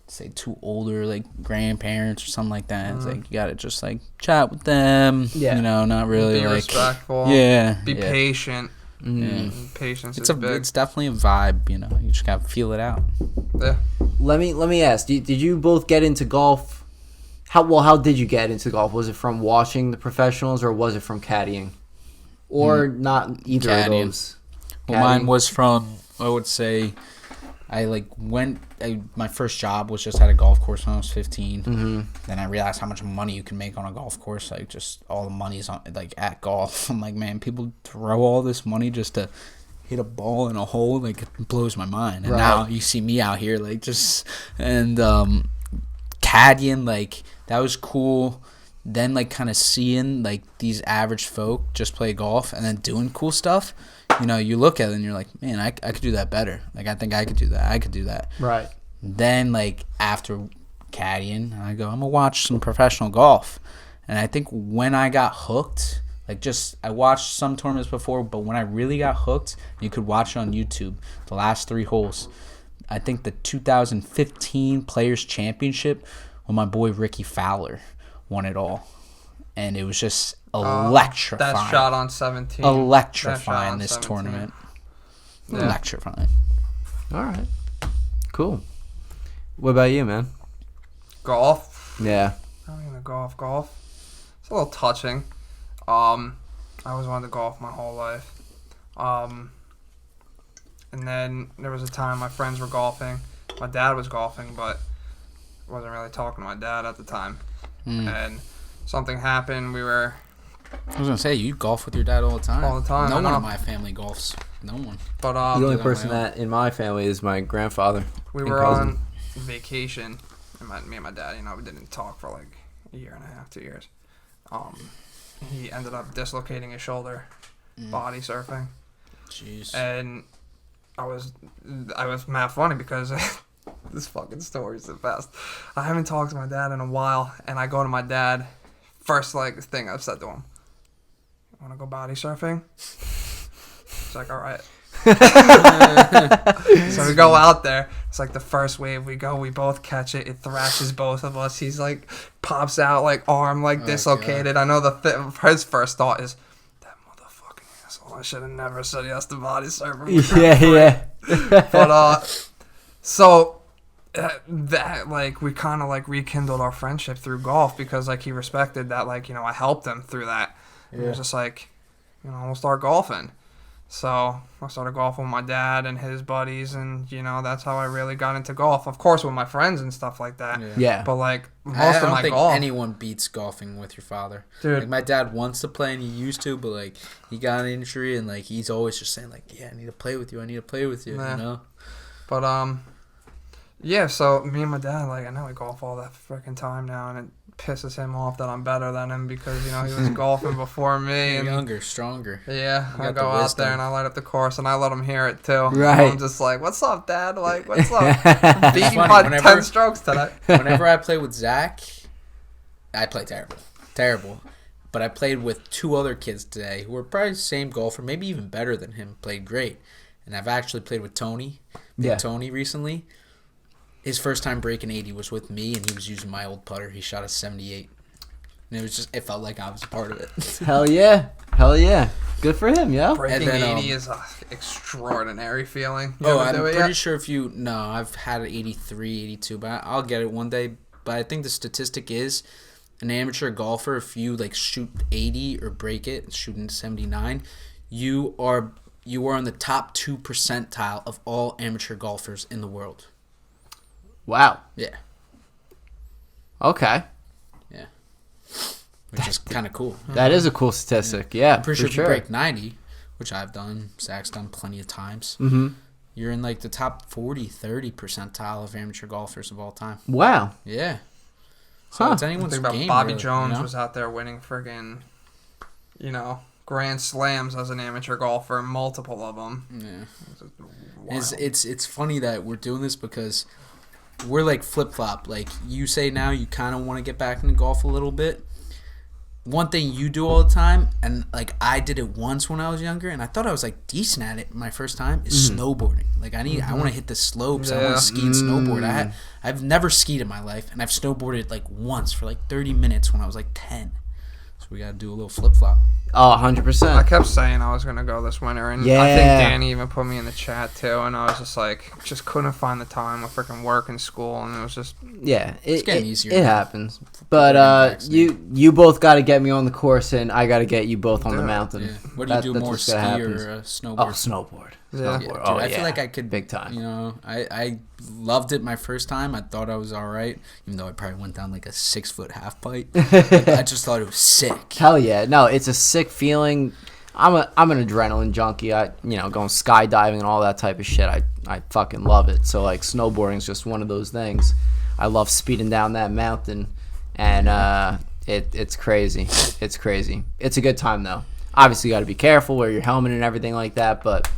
C: say two older like grandparents or something like that. It's like you gotta just like chat with them. Yeah. You know, not really
B: be
C: like
B: respectful.
C: Yeah.
B: Be patient.
C: Yeah.
B: Patience is big.
C: It's definitely a vibe, you know. You just gotta feel it out.
B: Yeah.
A: Let me ask. Did you both get into golf? How did you get into golf? Was it from watching the professionals or was it from caddying? Or not either of those?
C: Well, mine was from, I would say, my first job was just at a golf course when I was 15. Mm-hmm. Then I realized how much money you can make on a golf course. Like, just all the money's on, like, at golf. I'm like, man, people throw all this money just to hit a ball in a hole. Like, it blows my mind. And now you see me out here, like, just, and caddying, like, that was cool. Then, like, kind of seeing, like, these average folk just play golf and then doing cool stuff. You know, you look at it and you're like, man, I could do that better. Like, I think I could do that. I could do that.
A: Right.
C: Then, like, after caddying, I go, I'm going to watch some professional golf. And I think when I got hooked, like, I watched some tournaments before, but when I really got hooked, you could watch it on YouTube, the last 3 holes. I think the 2015 Players Championship, when my boy Ricky Fowler won it all. And it was just electrifying.
B: That shot on 17.
C: Electrifying this 17. Tournament. Yeah. Electrifying.
A: All right. Cool. What about you, man?
B: Golf?
A: Yeah.
B: I'm going to golf. It's a little touching. I always wanted to golf my whole life. And then there was a time my friends were golfing. My dad was golfing, but I wasn't really talking to my dad at the time. And something happened. I
C: was going to say, you golf with your dad all the time.
B: All the time.
C: No one in my family golfs. No one.
B: But
A: the only person that in my family is my grandfather.
B: We were on vacation, and me and my dad, we didn't talk for like a year and a half, 2 years. He ended up dislocating his shoulder, body surfing.
C: Jeez.
B: And I was mad funny because this fucking story is the best. I haven't talked to my dad in a while, and I go to my dad. First thing I've said to him, "You want to go body surfing?" He's like, "All right." So we go out there. It's like the first wave we go, we both catch it. It thrashes both of us. He's like, pops out like arm like dislocated. God. I know his first thought is, that motherfucking asshole. I should have never said yes to body surfing.
A: Yeah.
B: But so. That we kind of rekindled our friendship through golf because he respected that I helped him through that. Yeah. It was just we'll start golfing. So I started golfing with my dad and his buddies, and that's how I really got into golf. Of course, with my friends and stuff like that.
A: Yeah.
B: But most of my golf.
C: I don't think anyone beats golfing with your father.
B: Dude,
C: my dad wants to play and he used to, but he got an injury and he's always just saying yeah, I need to play with you. Yeah. You know.
B: But yeah, so me and my dad, I know we golf all that freaking time now, and it pisses him off that I'm better than him because, he was golfing before me.
C: You're
B: and
C: younger, stronger.
B: Yeah, I go out there and I light up the course, and I let him hear it, too.
A: Right.
B: I'm just like, what's up, Dad? What's up? Beat you by 10 strokes today.
C: Whenever I play with Zach, I play terrible. But I played with 2 other kids today who were probably the same golfer, maybe even better than him, played great. And I've actually played with Tony, Tony recently. His first time breaking 80 was with me, and he was using my old putter. He shot a 78. And it felt like I was a part of it.
A: Hell yeah. Good for him, yo.
B: Breaking 80 is an extraordinary feeling.
C: I'm pretty sure I've had an 83, 82, but I'll get it one day. But I think the statistic is an amateur golfer, if you shoot 80 or break it, shooting 79, you are on the top 2 percentile of all amateur golfers in the world.
A: Wow.
C: Yeah.
A: Okay.
C: Yeah. Which is kind of cool.
A: That is a cool statistic. Yeah.
C: I'm pretty sure if you break 90, which I've done, Zach's done plenty of times, you're in the top 40, 30 percentile of amateur golfers of all time.
A: Wow.
C: Yeah. So it's anyone's game.
B: Bobby
C: really,
B: Jones was out there winning friggin', Grand Slams as an amateur golfer, multiple of them.
C: Yeah. It's funny that we're doing this because we're like flip-flop. Like, you say now you kind of want to get back into golf a little bit. One thing you do all the time, and like I did it once when I was younger, and I thought I was like decent at it my first time, is snowboarding. Like I want to hit the slopes. I want to ski and snowboard. I've never skied in my life, and I've snowboarded like once for like 30 minutes when I was like 10. So we got to do a little flip-flop.
A: Oh, 100%.
B: I kept saying I was going to go this winter, and I think Danny even put me in the chat too, and I was just like, just couldn't find the time with freaking work and school, and it was just...
A: Yeah,
C: it's getting easier.
A: It happens. But you both got to get me on the course, and I got to get you both on the mountain.
C: Yeah. What do you do more, ski or snowboard?
A: Oh, snowboard.
B: Yeah.
C: Dude, I feel like I could...
A: Big time.
C: You know, I loved it my first time. I thought I was all right, even though I probably went down like a 6-foot half pipe. I just thought it was sick.
A: Hell yeah. No, it's a sick feeling. I'm an adrenaline junkie. Going skydiving and all that type of shit. I fucking love it. So like snowboarding is just one of those things. I love speeding down that mountain, and it's crazy. It's crazy. It's a good time though. Obviously, you got to be careful, wear your helmet and everything like that, but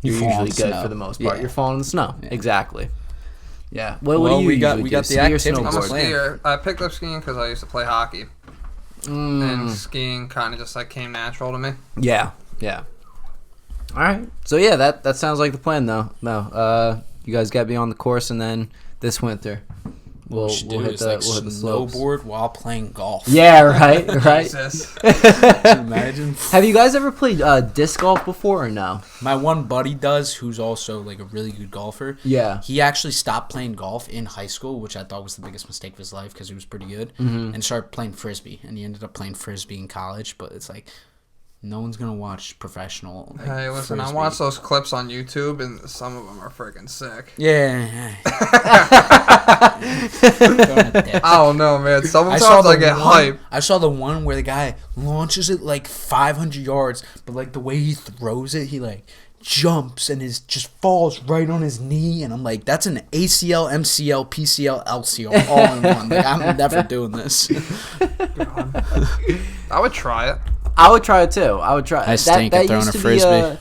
A: you're usually good for the most part. Yeah. You're falling in the snow. Yeah. Exactly. Yeah. What do you usually do?
C: We got the
A: ski or
C: activity.
B: I'm a
A: snowboard?
B: skier. I picked up skiing because I used to play hockey. And skiing kind of just like came natural to me.
A: Yeah. Yeah. All right. So yeah, that sounds like the plan though. No. You guys got to be on the course, and then this winter we'll hit the slopes.
C: Snowboard while playing golf.
A: Yeah, right.
B: Jesus.
C: Imagine.
A: Have you guys ever played disc golf before or no?
C: My one buddy does, who's also like a really good golfer.
A: Yeah.
C: He actually stopped playing golf in high school, which I thought was the biggest mistake of his life because he was pretty good, and started playing frisbee. And he ended up playing frisbee in college, but it's like no one's gonna watch professional. Like,
B: hey, listen,
C: frisbee.
B: I watch those clips on YouTube, and some of them are freaking sick.
C: Yeah.
B: I don't know, man. Sometimes I get hype.
C: I saw the one where the guy launches it like 500 yards, but like the way he throws it, he like jumps and just falls right on his knee, and I'm like, that's an ACL, MCL, PCL, LCL all in one. Like, I'm never doing this.
B: I would try it.
A: I would try it too.
C: I stink at throwing a frisbee.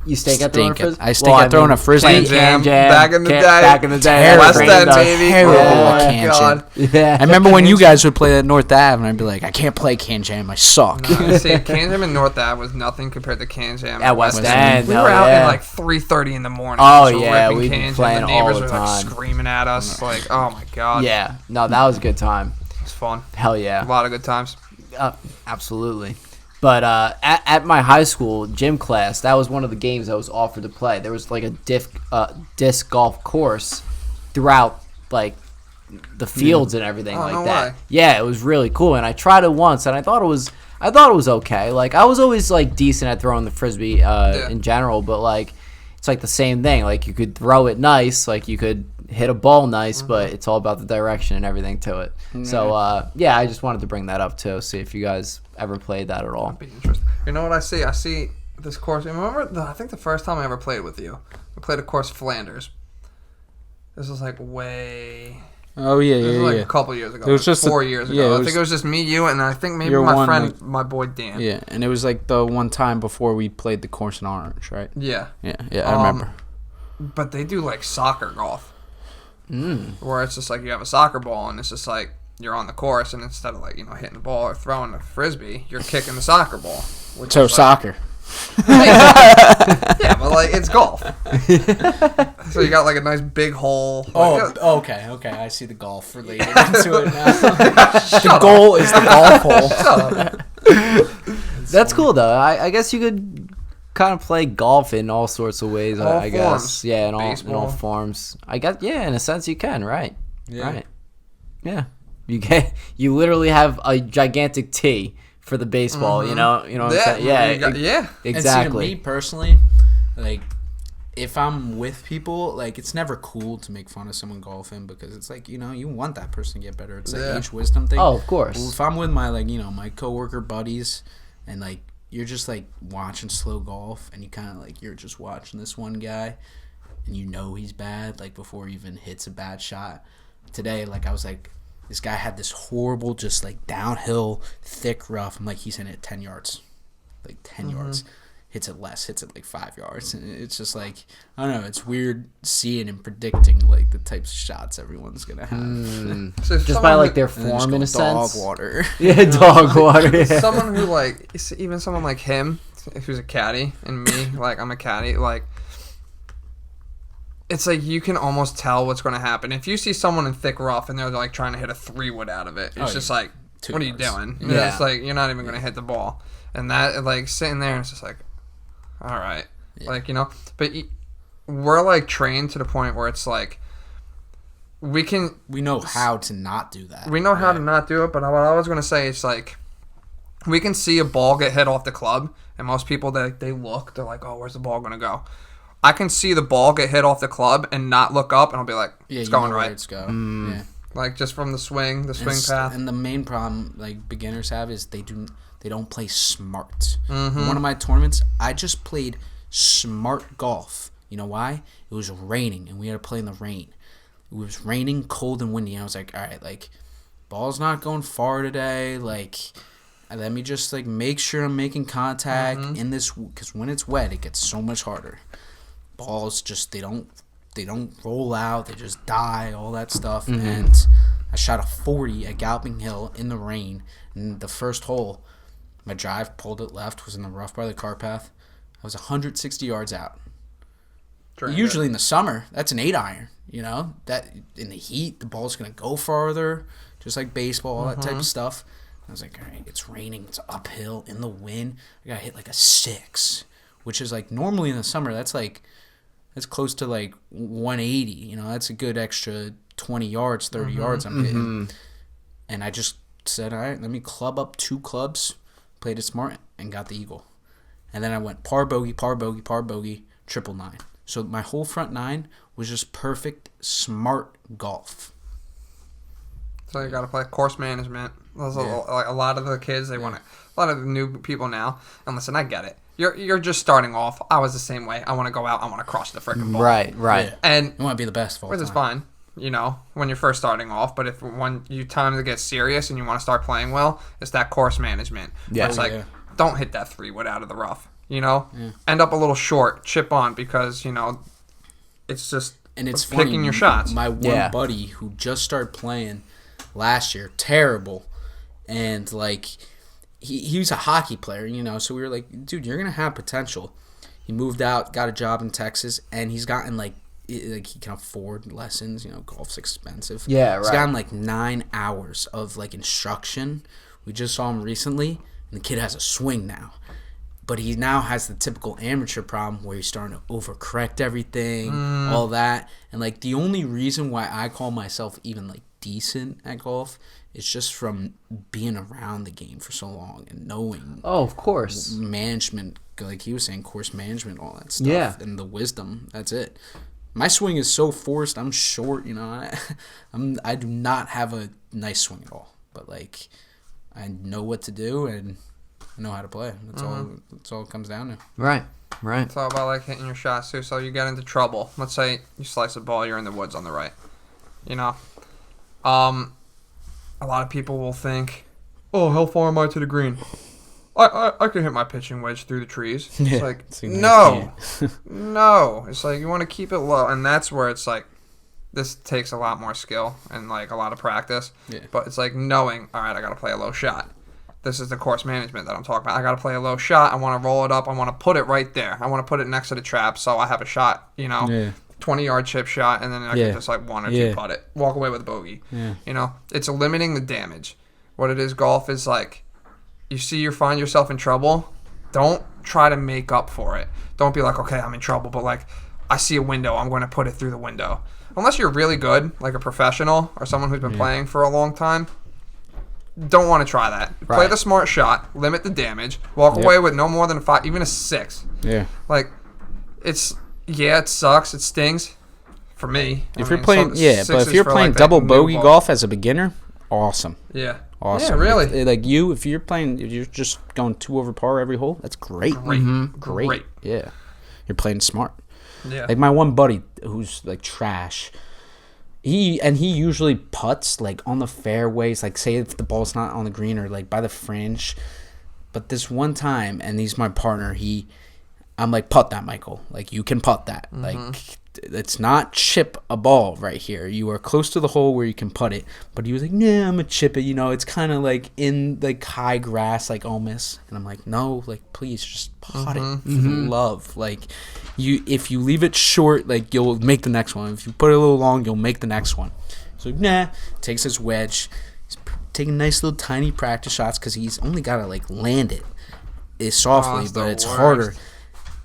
A: You stink at throwing a frisbee?
C: I stink at throwing a frisbee.
B: Can Jam. Back in the day.
C: West
B: End, baby.
C: Terrible
B: Oh, God.
A: Yeah.
C: I remember when you guys would play at North Ave, and I'd be like, I can't play Can Jam. I suck.
B: No, see, Can Jam in North Ave was nothing compared to Can Jam
A: at West End.
B: We were out at like 3:30 in the morning.
A: Oh,
B: so
A: yeah.
B: We'd
A: We'd be playing
B: the
A: all
B: neighbors
A: the
B: were
A: time.
B: like screaming at us. Like, oh, my God.
A: Yeah. No, that was a good time.
B: It was fun.
A: Hell yeah.
B: A lot of good times.
A: Absolutely. But at my high school gym class, that was one of the games I was offered to play. There was like a disc golf course throughout like the fields and everything like that.
B: Way.
A: Yeah, it was really cool, and I tried it once, and I thought it was okay. Like I was always like decent at throwing the frisbee in general, but like it's like the same thing. Like you could throw it nice, like you could hit a ball nice, but it's all about the direction and everything to it. So I just wanted to bring that up too, see if you guys ever played that at all.
B: That'd be interesting. You know what I see? I see this course. Remember, I think the first time I ever played with you, we played a course Flanders. This was like way...
C: Oh, yeah,
B: This was like a couple years ago. It was just 4 years ago. I think it was just me, you, and I think maybe my friend, my boy Dan.
C: Yeah, and it was like the one time before we played the course in Orange, right?
B: Yeah.
C: Yeah, I remember.
B: But they do like soccer golf. Where it's just like you have a soccer ball, and it's just like you're on the course, and instead of like hitting the ball or throwing a frisbee, you're kicking the soccer ball.
C: So soccer.
B: Yeah, but like it's golf. So you got like a nice big hole.
C: Okay. I see the golf related into it now. The goal is the golf hole.
B: Shut up.
A: That's cool though. I guess you could kind of play golf in all sorts of ways. I guess. Yeah, in all forms. I guess. Yeah, in a sense you can. Right.
C: Yeah.
A: Right. Yeah. You literally have a gigantic tee for the baseball. You know what I'm saying? Yeah. Exactly.
C: And see, to me personally, like, if I'm with people, like, it's never cool to make fun of someone golfing because it's like, you want that person to get better. It's like age wisdom thing.
A: Oh, of course.
C: Well, if I'm with my my coworker buddies, and like you're just like watching slow golf, and you kind of like you're just watching this one guy, and he's bad like before he even hits a bad shot. Today, like I was like, this guy had this horrible, just like downhill, thick rough. I'm like, he's in it 10 yards. like 10 yards. Hits it less, hits it like 5 yards. And it's just like, I don't know, it's weird seeing and predicting like the types of shots everyone's going to have.
B: So
A: just by like their form in a sense.
C: Dog water.
A: Yeah, dog water. Yeah.
B: Someone who like, even someone like him, who's a caddy, and me, like I'm a caddy, like it's like you can almost tell what's going to happen. If you see someone in thick rough and they're like trying to hit a 3-wood out of it, it's just like,
C: 2
B: what
C: yards.
B: are you doing?
A: Yeah.
B: It's like you're not even going to hit the ball. And that, like, sitting there, and it's just like, all right.
C: Yeah.
B: Like, you know, but we're like trained to the point where it's like we
C: know how to not do that.
B: We know how to not do it, but what I was going to say is like we can see a ball get hit off the club, and most people, they look, they're like, oh, where's the ball going to go? I can see the ball get hit off the club and not look up, and I'll be like, it's going right.
C: It's going. Yeah.
B: Like just from the swing path.
C: And the main problem like beginners have is they don't play smart. In one of my tournaments, I just played smart golf. You know why? It was raining, and we had to play in the rain. It was raining, cold, and windy. And I was like, all right, like, ball's not going far today. Like, let me just, like, make sure I'm making contact in this, because when it's wet, it gets so much harder. Balls just, they don't roll out. They just die, all that stuff. And I shot a 40 at Galloping Hill in the rain. And the first hole, my drive pulled it left, was in the rough by the car path. I was 160 yards out. Usually in the summer, that's an 8-iron. You know, that in the heat, the ball's going to go farther, just like baseball, all that type of stuff. I was like, all right, it's raining, it's uphill, in the wind. I got to hit like a 6, which is like normally in the summer, that's close to like 180. You know, that's a good extra 20 yards, 30 yards I'm hitting. And I just said, all right, let me club up 2 clubs, played it smart, and got the eagle. And then I went par bogey, par bogey, par bogey, triple 9. So my whole front 9 was just perfect, smart golf.
B: So you got to play course management. Those are, like, a lot of the kids, they want to. A lot of the new people now. And listen, I get it. You're just starting off. I was the same way. I want to go out. I want to crush the freaking ball.
A: Right.
C: Yeah.
B: And
C: you want to be the best of all
B: which
C: time.
B: is fine, you know, when you're first starting off. But if when you time to get serious and you want to start playing well, it's that course management.
A: Yeah.
B: Where it's like, don't hit that 3-wood out of the rough. You know, end up a little short, chip on, because you know, it's just
C: and it's
B: picking
C: funny,
B: your shots.
C: My one buddy who just started playing last year, terrible, and like he was a hockey player, you know. So we were like, dude, you're gonna have potential. He moved out, got a job in Texas, and he's gotten like he can afford lessons. You know, golf's expensive.
A: Yeah, right.
C: He's gotten like 9 hours of like instruction. We just saw him recently, and the kid has a swing now. But he now has the typical amateur problem where he's starting to overcorrect everything, all that. And, like, the only reason why I call myself even, like, decent at golf is just from being around the game for so long and knowing.
A: Oh, of course.
C: Management, like he was saying, course management, all that stuff.
A: Yeah.
C: And the wisdom, that's it. My swing is so forced. I'm short, you know. I do not have a nice swing at all. But, like, I know what to do and know how to play. That's all it comes down to.
A: Right.
B: It's all about like hitting your shots too. So you get into trouble. Let's say you slice a ball, you're in the woods on the right. You know, a lot of people will think, "Oh, how far am I to the green? I can hit my pitching wedge through the trees." It's like, no. It's like you want to keep it low, and that's where it's like this takes a lot more skill and like a lot of practice.
C: Yeah.
B: But it's like knowing, all right, I got to play a low shot. This is the course management that I'm talking about. I got to play a low shot. I want to roll it up. I want to put it right there. I want to put it next to the trap so I have a shot, you know, 20-yard chip shot, and then I can just like 1 or 2 putt it. Walk away with a bogey.
C: Yeah.
B: You know, it's limiting the damage. What it is, golf is like, you find yourself in trouble, don't try to make up for it. Don't be like, okay, I'm in trouble, but like, I see a window, I'm going to put it through the window. Unless you're really good, like a professional or someone who's been playing for a long time, don't want to try that.
A: Right.
B: Play the smart shot, limit the damage, walk away with no more than a 5, even a 6.
C: Yeah.
B: Like, it sucks, it stings for me.
C: If you're playing
B: like
C: double
B: that
C: bogey
B: new
C: golf as a beginner, awesome.
B: Yeah.
C: Awesome.
B: Yeah, really.
C: Like if you're just going 2 over par every hole, that's great. Great. Yeah. You're playing smart.
B: Yeah.
C: Like my one buddy who's like trash. He usually putts like on the fairways, like say if the ball's not on the green or like by the fringe, But this one time, and he's my partner, I'm like, putt that, Michael. Like, you can putt that. Mm-hmm. Like, it's not chip a ball right here. You are close to the hole where you can putt it. But he was like, nah, I'm going to chip it. You know, it's kind of like in like high grass, like almost. And I'm like, no, like, please just putt it for the love. Like, if you leave it short, like, you'll make the next one. If you put it a little long, you'll make the next one. So, nah, takes his wedge. He's taking nice little tiny practice shots because he's only got to, like, land it. It's softly, but it's harder.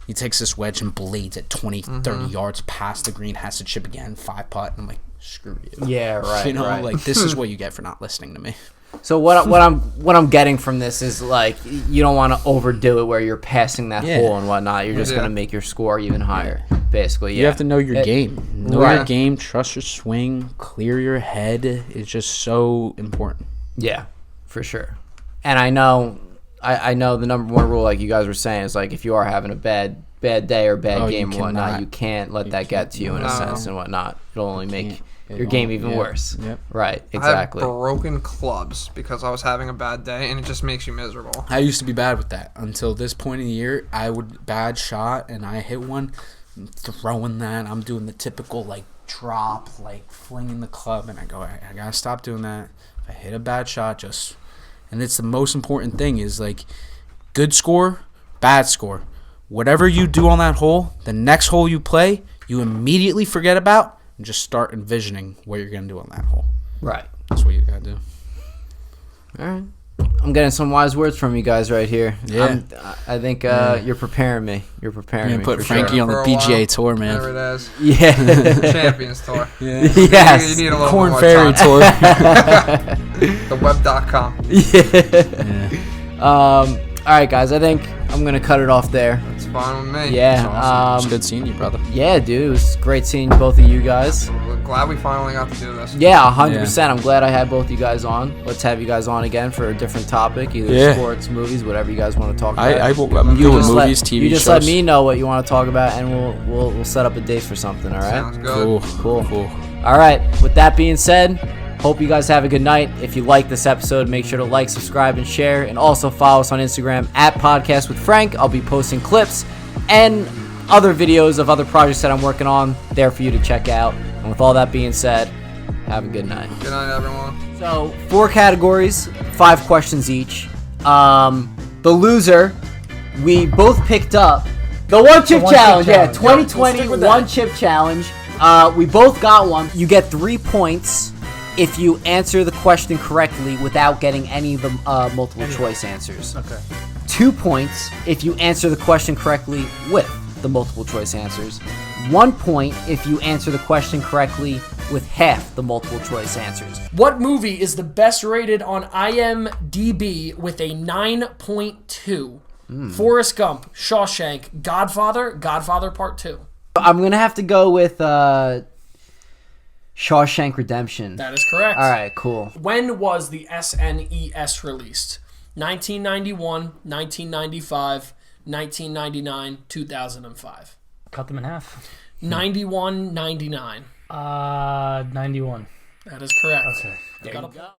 C: He takes this wedge and blades at 20, 30 yards past the green, has to chip again, 5-putt. I'm like, screw you.
A: Yeah, right.
C: You know, like, this is what you get for not listening to me.
A: So what I'm getting from this is, like, you don't want to overdo it where you're passing that hole and whatnot. You're just gonna make your score even higher, basically. Yeah.
C: You have to know your game. Know your game. Trust your swing. Clear your head. It's just so important.
A: Yeah, for sure. And I know the number one rule, like you guys were saying, is like if you are having a bad day or bad game and whatnot, you can't let that get to you in a sense and whatnot. It'll only make your game even worse. Yep. Right, exactly.
B: I have broken clubs because I was having a bad day, and it just makes you miserable.
C: I used to be bad with that. Until this point in the year, I would bad shot, and I hit one, I'm throwing that. I'm doing the typical, like, drop, like, flinging the club, and I go, I got to stop doing that. If I hit a bad shot, just... And it's the most important thing is, like, good score, bad score. Whatever you do on that hole, the next hole you play, you immediately forget about and just start envisioning what you're going to do on that hole.
A: Right.
C: That's what you got to do.
A: All right. I'm getting some wise words from you guys right here.
C: Yeah.
A: I think you're preparing me. You're preparing me.
C: Put Frankie on the PGA Tour, man.
B: There it is.
A: Yeah.
B: Champions Tour.
A: Yeah. Yes.
B: You need a little
C: Corn
B: more
C: Ferry
B: time.
C: Tour.
B: The web.com.
A: Yeah. All right, guys. I think I'm going to cut it off there.
B: That's fine with me.
A: Yeah.
C: Awesome. It's good seeing you, brother.
A: Yeah, dude. It was great seeing both of you guys.
B: We're glad we finally got to do this.
A: Yeah, 100%. I'm glad I had both you guys on. Let's have you guys on again for a different topic, either sports, movies, whatever you guys want to talk about.
C: I'm good with movies, TV shows.
A: You just let me know what you want to talk about, and we'll set up a date for something, all right?
B: Sounds good.
A: Cool. All right, with that being said, hope you guys have a good night. If you like this episode, make sure to like, subscribe, and share, and also follow us on Instagram at Podcast with Frank. I'll be posting clips and other videos of other projects that I'm working on there for you to check out. And with all that being said, have a good night.
B: Good night, everyone.
A: So, 4 categories, 5 questions each. The loser, we both picked up the one chip challenge. Yeah, 2020 one chip challenge. We both got one. You get 3 points if you answer the question correctly without getting any of the multiple choice answers.
D: Okay.
A: 2 points if you answer the question correctly with the multiple choice answers. 1 point if you answer the question correctly with half the multiple choice answers.
D: What movie is the best rated on IMDb with a 9.2? Forrest Gump, Shawshank, Godfather, Godfather Part 2.
A: I'm going to have to go with Shawshank Redemption.
D: That is correct.
A: All right, cool.
D: When was the SNES released? 1991, 1995, 1999, 2005.
E: Cut them in half.
D: 91, 99.
E: 91.
D: That is correct.
E: Okay.
D: There you go.